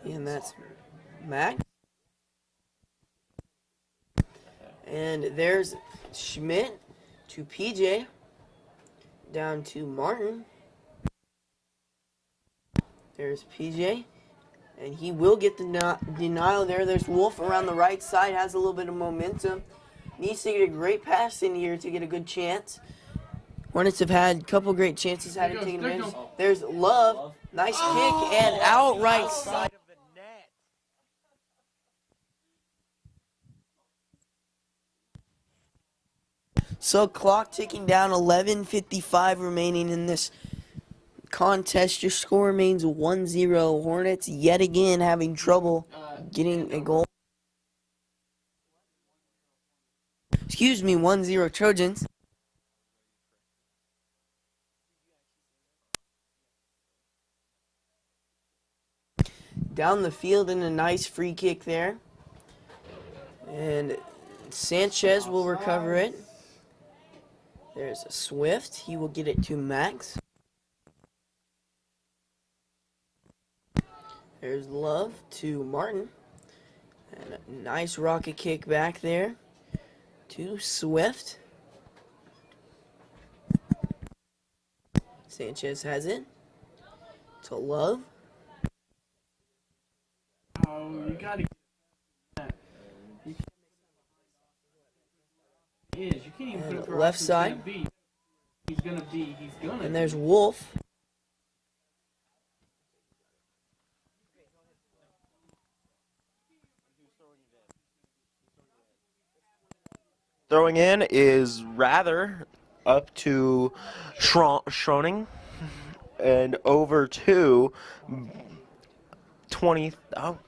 And that's Mac. And there's Schmidt to PJ. Down to Martin. There's PJ. And he will get the denial there. There's Wolf around the right side. Has a little bit of momentum. Needs to get a great pass in here to get a good chance. Hornets have had a couple great chances. Hadn't taken advantage. There's Love. Nice kick and outright side. So clock ticking down, 11:55 remaining in this contest. Your score remains 1-0. Hornets yet again having trouble getting a goal. Excuse me, 1-0 Trojans. Down the field and a nice free kick there. And Sanchez will recover it. There's Swift. He will get it to Max. There's Love to Martin. And a nice rocket kick back there to Swift. Sanchez has it to Love. Oh, you gotta get that. You can't even put it for Left side. He's gonna. And there's Wolf. Throwing in is Rather up to Schroning and over to 20. Oh.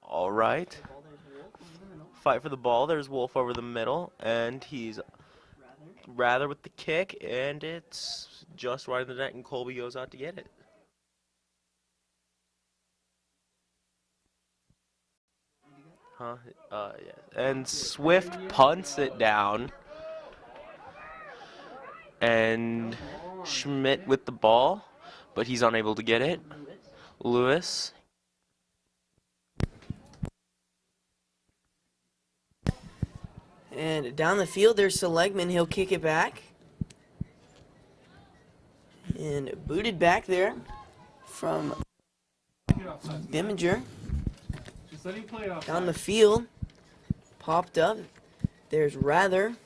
All right. Fight for the ball. There's Wolf over the middle, and he's Rather with the kick, and it's just wide of the net, and Colby goes out to get it. Yeah. And Swift punts it down. And Schmidt with the ball, but he's unable to get it. Lewis. And down the field, there's Seligman. He'll kick it back. And booted back there from Biminger. Down the field, popped up. There's Rather.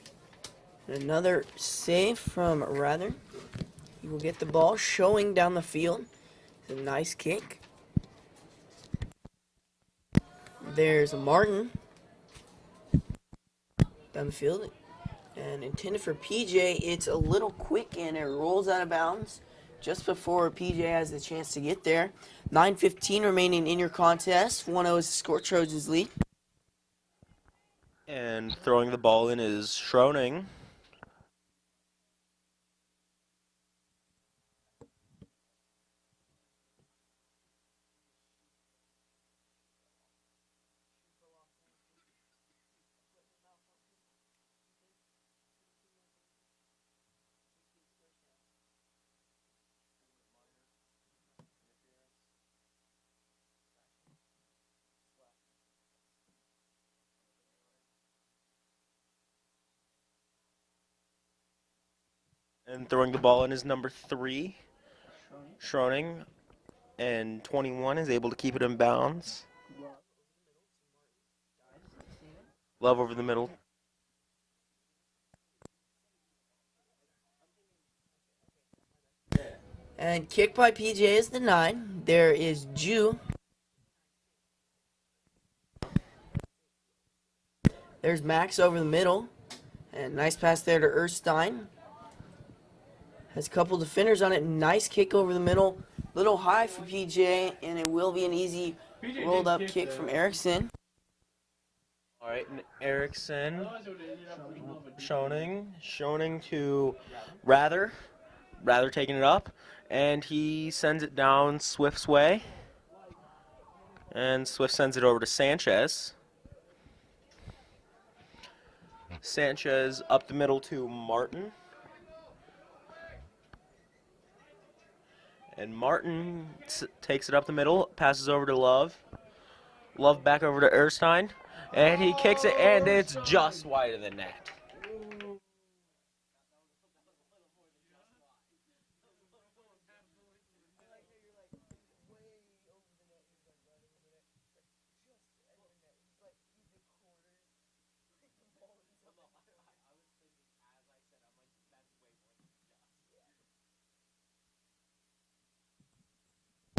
Another save from Rather. He will get the ball, showing down the field. It's a nice kick. There's Martin. Down the field. And intended for PJ. It's a little quick and it rolls out of bounds just before PJ has the chance to get there. 9:15 remaining in your contest. 1-0 is the score. Trojans lead. And throwing the ball in is Schroning. And throwing the ball in is number 3, Schroning, and 21 is able to keep it in bounds. Love over the middle. And kick by PJ is the 9. There is Jew. There's Max over the middle. And nice pass there to Erstein. Has a couple defenders on it. Nice kick over the middle. Little high for PJ, and it will be an easy rolled up kick from Erickson. All right, and Erickson, Schoening to Rather taking it up, and he sends it down Swift's way, and Swift sends it over to Sanchez. Sanchez up the middle to Martin, and Martin takes it up the middle, passes over to Love. Love back over to Erstein, and he kicks it, and it's just wide of the net.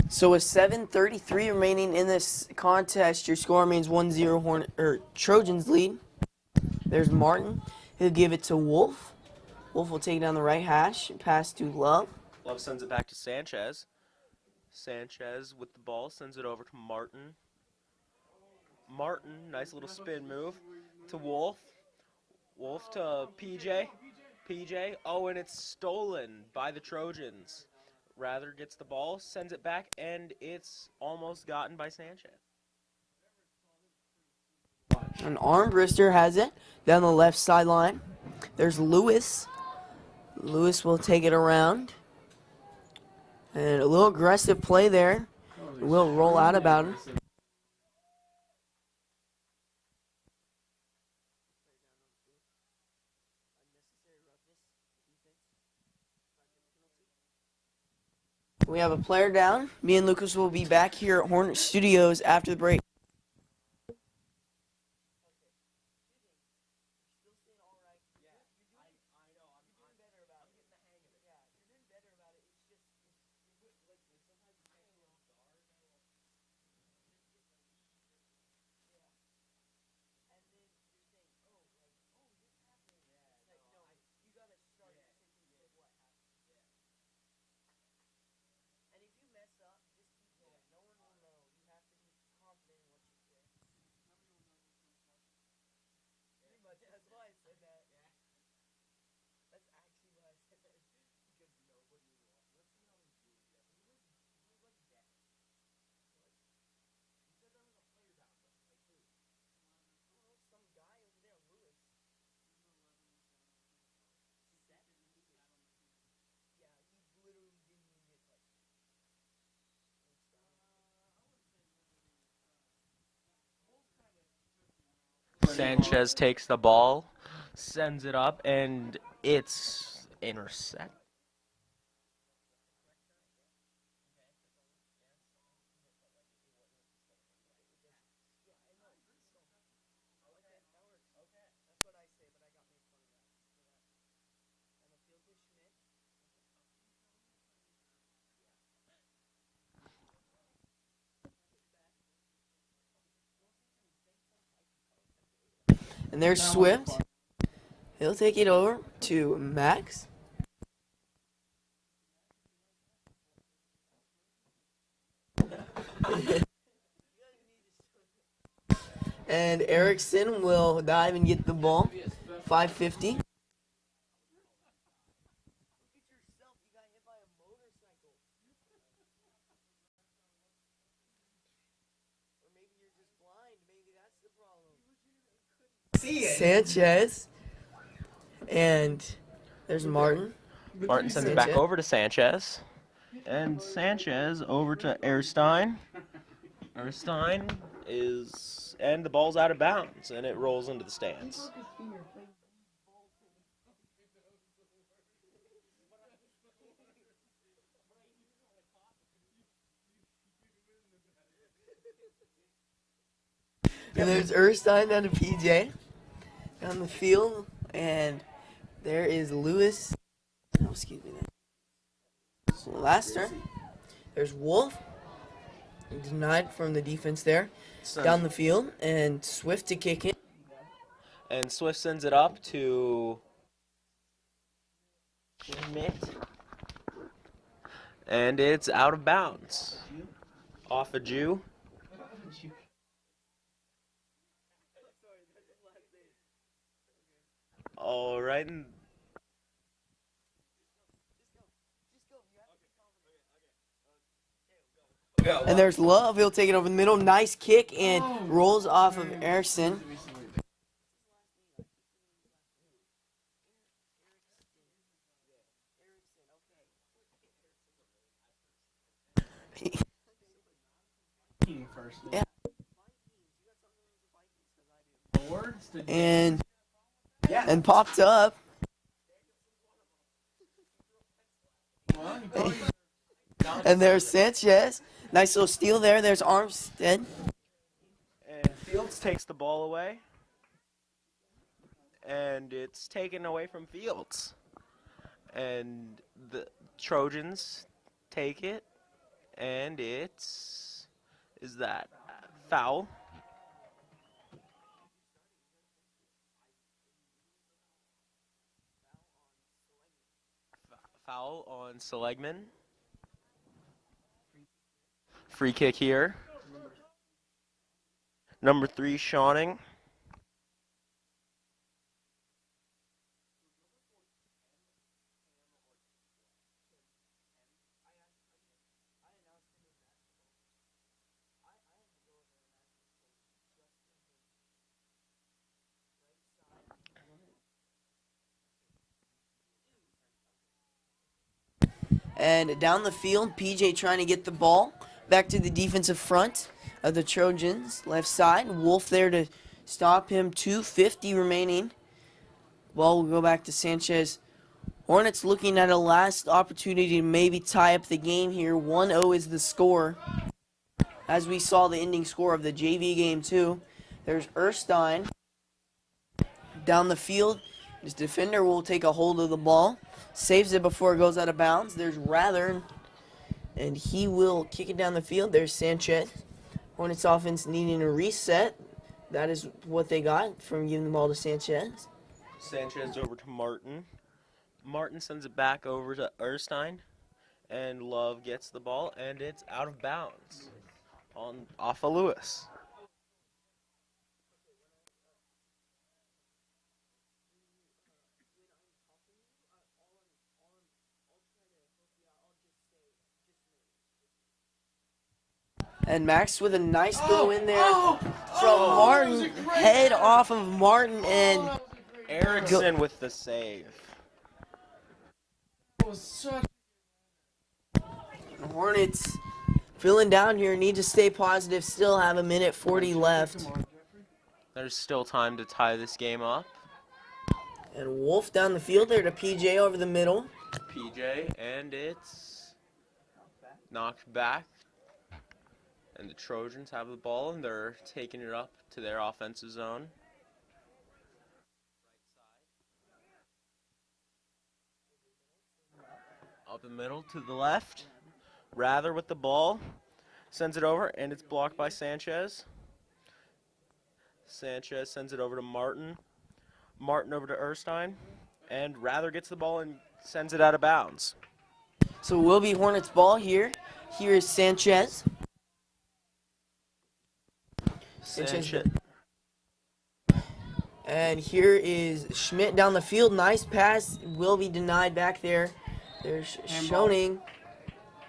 So with 7:33 remaining in this contest, your score remains 1-0 Trojans lead. There's Martin. He'll give it to Wolf. Wolf will take it down the right hash and pass to Love. Love sends it back to Sanchez. Sanchez with the ball sends it over to Martin. Martin, nice little spin move to Wolf. Wolf to PJ. PJ, oh, and it's stolen by the Trojans. Rather gets the ball, sends it back, and it's almost gotten by Sanchez. An Armbruster has it down the left sideline. There's Lewis. Lewis will take it around. And a little aggressive play there. It will roll out about him. We have a player down. Me and Lucas will be back here at Hornet Studios after the break. Sanchez takes the ball, sends it up, and it's intercepted. And there's Swift. He'll take it over to Max. And Erickson will dive and get the ball. 5:50. Sanchez. And there's Martin. Martin sends it back over to Sanchez. And Sanchez over to Erstein. Erstein is, and the ball's out of bounds, and it rolls into the stands. And there's Erstein down to PJ down the field, and there is Lewis. Oh, excuse me. So last turn. There's Wolf, denied from the defense there, down the field, and Swift to kick it. And Swift sends it up to Schmidt. And it's out of bounds. Off a Jew. All right. And there's Love. He'll take it over the middle. Nice kick and rolls off of Erickson. Yeah. And popped up. And there's Sanchez. Nice little steal there. There's Armstead. And Fields takes the ball away. And it's taken away from Fields. And the Trojans take it. And is that foul? Foul on Seligman. Free kick here. Number 3, Shawning. And down the field, PJ trying to get the ball back to the defensive front of the Trojans. Left side, Wolf there to stop him. 2:50 remaining. Ball will go back to Sanchez. Hornets looking at a last opportunity to maybe tie up the game here. 1-0 is the score. As we saw the ending score of the JV game too. There's Erstein. Down the field, his defender will take a hold of the ball. Saves it before it goes out of bounds. There's Rather, and he will kick it down the field. There's Sanchez. Hornets offense needing a reset. That is what they got from giving the ball to Sanchez. Sanchez over to Martin. Martin sends it back over to Erstein. And Love gets the ball, and it's out of bounds off of Lewis. And Max with a nice throw in there from Martin. Head off of Martin, and Erickson with the save. Hornets feeling down here. Need to stay positive. Still have a minute 40 left. There's still time to tie this game up. And Wolf down the field there to PJ over the middle. PJ, and it's knocked back. And the Trojans have the ball, and they're taking it up to their offensive zone. Up the middle to the left. Rather with the ball. Sends it over, and it's blocked by Sanchez. Sanchez sends it over to Martin. Martin over to Erstein. And Rather gets the ball and sends it out of bounds. So it will be Hornets ball here. Here is Sanchez. And here is Schmidt down the field. Nice pass. Will be denied back there. There's Schoening.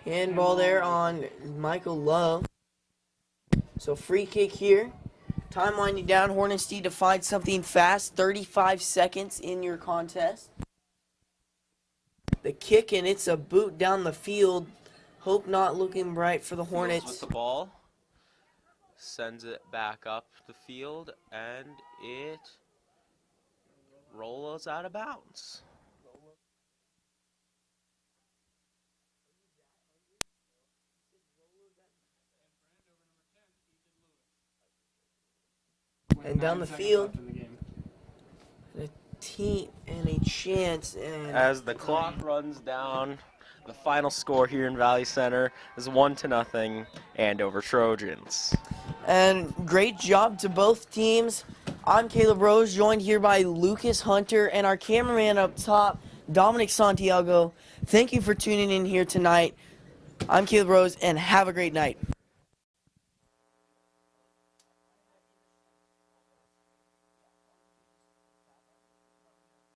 Handball there on Michael Love. So free kick here. Time winding down. Hornets need to find something fast. 35 seconds in your contest. The kick, and it's a boot down the field. Hope not looking bright for the Hornets. With the ball. Sends it back up the field, and it rolls out of bounds. And down the 9 seconds field, left in the game. a team and a chance. And As the clock runs down, the final score here in Valley Center is 1-0 Andover Trojans. And great job to both teams. I'm Caleb Rose, joined here by Lucas Hunter and our cameraman up top, Dominic Santiago. Thank you for tuning in here tonight. I'm Caleb Rose, and have a great night.